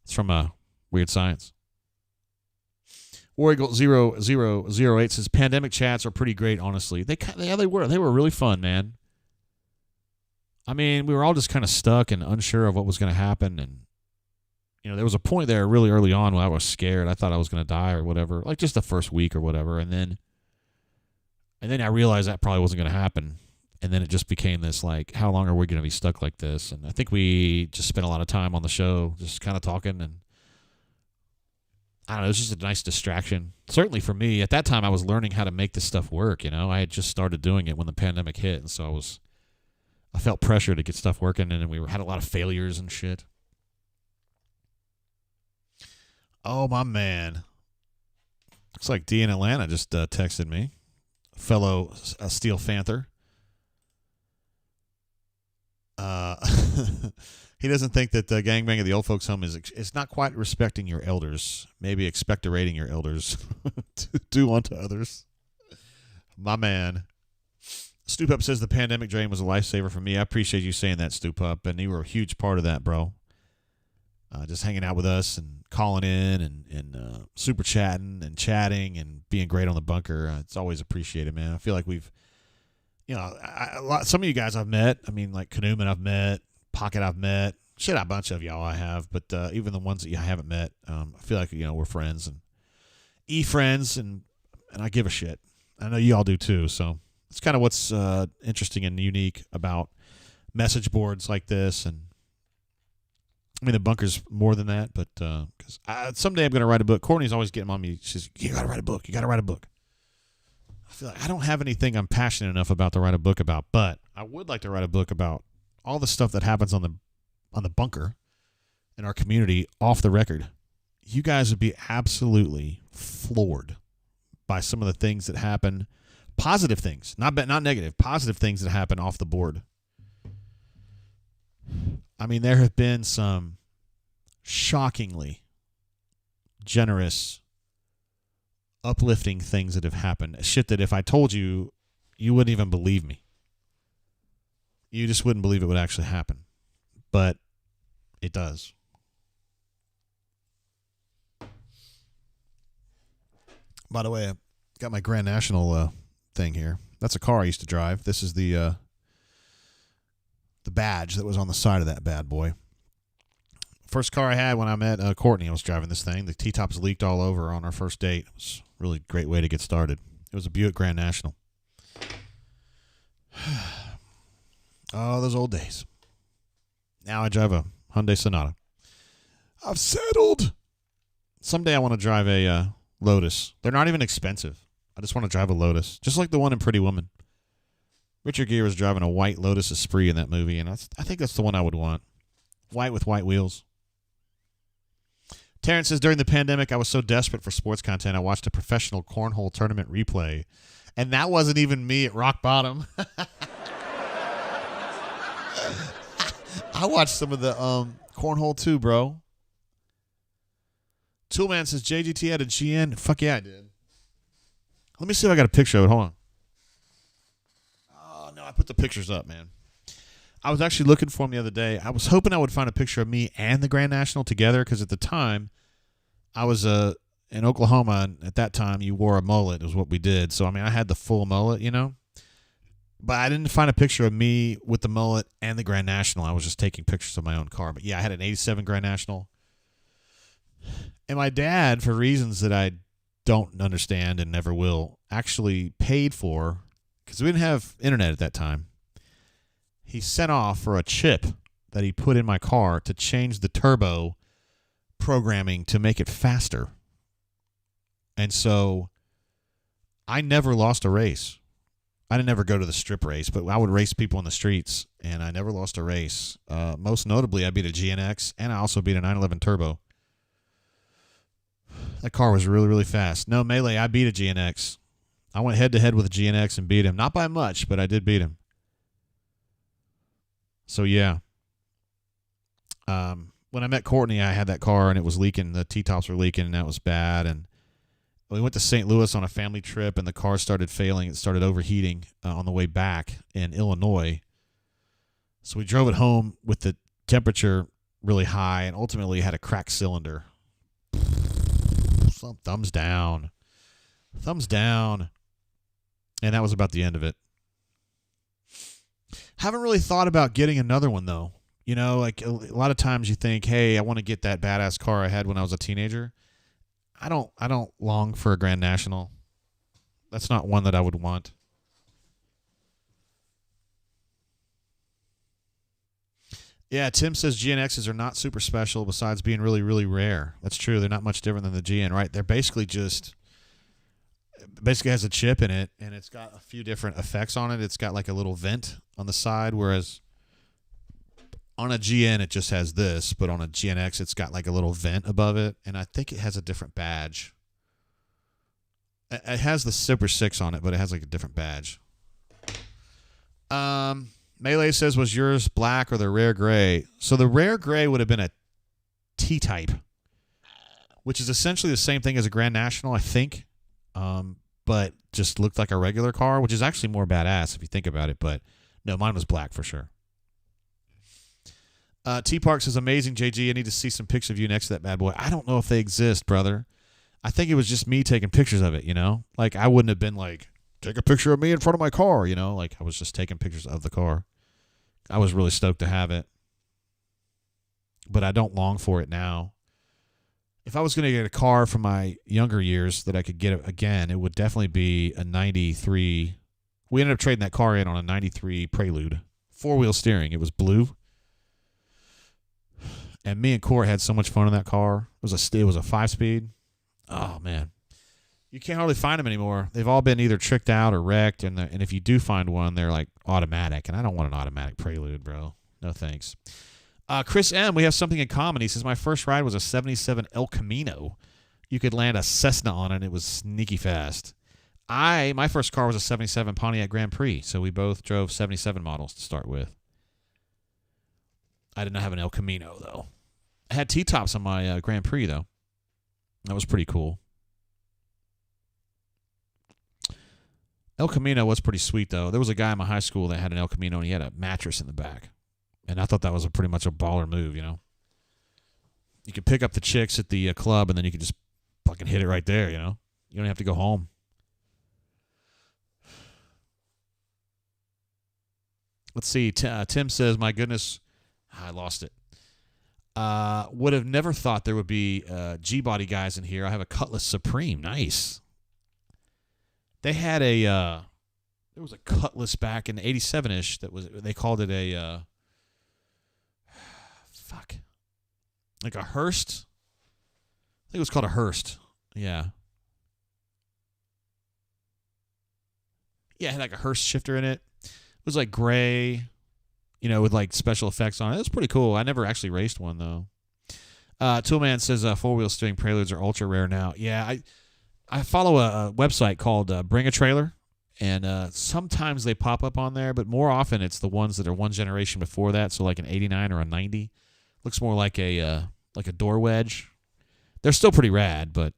It's from Weird Science. War Eagle 0008 says pandemic chats are pretty great, honestly. They were. They were really fun, man. I mean, we were all just kind of stuck and unsure of what was going to happen, and there was a point there really early on when I was scared. I thought I was going to die or whatever, like just the first week or whatever. And then I realized that probably wasn't going to happen. And then it just became this, like, how long are we going to be stuck like this? And I think we just spent a lot of time on the show just kind of talking. And I don't know, it was just a nice distraction. Certainly for me, at that time, I was learning how to make this stuff work. I had just started doing it when the pandemic hit. And so I felt pressure to get stuff working. And then we had a lot of failures and shit. Oh, my man. Looks like D in Atlanta just texted me. Fellow Steel Panther. He doesn't think that gangbang at the old folks' home is not quite respecting your elders. Maybe expectorating your elders to do unto others. My man. Stoop Up says the pandemic drain was a lifesaver for me. I appreciate you saying that, Stoop Up, and you were a huge part of that, bro. Just hanging out with us and calling in and super chatting and being great on the bunker. It's always appreciated, man. I feel like we've, some of you guys I've met. I mean, like Kanuman I've met, Pocket I've met. Shit, a bunch of y'all I have. But even the ones that I haven't met, I feel like, we're friends and friends and I give a shit. I know you all do too. So it's kind of what's interesting and unique about message boards like this. And I mean, the bunker's more than that, but because someday I'm going to write a book. Courtney's always getting on me. She says, you got to write a book. You got to write a book. I feel like I don't have anything I'm passionate enough about to write a book about, but I would like to write a book about all the stuff that happens on the bunker in our community off the record. You guys would be absolutely floored by some of the things that happen, positive things, not negative, positive things that happen off the board. I mean, there have been some shockingly generous, uplifting things that have happened. Shit that if I told you, you wouldn't even believe me. You just wouldn't believe it would actually happen. But it does. By the way, I got my Grand National thing here. That's a car I used to drive. This is the badge that was on the side of that bad boy. First car I had when I met Courtney, I was driving this thing. The T-tops leaked all over on our first date. It was a really great way to get started. It was a Buick Grand National. Oh, those old days. Now I drive a Hyundai Sonata. I've settled. Someday I want to drive a Lotus. They're not even expensive. I just want to drive a Lotus, just like the one in Pretty Woman. Richard Gere was driving a white Lotus Esprit in that movie, and I think that's the one I would want. White with white wheels. Terrence says, during the pandemic, I was so desperate for sports content, I watched a professional cornhole tournament replay, and that wasn't even me at rock bottom. I watched some of the cornhole too, bro. Toolman says, JGT had a GN. Fuck yeah, I did. Let me see if I got a picture of it. Hold on. Oh, no, I put the pictures up, man. I was actually looking for them the other day. I was hoping I would find a picture of me and the Grand National together because at the time, I was in Oklahoma, and at that time, you wore a mullet is what we did. So, I mean, I had the full mullet, you know. But I didn't find a picture of me with the mullet and the Grand National. I was just taking pictures of my own car. But, yeah, I had an 87 Grand National. And my dad, for reasons that I don't understand and never will, actually paid for, because we didn't have internet at that time, he sent off for a chip that he put in my car to change the turbo programming to make it faster. And so I never lost a race. I didn't ever go to the strip race, but I would race people in the streets, and I never lost a race. Most notably, I beat a GNX, and I also beat a 911 Turbo. That car was really, really fast. No, Melee, I beat a GNX. I went head-to-head with a GNX and beat him. Not by much, but I did beat him. So, yeah. When I met Courtney, I had that car, and it was leaking. The T-tops were leaking, and that was bad. And we went to St. Louis on a family trip, and the car started failing. It started overheating on the way back in Illinois. So we drove it home with the temperature really high and ultimately had a cracked cylinder. Thumbs down. Thumbs down. And that was about the end of it. Haven't really thought about getting another one, though. You know, like a lot of times you think, hey, I want to get that badass car I had when I was a teenager. I don't long for a Grand National. That's not one that I would want. Yeah, Tim says GNXs are not super special besides being really, really rare. That's true. They're not much different than the GN, right? They're basically has a chip in it, and it's got a few different effects on it. It's got like a little vent on the side, whereas on a GN, it just has this, but on a GNX, it's got like a little vent above it, and I think it has a different badge. It has the Super 6 on it, but it has like a different badge. Melee says, was yours black or the rare gray? So the rare gray would have been a T-type, which is essentially the same thing as a Grand National, I think, but just looked like a regular car, which is actually more badass if you think about it. But no, mine was black for sure. T-Park says, amazing, JG. I need to see some pics of you next to that bad boy. I don't know if they exist, brother. I think it was just me taking pictures of it, you know? Like, I wouldn't have been like, take a picture of me in front of my car, you know? Like, I was just taking pictures of the car. I was really stoked to have it. But I don't long for it now. If I was going to get a car from my younger years that I could get again, it would definitely be a 93. We ended up trading that car in on a 93 Prelude. 4-wheel steering. It was blue. And me and Court had so much fun in that car. It was a 5-speed. Oh, man. You can't hardly find them anymore. They've all been either tricked out or wrecked, and if you do find one, they're like automatic, and I don't want an automatic Prelude, bro. No thanks. Chris M., we have something in common. He says, my first ride was a 77 El Camino. You could land a Cessna on it, and it was sneaky fast. My first car was a 77 Pontiac Grand Prix, so we both drove 77 models to start with. I did not have an El Camino, though. I had T-tops on my Grand Prix, though. That was pretty cool. El Camino was pretty sweet, though. There was a guy in my high school that had an El Camino, and he had a mattress in the back. And I thought that was pretty much a baller move, you know. You could pick up the chicks at the club, and then you could just fucking hit it right there, you know. You don't have to go home. Let's see. Tim says, my goodness, I lost it. Would have never thought there would be G-body guys in here. I have a Cutlass Supreme. Nice. They had there was a Cutlass back in 87-ish they called it a, like a Hearst. I think it was called a Hearst. Yeah. Yeah, it had like a Hearst shifter in it. It was like gray, you know, with like special effects on it. It was pretty cool. I never actually raced one, though. Toolman says four-wheel steering Preludes are ultra rare now. Yeah, I follow a website called Bring a Trailer, and sometimes they pop up on there, but more often it's the ones that are one generation before that, so like an 89 or a 90. Looks more like a door wedge. They're still pretty rad, but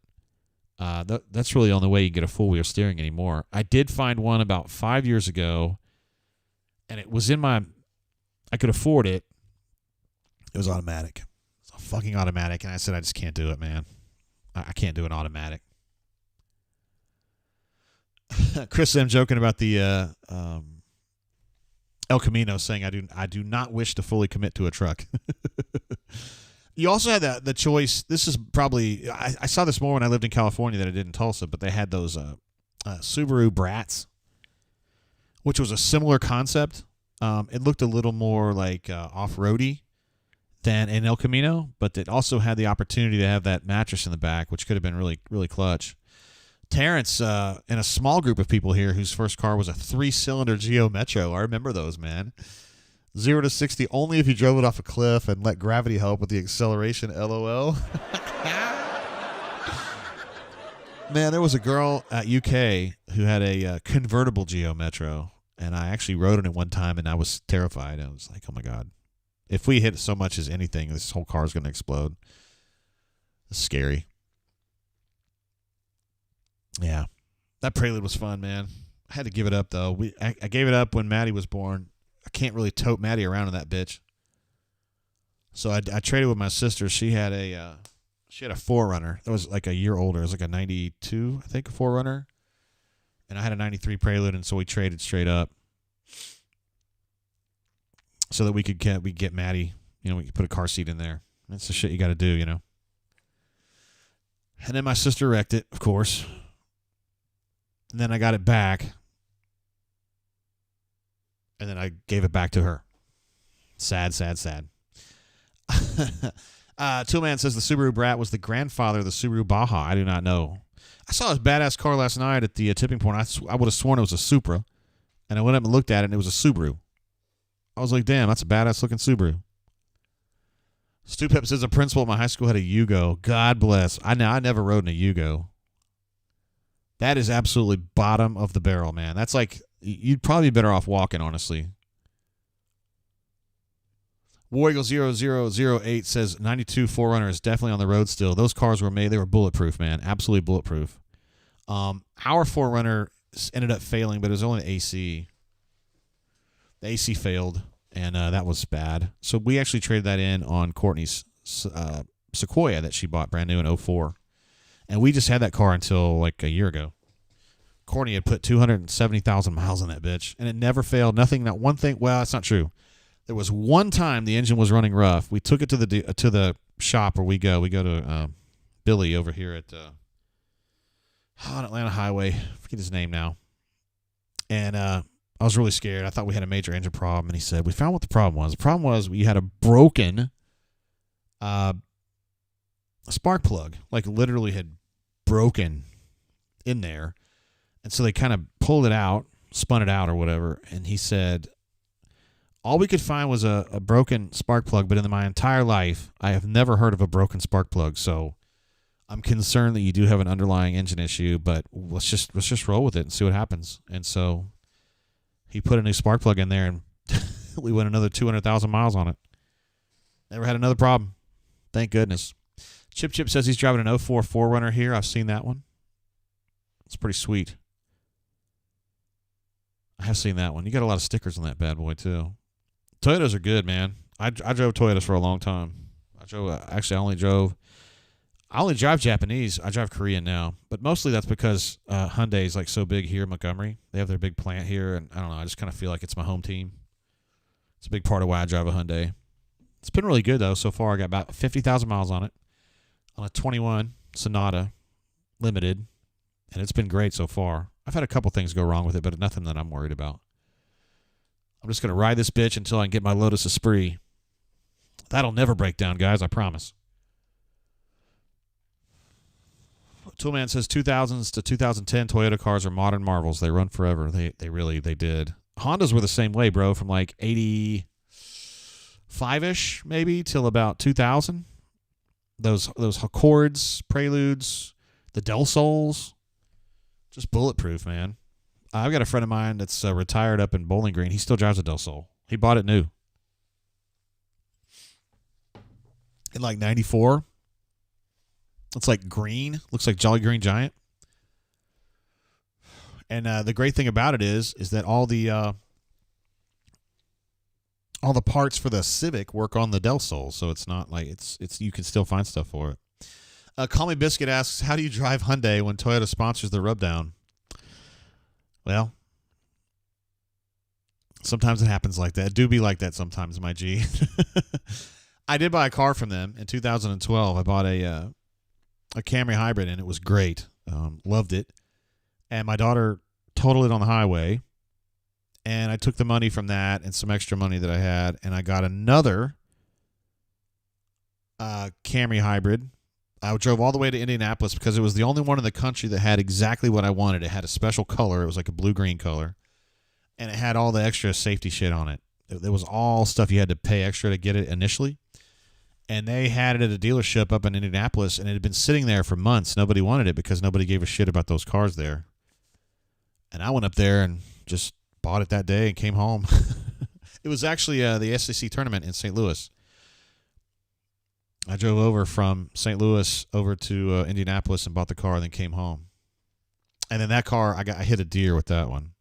that's really the only way you get a full-wheel steering anymore. I did find one about 5 years ago, and it was I could afford it. It was automatic. It's a fucking automatic, and I said I just can't do it, man. I can't do an automatic. Chris M. joking about the El Camino, saying I do not wish to fully commit to a truck. You also had the choice. This is probably I saw this more when I lived in California than I did in Tulsa, but they had those Subaru Brats, which was a similar concept. It looked a little more like off-roady than an El Camino, but it also had the opportunity to have that mattress in the back, which could have been really, really clutch. Terrence, and a small group of people here whose first car was a 3-cylinder Geo Metro. I remember those, man. 0 to 60 only if you drove it off a cliff and let gravity help with the acceleration, LOL. Man, there was a girl at UK who had a convertible Geo Metro, and I actually rode in it one time, and I was terrified. I was like, oh, my God. If we hit so much as anything, this whole car is going to explode. It's scary. Yeah, that Prelude was fun, man. I had to give it up, though. I gave it up when Maddie was born. I can't really tote Maddie around in that bitch. So I traded with my sister. She had a 4Runner. That was like a year older. It was like a 92, I think, a 4Runner. And I had a 93 Prelude, and so we traded straight up so that we could get Maddie. You know, we could put a car seat in there. That's the shit you got to do, you know. And then my sister wrecked it, of course. And then I got it back. And then I gave it back to her. Sad, sad, sad. Toolman says the Subaru Brat was the grandfather of the Subaru Baja. I do not know. I saw this badass car last night at the tipping point. I would have sworn it was a Supra. And I went up and looked at it, and it was a Subaru. I was like, damn, that's a badass looking Subaru. Stu Pep says a principal at my high school had a Yugo. God bless. I never rode in a Yugo. That is absolutely bottom of the barrel, man. That's like, you'd probably be better off walking, honestly. War Eagle 0008 says 92 4Runner is definitely on the road still. Those cars were made, they were bulletproof, man. Absolutely bulletproof. Our 4Runner ended up failing, but it was only the AC. The AC failed, and that was bad. So we actually traded that in on Courtney's Sequoia that she bought brand new in 04. And we just had that car until like a year ago. Courtney had put 270,000 miles on that bitch, and it never failed. Nothing, not one thing. Well, that's not true. There was one time the engine was running rough. We took it to the shop where we go. We go to Billy over here at on Atlanta Highway. I forget his name now. And I was really scared. I thought we had a major engine problem, and he said, we found what the problem was. The problem was we had a broken spark plug. Like literally had broken in there. And so they kind of pulled it out, spun it out or whatever. And he said, all we could find was a broken spark plug, but in my entire life, I have never heard of a broken spark plug. So I'm concerned that you do have an underlying engine issue, but let's just roll with it and see what happens. And so he put a new spark plug in there, and we went another 200,000 miles on it. Never had another problem. Thank goodness. Chip says he's driving an 04 4Runner here. I've seen that one. It's pretty sweet. I have seen that one. You got a lot of stickers on that bad boy, too. Toyotas are good, man. I drove Toyotas for a long time. I only drive Japanese. I drive Korean now. But mostly that's because Hyundai is like so big here in Montgomery. They have their big plant here, and I don't know. I just kind of feel like it's my home team. It's a big part of why I drive a Hyundai. It's been really good, though, so far. I got about 50,000 miles on it, on a 21 Sonata Limited, and it's been great so far. I've had a couple things go wrong with it, but nothing that I'm worried about. I'm just going to ride this bitch until I can get my Lotus Esprit. That'll never break down, guys, I promise. Toolman says 2000s to 2010 Toyota cars are modern marvels. They run forever. They did. Hondas were the same way, bro, from like 85-ish maybe till about 2000. Those Accords, Preludes, the Del Sols, just bulletproof, man. I've got a friend of mine that's retired up in Bowling Green. He still drives a Del Sol. He bought it new in like 94. It's like green. Looks like Jolly Green Giant. And the great thing about it is that all the parts for the Civic work on the Del Sol, so it's not like it's you can still find stuff for it. Call Me Biscuit asks, how do you drive Hyundai when Toyota sponsors the rubdown? Well, sometimes it happens like that. It do be like that sometimes, my G. I did buy a car from them in 2012. I bought a Camry hybrid, and it was great. Loved it. And my daughter totaled it on the highway, and I took the money from that and some extra money that I had, and I got another Camry hybrid. I drove all the way to Indianapolis because it was the only one in the country that had exactly what I wanted. It had a special color. It was like a blue-green color, and it had all the extra safety shit on it. It was all stuff you had to pay extra to get it initially. And they had it at a dealership up in Indianapolis, and it had been sitting there for months. Nobody wanted it because nobody gave a shit about those cars there. And I went up there and just bought it that day and came home. It was actually the SEC tournament in St. Louis. I drove over from St. Louis over to Indianapolis and bought the car and then came home. And then that car, I hit a deer with that one.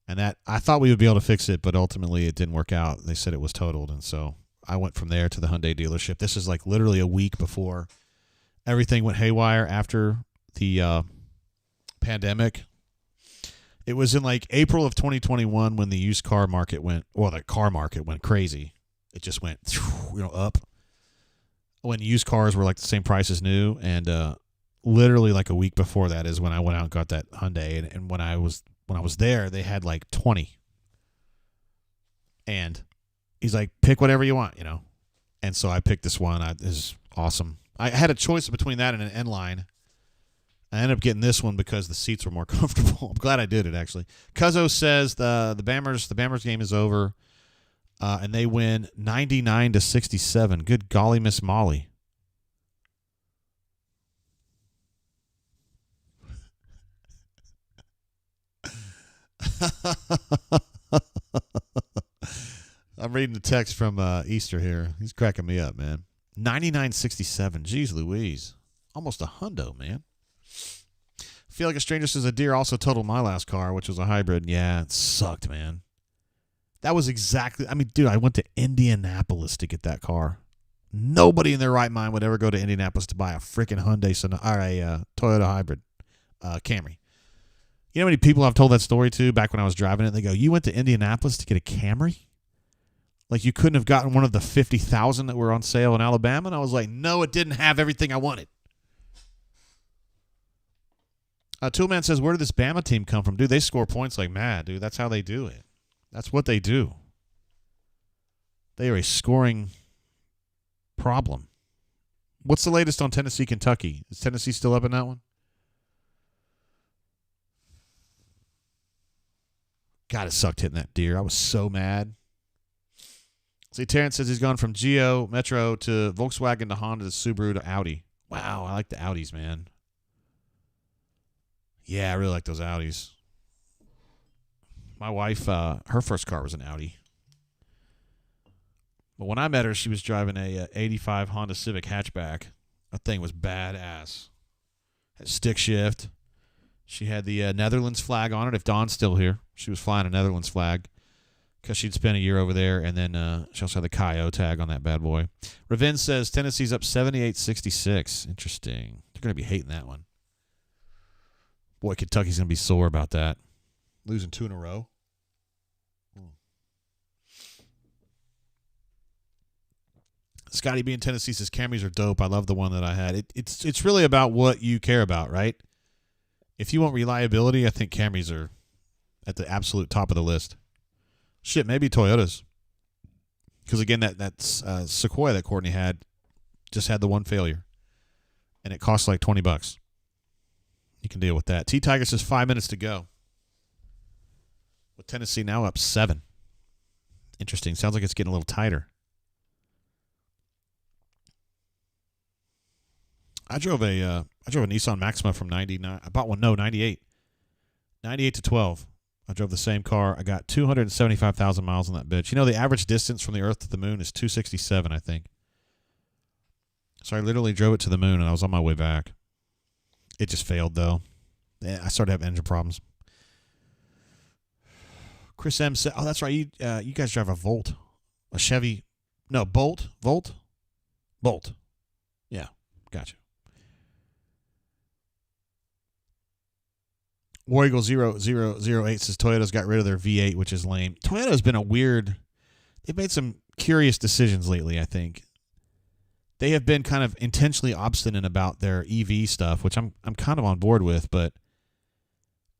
And that I thought we would be able to fix it, but ultimately it didn't work out. They said it was totaled, and so I went from there to the Hyundai dealership. This is like literally a week before everything went haywire after the pandemic. It was in like April of 2021 when the used car market the car market went crazy. It just went, up. When used cars were like the same price as new, and literally like a week before that is when I went out and got that Hyundai, and when I was there, they had like 20. And he's like, pick whatever you want, And so I picked this one. It is awesome. I had a choice between that and an N-Line. I ended up getting this one because the seats were more comfortable. I'm glad I did it, actually. Cuzzo says the Bammers game is over, and they win 99-67. Good golly, Miss Molly. I'm reading the text from Easter here. He's cracking me up, man. 99.67. Jeez Louise. Almost a hundo, man. Feel Like a Stranger says a deer also totaled my last car, which was a hybrid. Yeah, it sucked, man. That was exactly... dude, I went to Indianapolis to get that car. Nobody in their right mind would ever go to Indianapolis to buy a freaking Hyundai or a Toyota hybrid Camry. You know how many people I've told that story to back when I was driving it? They go, you went to Indianapolis to get a Camry? Like you couldn't have gotten one of the 50,000 that were on sale in Alabama? And I was like, no, it didn't have everything I wanted. Toolman says, where did this Bama team come from? Dude, they score points like mad, dude. That's how they do it. That's what they do. They are a scoring problem. What's the latest on Tennessee, Kentucky? Is Tennessee still up in that one? God, it sucked hitting that deer. I was so mad. See, Terrence says he's gone from Geo, Metro to Volkswagen to Honda to Subaru to Audi. Wow, I like the Audis, man. Yeah, I really like those Audis. My wife, her first car was an Audi. But when I met her, she was driving a 85 Honda Civic hatchback. That thing was badass. Had stick shift. She had the Netherlands flag on it. If Dawn's still here, she was flying a Netherlands flag because she'd spent a year over there. And then she also had the Caio tag on that bad boy. Ravin says Tennessee's up 78-66. Interesting. They're going to be hating that one. Boy, Kentucky's going to be sore about that. Losing 2 in a row. Scotty B in Tennessee says Camrys are dope. I love the one that I had. It's really about what you care about, right? If you want reliability, I think Camrys are at the absolute top of the list. Shit, maybe Toyotas. Because again, that Sequoia that Courtney had just had the one failure, and it costs like $20. You can deal with that. T Tiger says 5 minutes to go. With Tennessee now up 7. Interesting. Sounds like it's getting a little tighter. I drove a Nissan Maxima from 99. I bought one, 98. 98 to 12. I drove the same car. I got 275,000 miles on that bitch. You know, the average distance from the Earth to the moon is 267, I think. So I literally drove it to the moon, and I was on my way back. It just failed, though. Yeah, I started having engine problems. Chris M said, "Oh, that's right. You guys drive a Volt, a Chevy, no Bolt, Volt. Yeah, gotcha." War Eagle 0008 says Toyota's got rid of their V8, which is lame. Toyota's been they've made some curious decisions lately, I think. They have been kind of intentionally obstinate about their EV stuff, which I'm kind of on board with, but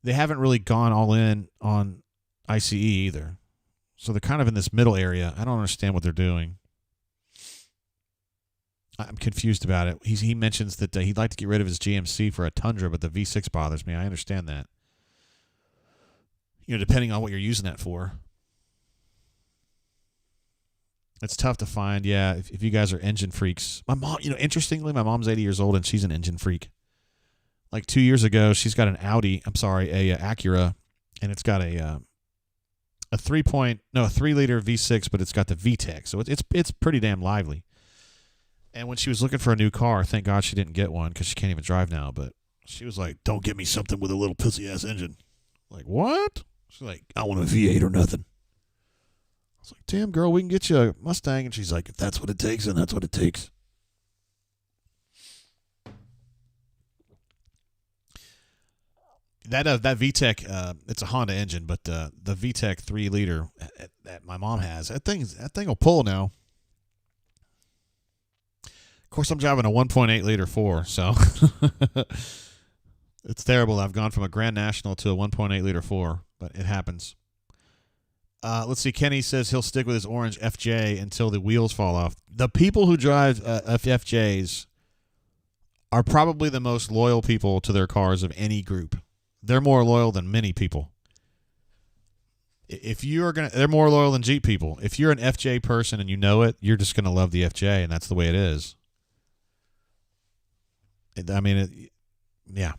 they haven't really gone all in on ICE either. So they're kind of in this middle area. I don't understand what they're doing. I'm confused about it. He mentions that he'd like to get rid of his GMC for a Tundra, but the V6 bothers me. I understand that. Depending on what you're using that for. It's tough to find, yeah, if you guys are engine freaks. My mom, interestingly, my mom's 80 years old, and she's an engine freak. Like 2 years ago, she's got an Acura, and it's got a 3-liter V6, but it's got the VTEC, so it's pretty damn lively. And when she was looking for a new car, thank God she didn't get one because she can't even drive now, but she was like, "Don't get me something with a little pussy-ass engine." Like, what? She's like, "I want a V8 or nothing." I was like, "Damn, girl, we can get you a Mustang." And she's like, "If that's what it takes, then that's what it takes." That VTEC, it's a Honda engine, but the VTEC 3-liter that my mom has, that thing will pull now. Of course, I'm driving a 1.8-liter 4, so it's terrible. I've gone from a Grand National to a 1.8-liter 4, but it happens. Let's see. Kenny says he'll stick with his orange FJ until the wheels fall off. The people who drive FJs are probably the most loyal people to their cars of any group. They're more loyal than many people. They're more loyal than Jeep people. If you're an FJ person and you know it, you're just going to love the FJ, and that's the way it is. Yeah.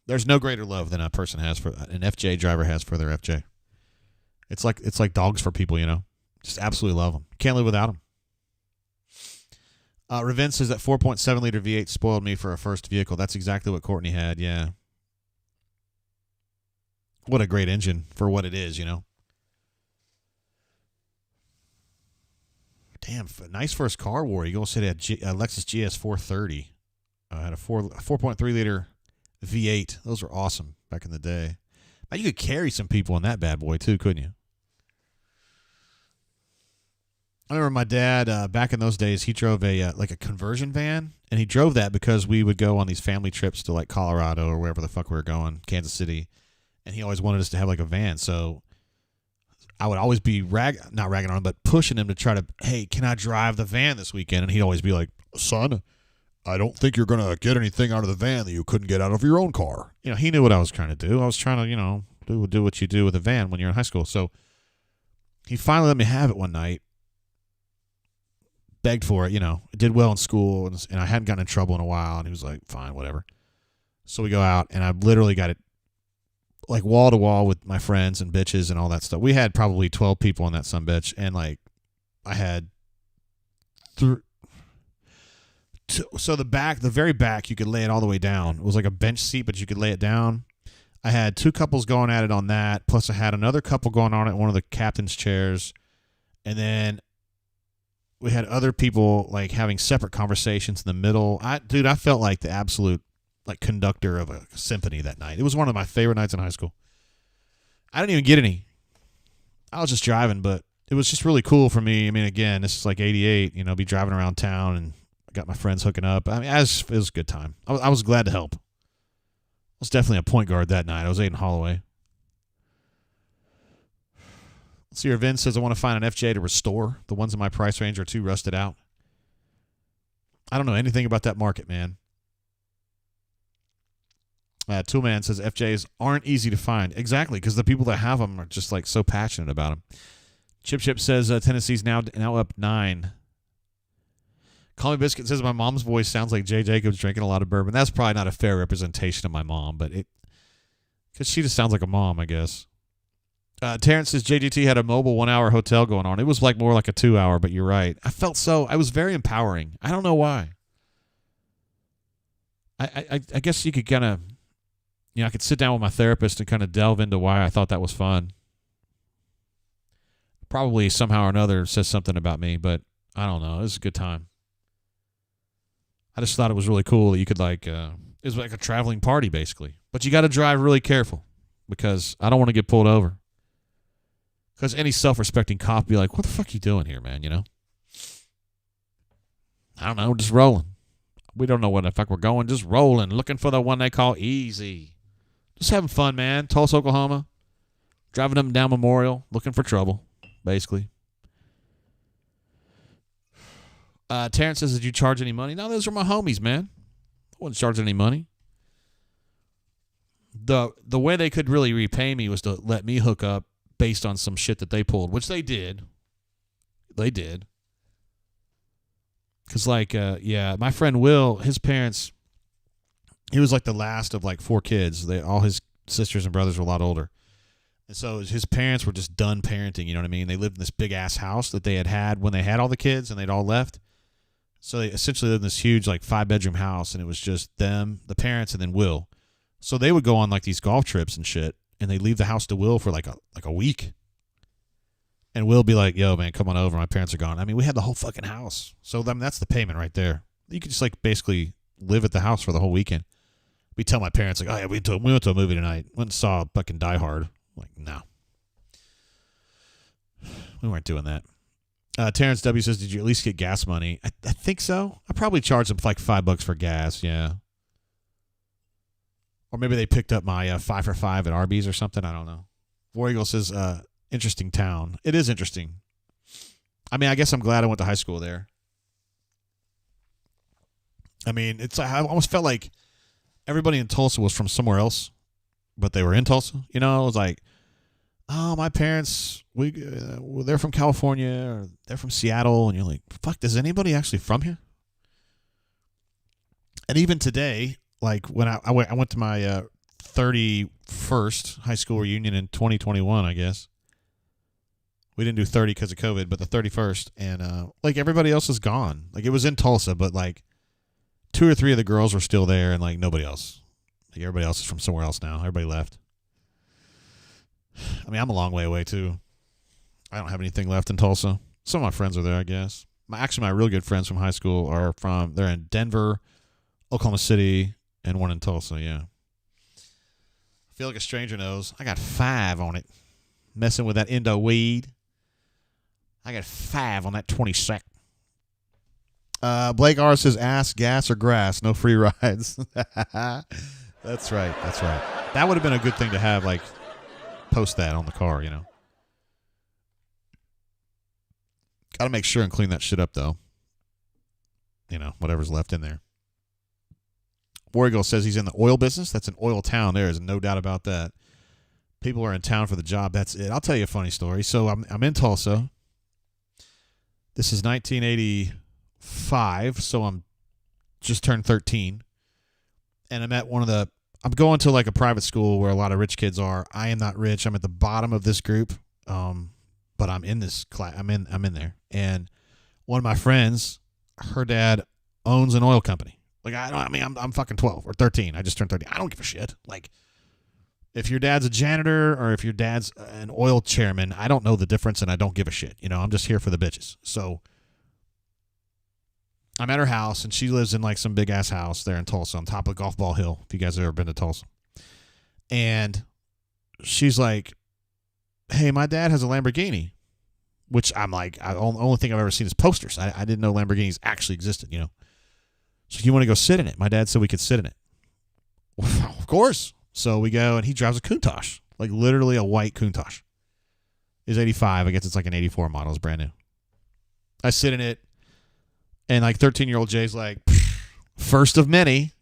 There's no greater love than an FJ driver has for their FJ. It's like dogs for people, Just absolutely love them. Can't live without them. Ravin says that 4.7-liter V8 spoiled me for a first vehicle. That's exactly what Courtney had, yeah. What a great engine for what it is, Damn, nice first car, War Eagle. Said it had Lexus GS 430. Had a 4.3-liter V8. Those were awesome back in the day. Now, you could carry some people in that bad boy, too, couldn't you? I remember my dad, back in those days, he drove a conversion van, and he drove that because we would go on these family trips to, like, Colorado or wherever the fuck we were going, Kansas City, and he always wanted us to have, like, a van, so I would always be not ragging on him, but pushing him to try to, "Hey, can I drive the van this weekend?" And he'd always be like, "Son, I don't think you're going to get anything out of the van that you couldn't get out of your own car." He knew what I was trying to do. I was trying to, do what you do with a van when you're in high school. So he finally let me have it one night. Begged for it, did well in school, and I hadn't gotten in trouble in a while, and he was like, fine, whatever. So we go out, and I literally got it like wall to wall with my friends and bitches and all that stuff. We had probably 12 people in that sumbitch, and like I had so the very back, you could lay it all the way down. It was like a bench seat, but you could lay it down. I had 2 couples going at it on that, plus I had another couple going on it, one of the captain's chairs, and then we had other people like having separate conversations in the middle. I felt like the absolute like conductor of a symphony that night. It was one of my favorite nights in high school. I didn't even get any. I was just driving, but it was just really cool for me. I mean, again, this is like 88, be driving around town, and I got my friends hooking up. I mean, it was a good time. I was glad to help. I was definitely a point guard that night. I was Aiden Holloway. Let's see here. Vin says, I want to find an FJ to restore. The ones in my price range are too rusted out. I don't know anything about that market, man. Toolman says, FJs aren't easy to find. Exactly, because the people that have them are just like so passionate about them. Chip says, Tennessee's now up 9. Call Me Biscuit says, my mom's voice sounds like Jay Jacobs drinking a lot of bourbon. That's probably not a fair representation of my mom, but because she just sounds like a mom, I guess. Terrence says JGT had a mobile 1-hour hotel going on. It was like more like a 2-hour, but you're right. I was very empowering. I don't know why. I guess you could kind of, I could sit down with my therapist and kind of delve into why I thought that was fun. Probably somehow or another says something about me, but I don't know. It was a good time. I just thought it was really cool that you could it was like a traveling party basically. But you got to drive really careful because I don't want to get pulled over. Because any self-respecting cop would be like, what the fuck are you doing here, man, I don't know, just rolling. We don't know where the fuck we're going, just rolling, looking for the one they call easy. Just having fun, man. Tulsa, Oklahoma. Driving up and down Memorial, looking for trouble, basically. Terrence says, did you charge any money? No, those are my homies, man. I wasn't charging any money. The way they could really repay me was to let me hook up based on some shit that they pulled, which they did. They did. Because, my friend Will, his parents, he was like the last of like 4 kids. All his sisters and brothers were a lot older. And so his parents were just done parenting, you know what I mean? They lived in this big-ass house that they had when they had all the kids and they'd all left. So they essentially lived in this huge, 5-bedroom house, and it was just them, the parents, and then Will. So they would go on, these golf trips and shit, and they'd leave the house to Will for, a week. And Will be like, yo, man, come on over. My parents are gone. I mean, we had the whole fucking house. So that's the payment right there. You could just, basically live at the house for the whole weekend. We tell my parents, oh, yeah, we went to a movie tonight. Went and saw fucking Die Hard. No. We weren't doing that. Terrence W. says, did you at least get gas money? I think so. I probably charged them $5 for gas, yeah. Or maybe they picked up my 5 for 5 at Arby's or something. I don't know. War Eagle says, interesting town. It is interesting. I mean, I guess I'm glad I went to high school there. I mean, I almost felt like everybody in Tulsa was from somewhere else, but they were in Tulsa. It was like, oh, my parents, they're from California or they're from Seattle. And you're like, fuck, is anybody actually from here? And even today, when I went to my 31st high school reunion in 2021, I guess. We didn't do 30 because of COVID, but the 31st. And, everybody else is gone. It was in Tulsa, but, 2 or 3 of the girls were still there and, nobody else. Everybody else is from somewhere else now. Everybody left. I mean, I'm a long way away, too. I don't have anything left in Tulsa. Some of my friends are there, I guess. My real good friends from high school they're in Denver, Oklahoma City, and one in Tulsa, yeah. I feel like a stranger knows. I got 5 on it. Messing with that Indo weed. I got 5 on that 20 sec. Blake R says, ass, gas, or grass. No free rides. That's right. That would have been a good thing to have, post that on the car, Got to make sure and clean that shit up, though. Whatever's left in there. War Eagle says he's in the oil business. That's an oil town. There is no doubt about that. People are in town for the job. That's it. I'll tell you a funny story. So I'm in Tulsa. This is 1985, so I'm just turned 13. And I'm at I'm going to like a private school where a lot of rich kids are. I am not rich. I'm at the bottom of this group. But I'm in this class. I'm in there. And one of my friends, her dad owns an oil company. Like, I'm fucking 12 or 13. I just turned 13. I don't give a shit. Like, if your dad's a janitor or if your dad's an oil chairman, I don't know the difference and I don't give a shit. I'm just here for the bitches. So I'm at her house and she lives in like some big ass house there in Tulsa on top of Golf Ball Hill, if you guys have ever been to Tulsa. And she's like, hey, my dad has a Lamborghini, which I'm like, the only thing I've ever seen is posters. I didn't know Lamborghinis actually existed, So you want to go sit in it? My dad said we could sit in it. Well, of course. So we go, and he drives a Countach, like literally a white Countach. It's 85. I guess it's like an 84 model. It's brand new. I sit in it, and like 13-year-old Jay's like, first of many,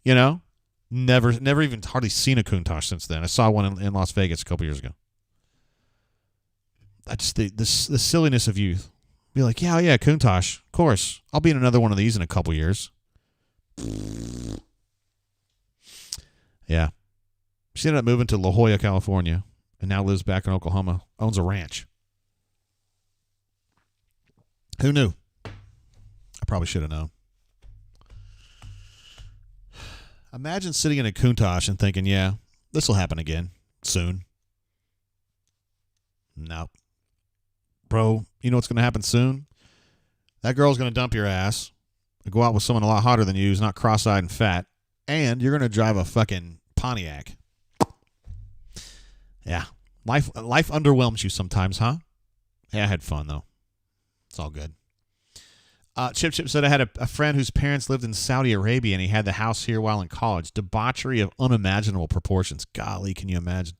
Never even hardly seen a Countach since then. I saw one in Las Vegas a couple years ago. I just the silliness of youth. Be like, yeah, Countach, of course. I'll be in another one of these in a couple years. Yeah. She ended up moving to La Jolla, California, and now lives back in Oklahoma. Owns a ranch. Who knew? I probably should have known. Imagine sitting in a Countach and thinking, yeah, this will happen again soon. Nope. Bro, you know what's going to happen soon? That girl's going to dump your ass, go out with someone a lot hotter than you who's not cross-eyed and fat, and you're going to drive a fucking Pontiac. Yeah. Life underwhelms you sometimes, huh? Hey, I had fun, though. It's all good. Chip said, I had a friend whose parents lived in Saudi Arabia, and he had the house here while in college. Debauchery of unimaginable proportions. Golly, can you imagine?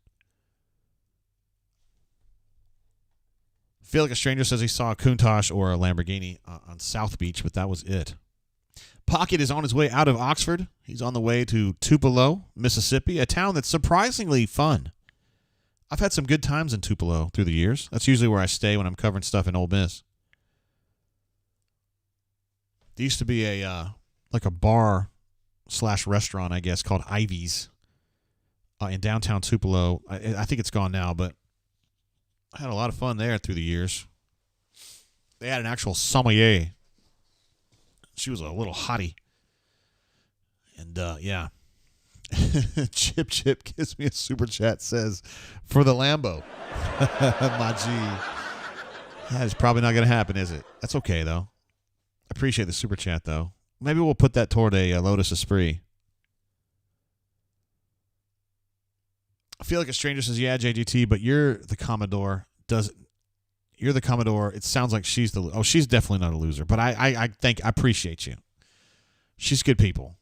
Feel like a stranger says he saw a Countach or a Lamborghini on South Beach, but that was it. Pocket is on his way out of Oxford. He's on the way to Tupelo, Mississippi, a town that's surprisingly fun. I've had some good times in Tupelo through the years. That's usually where I stay when I'm covering stuff in Ole Miss. There used to be a bar / restaurant, I guess, called Ivy's in downtown Tupelo. I think it's gone now, but I had a lot of fun there through the years. They had an actual sommelier. She was a little hottie. And, yeah. Chip gives me a super chat, says, for the Lambo. My G. That is probably not going to happen, is it? That's okay, though. I appreciate the super chat, though. Maybe we'll put that toward a Lotus Esprit. I feel like a stranger says, yeah, JGT, but you're the Commodore. You're the Commodore. It sounds like she's she's definitely not a loser, but I appreciate you. She's good people.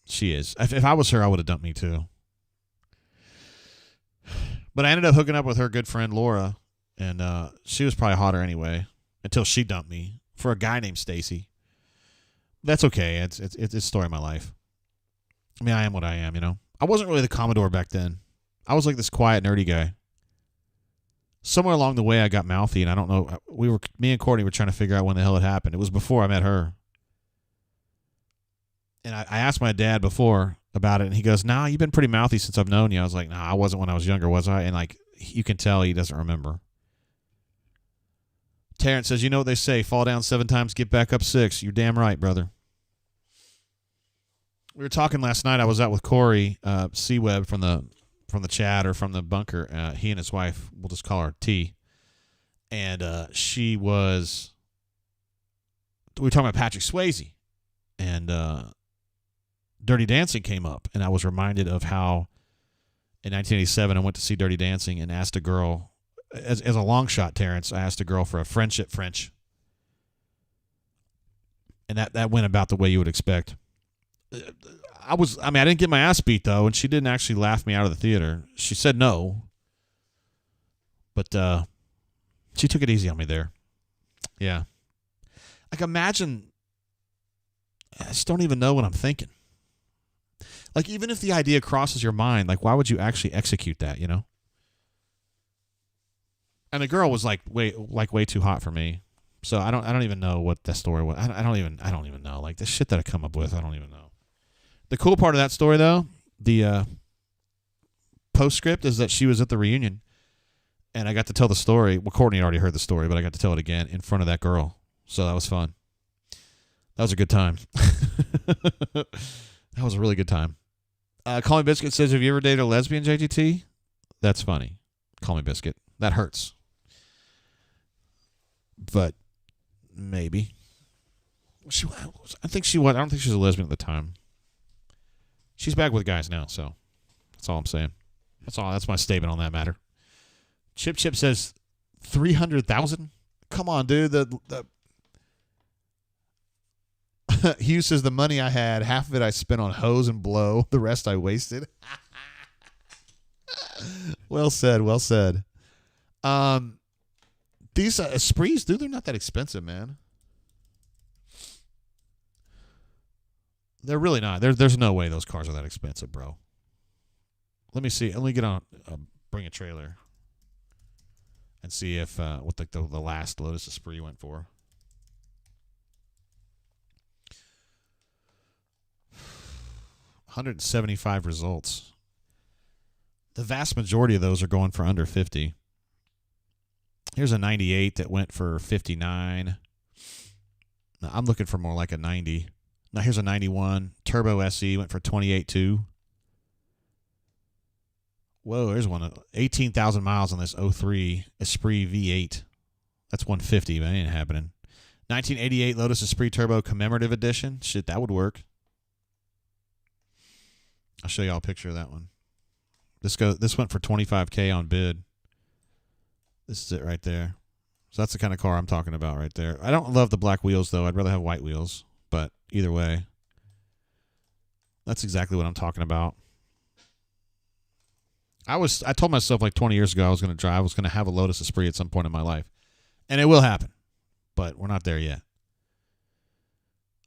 She is. If I was her, I would have dumped me too. But I ended up hooking up with her good friend Laura, and she was probably hotter anyway until she dumped me for a guy named Stacy. That's okay. It's a story of my life. I mean, I am what I am, I wasn't really the Commodore back then. I was like this quiet, nerdy guy. Somewhere along the way, I got mouthy, and I don't know. Me and Courtney were trying to figure out when the hell it happened. It was before I met her. And I asked my dad before about it, and he goes, nah, you've been pretty mouthy since I've known you. I was like, nah, I wasn't when I was younger, was I? And, like, you can tell he doesn't remember. Terrence says, you know what they say, fall down 7 times, get back up 6. You're damn right, brother. We were talking last night. I was out with Corey Seaweb from the chat or from the bunker. He and his wife, we'll just call her T. And we were talking about Patrick Swayze. And Dirty Dancing came up. And I was reminded of how in 1987 I went to see Dirty Dancing and asked a girl, as a long shot, Terrence, I asked a girl for a friendship French. And that went about the way you would expect. I didn't get my ass beat, though, and she didn't actually laugh me out of the theater. She said no, but she took it easy on me there. Yeah. Like, imagine, I just don't even know what I'm thinking. Like, even if the idea crosses your mind, like, why would you actually execute that, And the girl was way too hot for me. So I don't even know what that story was. I don't even know. Like the shit that I come up with, I don't even know. The cool part of that story though, the postscript is that she was at the reunion, and I got to tell the story. Well, Courtney already heard the story, but I got to tell it again in front of that girl. So that was fun. That was a good time. That was a really good time. Call Me Biscuit says, have you ever dated a lesbian, JGT? That's funny. Call Me Biscuit. That hurts. But maybe. I don't think she was a lesbian at the time. She's back with guys now, so that's all I'm saying. That's my statement on that matter. Chip says 300,000. Come on, dude. The Hughes says the money I had, half of it I spent on hose and blow. The rest I wasted. Well said. Well said. These Esprits, dude, they're not that expensive, man. They're really not. There's no way those cars are that expensive, bro. Let me see. Let me get on. Bring a trailer and see if what the last Lotus Esprit went for. $175 results. The vast majority of those are going for under 50. Here's a 98 that went for 59. Now, I'm looking for more like a 90. Now here's a 91 Turbo SE, went for 28.2. Whoa, there's one. 18,000 miles on this 03 Esprit V8. That's 150, but it ain't happening. 1988 Lotus Esprit Turbo Commemorative Edition. Shit, that would work. I'll show y'all a picture of that one. This went for $25K on bid. This is it right there. So that's the kind of car I'm talking about right there. I don't love the black wheels, though. I'd rather have white wheels. But either way, that's exactly what I'm talking about. I told myself like 20 years ago I was going to have a Lotus Esprit at some point in my life. And it will happen. But we're not there yet.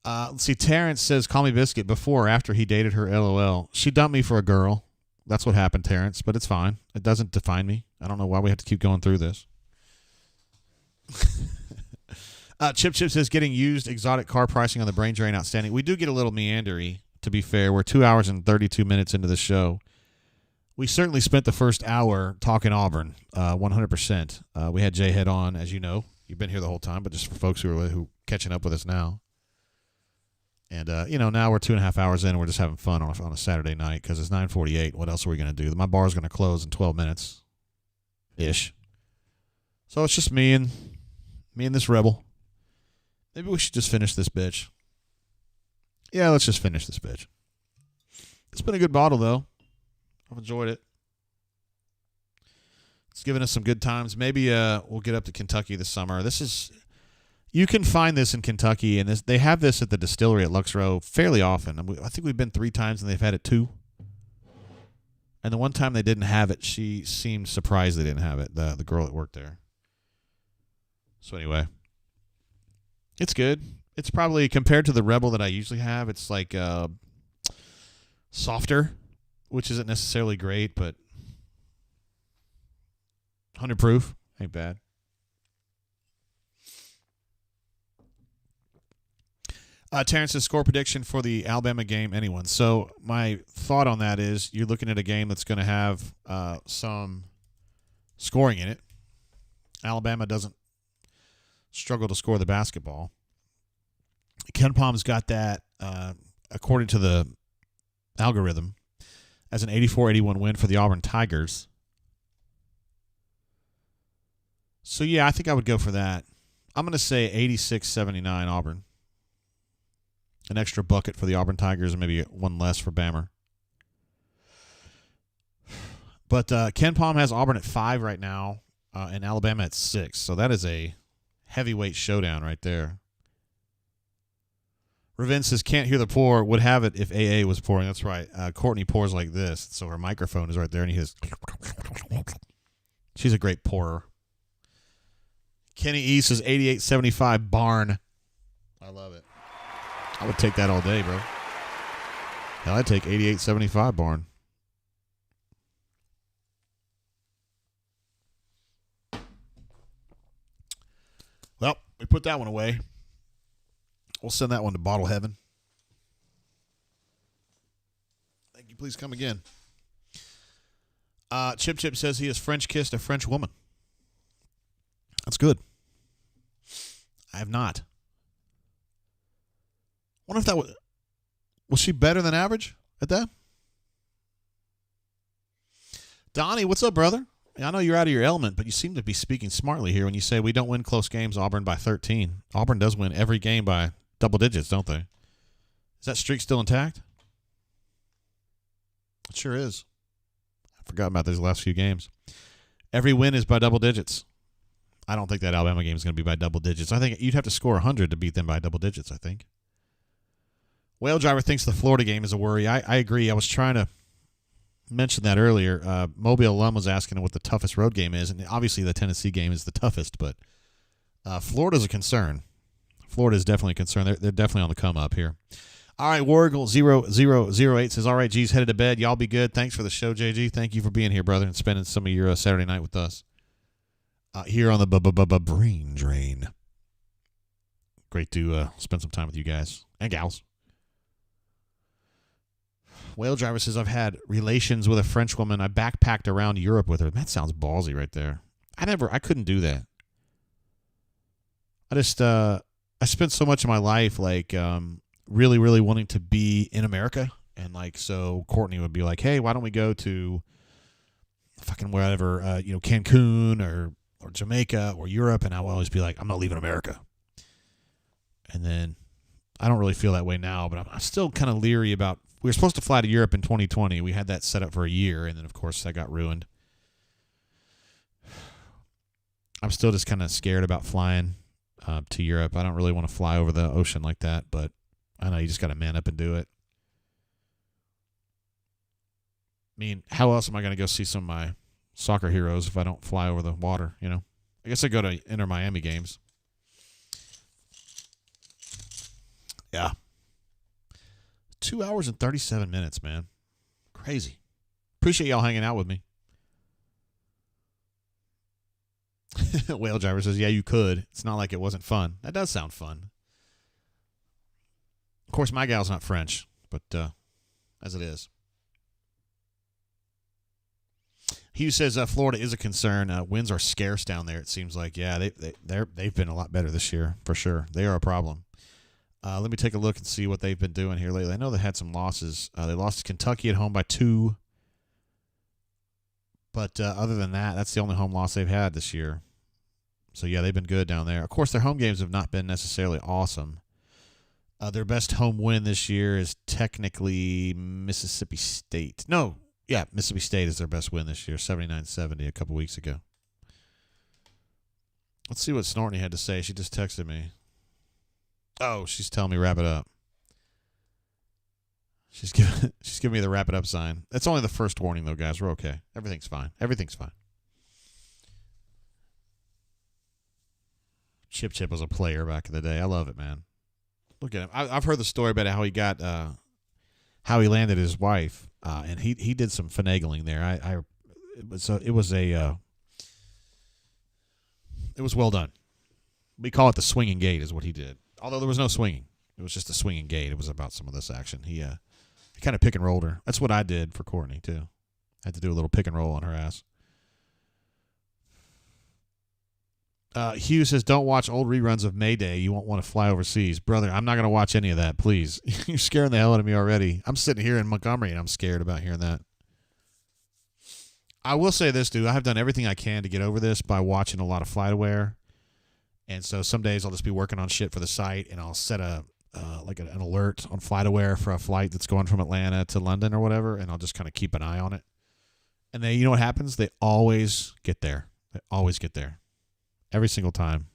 Let's see. Terrence says, call me Biscuit before or after he dated her, LOL. She dumped me for a girl. That's what happened, Terrence, but it's fine. It doesn't define me. I don't know why we have to keep going through this. Chip says, getting used exotic car pricing on the brain drain outstanding. We do get a little meandery, to be fair. We're 2 hours and 32 minutes into the show. We certainly spent the first hour talking Auburn, 100%. We had J-Head on, as you know. You've been here the whole time, but just for folks who are catching up with us now. And, now we're 2.5 hours in. And we're just having fun on a Saturday night because it's 9:48. What else are we going to do? My bar's going to close in 12 minutes-ish. So it's just me and this rebel. Maybe we should just finish this bitch. Yeah, let's just finish this bitch. It's been a good bottle, though. I've enjoyed it. It's given us some good times. Maybe we'll get up to Kentucky this summer. You can find this in Kentucky, and they have this at the distillery at Lux Row fairly often. I think we've been 3 times, and they've had it 2. And the one time they didn't have it, she seemed surprised they didn't have it, the girl that worked there. So anyway, it's good. It's probably, compared to the Rebel that I usually have, it's like softer, which isn't necessarily great, but 100 proof, ain't bad. Terrence's score prediction for the Alabama game, anyone. So my thought on that is you're looking at a game that's going to have some scoring in it. Alabama doesn't struggle to score the basketball. Ken Palm's got that, according to the algorithm, as an 84-81 win for the Auburn Tigers. So, yeah, I think I would go for that. I'm going to say 86-79 Auburn. An extra bucket for the Auburn Tigers and maybe one less for Bammer. But Ken Palm has Auburn at 5 right now and Alabama at 6. So that is a heavyweight showdown right there. Ravin says, can't hear the pour. Would have it if AA was pouring. That's right. Courtney pours like this. So her microphone is right there. And he has. She's a great pourer. Kenny E says 88-75 Barn. I love it. I would take that all day, bro. Hell, I'd take 88-75 Barn. We put that one away. We'll send that one to bottle heaven. Thank you. Please come again. Chip says he has French kissed a French woman. That's good. I have not. Wonder if that was she better than average at that? Donnie, what's up, brother? I know you're out of your element, but you seem to be speaking smartly here when you say we don't win close games, Auburn by 13. Auburn does win every game by double digits, don't they? Is that streak still intact? It sure is. I forgot about these last few games. Every win is by double digits. I don't think that Alabama game is going to be by double digits. I think you'd have to score 100 to beat them by double digits, I think. Whale Driver thinks the Florida game is a worry. I agree. I was trying to mention that earlier. Mobile Alum was asking what the toughest road game is, and obviously the Tennessee game is the toughest, but Florida's a concern. Florida is definitely a concern. They're definitely on the come up here. All right, Wargle0008 says, all right, G's headed to bed. Y'all be good. Thanks for the show, JG. Thank you for being here, brother, and spending some of your Saturday night with us here on the Brain Drain. Great to spend some time with you guys and gals. Whale Driver says, I've had relations with a French woman. I backpacked around Europe with her. That sounds ballsy right there. I couldn't do that. I spent so much of my life like really, really wanting to be in America. And like, so Courtney would be like, hey, why don't we go to fucking wherever, Cancun or Jamaica or Europe. And I would always be like, I'm not leaving America. And then I don't really feel that way now, but I'm still kind of leery about, we were supposed to fly to Europe in 2020. We had that set up for a year, and then, of course, that got ruined. I'm still just kind of scared about flying to Europe. I don't really want to fly over the ocean like that, but I know you just got to man up and do it. I mean, how else am I going to go see some of my soccer heroes if I don't fly over the water, I guess I go to Inter Miami games. Yeah. 2 hours and 37 minutes, man. Crazy. Appreciate y'all hanging out with me. Whale Driver says, yeah, you could. It's not like it wasn't fun. That does sound fun. Of course, my gal's not French, but as it is. Hugh says Florida is a concern. Wins are scarce down there, it seems like. Yeah, they've been a lot better this year, for sure. They are a problem. Let me take a look and see what they've been doing here lately. I know they had some losses. They lost to Kentucky at home by 2. But other than that, that's the only home loss they've had this year. So, yeah, they've been good down there. Of course, their home games have not been necessarily awesome. Their best home win this year is technically Mississippi State. No, yeah, Mississippi State is their best win this year, 79-70 a couple weeks ago. Let's see what Snortney had to say. She just texted me. Oh, she's telling me wrap it up. She's giving me the wrap it up sign. That's only the first warning, though, guys. We're okay. Everything's fine. Everything's fine. Chip was a player back in the day. I love it, man. Look at him. I've heard the story about how he got, how he landed his wife, and he did some finagling there. It was well done. We call it the swinging gate, is what he did. Although there was no swinging. It was just a swinging gate. It was about some of this action. He kind of pick and rolled her. That's what I did for Courtney, too. I had to do a little pick and roll on her ass. Hugh says, don't watch old reruns of Mayday. You won't want to fly overseas. Brother, I'm not going to watch any of that, please. You're scaring the hell out of me already. I'm sitting here in Montgomery, and I'm scared about hearing that. I will say this, dude. I have done everything I can to get over this by watching a lot of FlightAware. And so some days I'll just be working on shit for the site, and I'll set an alert on FlightAware for a flight that's going from Atlanta to London or whatever, and I'll just kind of keep an eye on it. And then you know what happens? They always get there. They always get there. Every single time.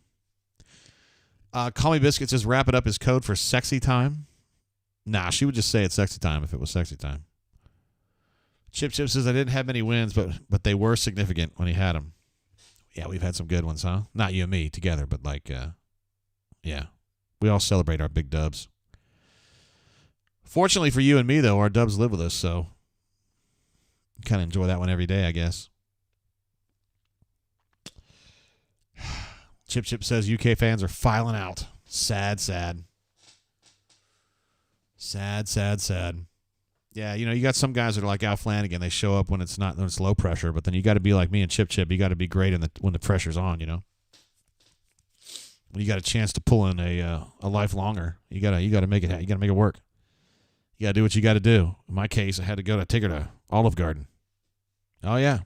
Call Me Biscuit says wrap it up is code for sexy time. Nah, she would just say it's sexy time if it was sexy time. Chip says I didn't have many wins, but they were significant when he had them. Yeah, we've had some good ones, huh? Not you and me together, but yeah. We all celebrate our big dubs. Fortunately for you and me, though, our dubs live with us, so kind of enjoy that one every day, I guess. Chip says UK fans are filing out. Sad. Sad. Yeah, you got some guys that are like Al Flanagan. They show up when it's low pressure, but then you got to be like me and Chip. You got to be great when the pressure's on. When you got a chance to pull in a life longer, you gotta make it. You gotta make it work. You gotta do what you got to do. In my case, I had to take her to Olive Garden. Oh yeah.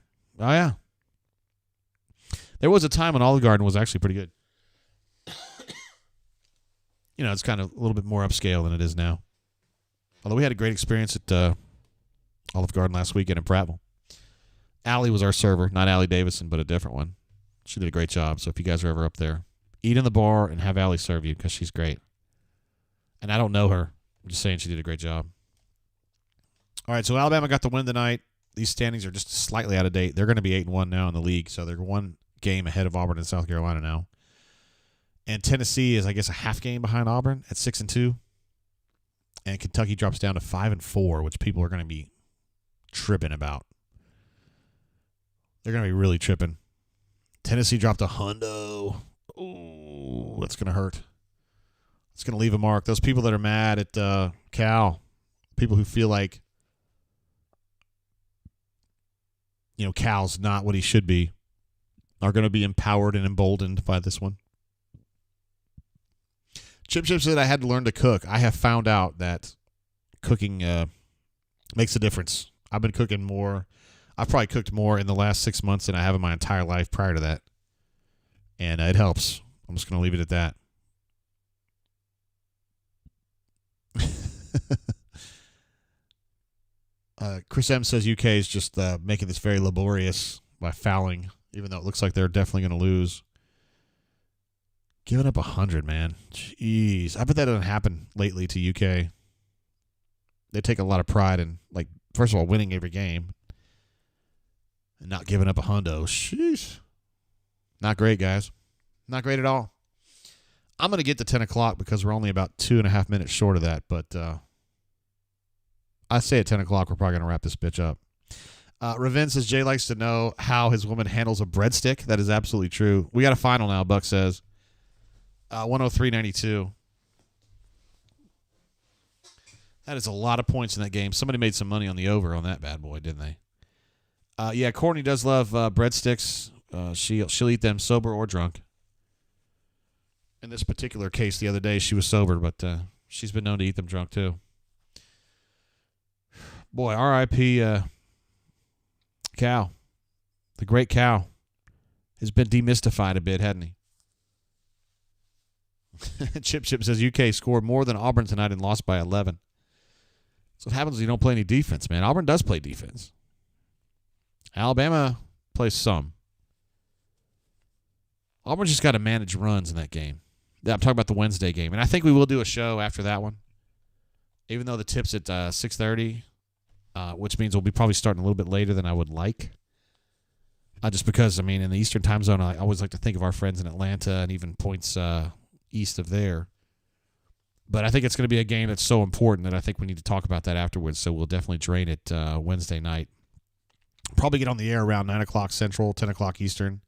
There was a time when Olive Garden was actually pretty good. It's kind of a little bit more upscale than it is now. Although we had a great experience at Olive Garden last weekend in Prattville. Allie was our server, not Allie Davison, but a different one. She did a great job. So if you guys are ever up there, eat in the bar and have Allie serve you because she's great. And I don't know her. I'm just saying she did a great job. All right, so Alabama got the win tonight. These standings are just slightly out of date. They're going to be 8-1 now in the league, so they're one game ahead of Auburn and South Carolina now. And Tennessee is, I guess, a half game behind Auburn at 6-2. And Kentucky drops down to 5-4, which people are going to be tripping about. They're going to be really tripping. Tennessee dropped a hundo. Ooh, that's going to hurt. It's going to leave a mark. Those people that are mad at Cal, people who feel like, Cal's not what he should be, are going to be empowered and emboldened by this one. Chip said I had to learn to cook. I have found out that cooking makes a difference. I've been cooking more. I've probably cooked more in the last 6 months than I have in my entire life prior to that. And it helps. I'm just going to leave it at that. Chris M says UK is just making this very laborious by fouling, even though it looks like they're definitely going to lose. Giving up 100, man. Jeez. I bet that doesn't happen lately to UK. They take a lot of pride in, first of all, winning every game and not giving up a hundo. Sheesh. Not great, guys. Not great at all. I'm going to get to 10 o'clock because we're only about 2.5 minutes short of that, but I say at 10 o'clock we're probably going to wrap this bitch up. Ravin says Jay likes to know how his woman handles a breadstick. That is absolutely true. We got a final now, Buck says. 103-92. That is a lot of points in that game. Somebody made some money on the over on that bad boy, didn't they? Yeah, Courtney does love breadsticks. She'll eat them sober or drunk. In this particular case, the other day she was sober, but she's been known to eat them drunk too. Boy, R.I.P. Cal. The great Cal has been demystified a bit, hasn't he? Chip says UK scored more than Auburn tonight and lost by 11. So what happens when you don't play any defense, man? Auburn does play defense. Alabama plays some. Auburn just got to manage runs in that game. I'm talking about the Wednesday game. And I think we will do a show after that one. Even though the tip's at 6:30, which means we'll be probably starting a little bit later than I would like. Just because, in the Eastern time zone, I always like to think of our friends in Atlanta and even points east of there. But I think it's going to be a game that's so important that I think we need to talk about that afterwards. So we'll definitely drain it Wednesday night. Probably get on the air around 9 o'clock Central, 10 o'clock Eastern.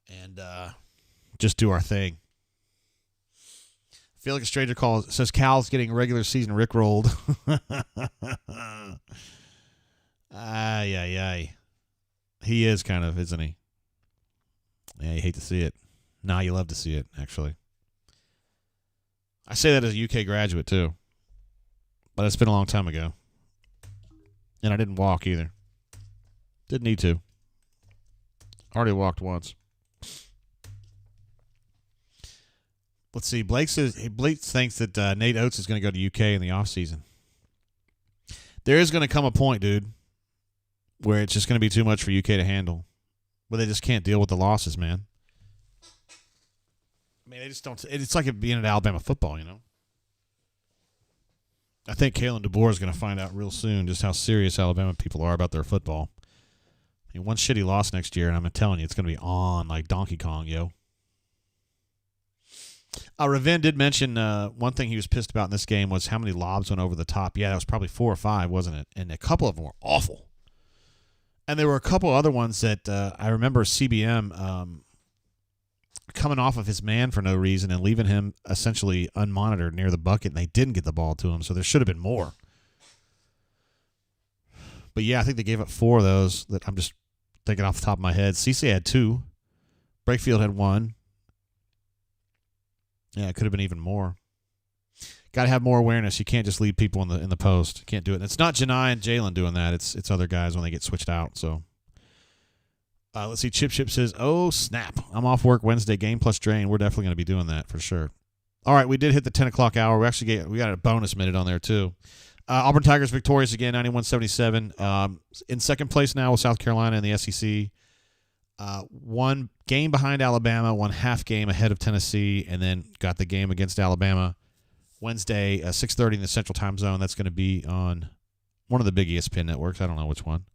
And just do our thing. I feel like a stranger call says Cal's getting regular season rickrolled. Ay. He is kind of, isn't he? Yeah, you hate to see it. Nah, you love to see it, actually. I say that as a UK graduate, too. But it's been a long time ago. And I didn't walk either. Didn't need to. Already walked once. Let's see. Blake thinks that Nate Oates is going to go to UK in the offseason. There is going to come a point, dude, where it's just going to be too much for UK to handle. Where they just can't deal with the losses, man. They just don't. It's like it being at Alabama football, I think Kalen DeBoer is going to find out real soon just how serious Alabama people are about their football. One shitty loss next year, and I'm telling you, it's going to be on like Donkey Kong, yo. Ravin did mention one thing he was pissed about in this game was how many lobs went over the top. Yeah, that was probably 4 or 5, wasn't it? And a couple of them were awful. And there were a couple other ones that I remember CBM coming off of his man for no reason and leaving him essentially unmonitored near the bucket, and they didn't get the ball to him, so there should have been more. But, yeah, I think they gave up 4 of those that I'm just thinking off the top of my head. Cisse had 2. Brakefield had 1. Yeah, it could have been even more. Got to have more awareness. You can't just leave people in the post. You can't do it. And it's not Janai and Jalen doing that. It's other guys when they get switched out. So let's see. Chip says, "Oh snap! I'm off work Wednesday. Game plus drain. We're definitely going to be doing that for sure." All right, we did hit the 10 o'clock hour. We got a bonus minute on there too. Auburn Tigers victorious again, 91-77. In second place now with South Carolina in the SEC. 1 game behind Alabama, 1 half game ahead of Tennessee, and then got the game against Alabama Wednesday, 6:30 in the Central Time Zone. That's going to be on one of the big ESPN networks. I don't know which one.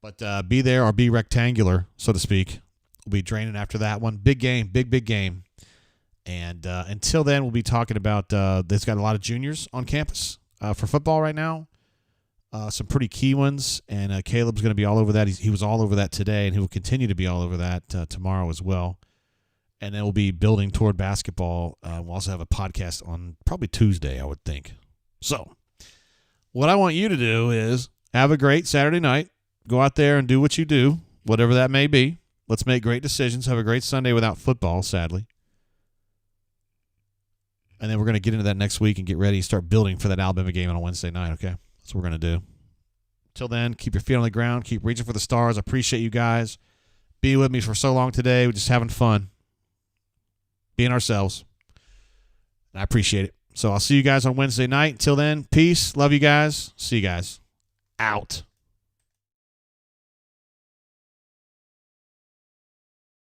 But be there or be rectangular, so to speak. We'll be draining after that one. Big game, big game. And until then, we'll be talking about there's got a lot of juniors on campus for football right now. Some pretty key ones, and Caleb's going to be all over that. He was all over that today, and he will continue to be all over that tomorrow as well. And then we'll be building toward basketball. We'll also have a podcast on probably Tuesday, I would think. So what I want you to do is have a great Saturday night. Go out there and do what you do, whatever that may be. Let's make great decisions. Have a great Sunday without football, sadly. And then we're going to get into that next week and get ready and start building for that Alabama game on a Wednesday night, okay? That's what we're going to do. Till then, keep your feet on the ground. Keep reaching for the stars. I appreciate you guys being with me for so long today. We're just having fun. Being ourselves. And I appreciate it. So I'll see you guys on Wednesday night. Until then, peace. Love you guys. See you guys. Out.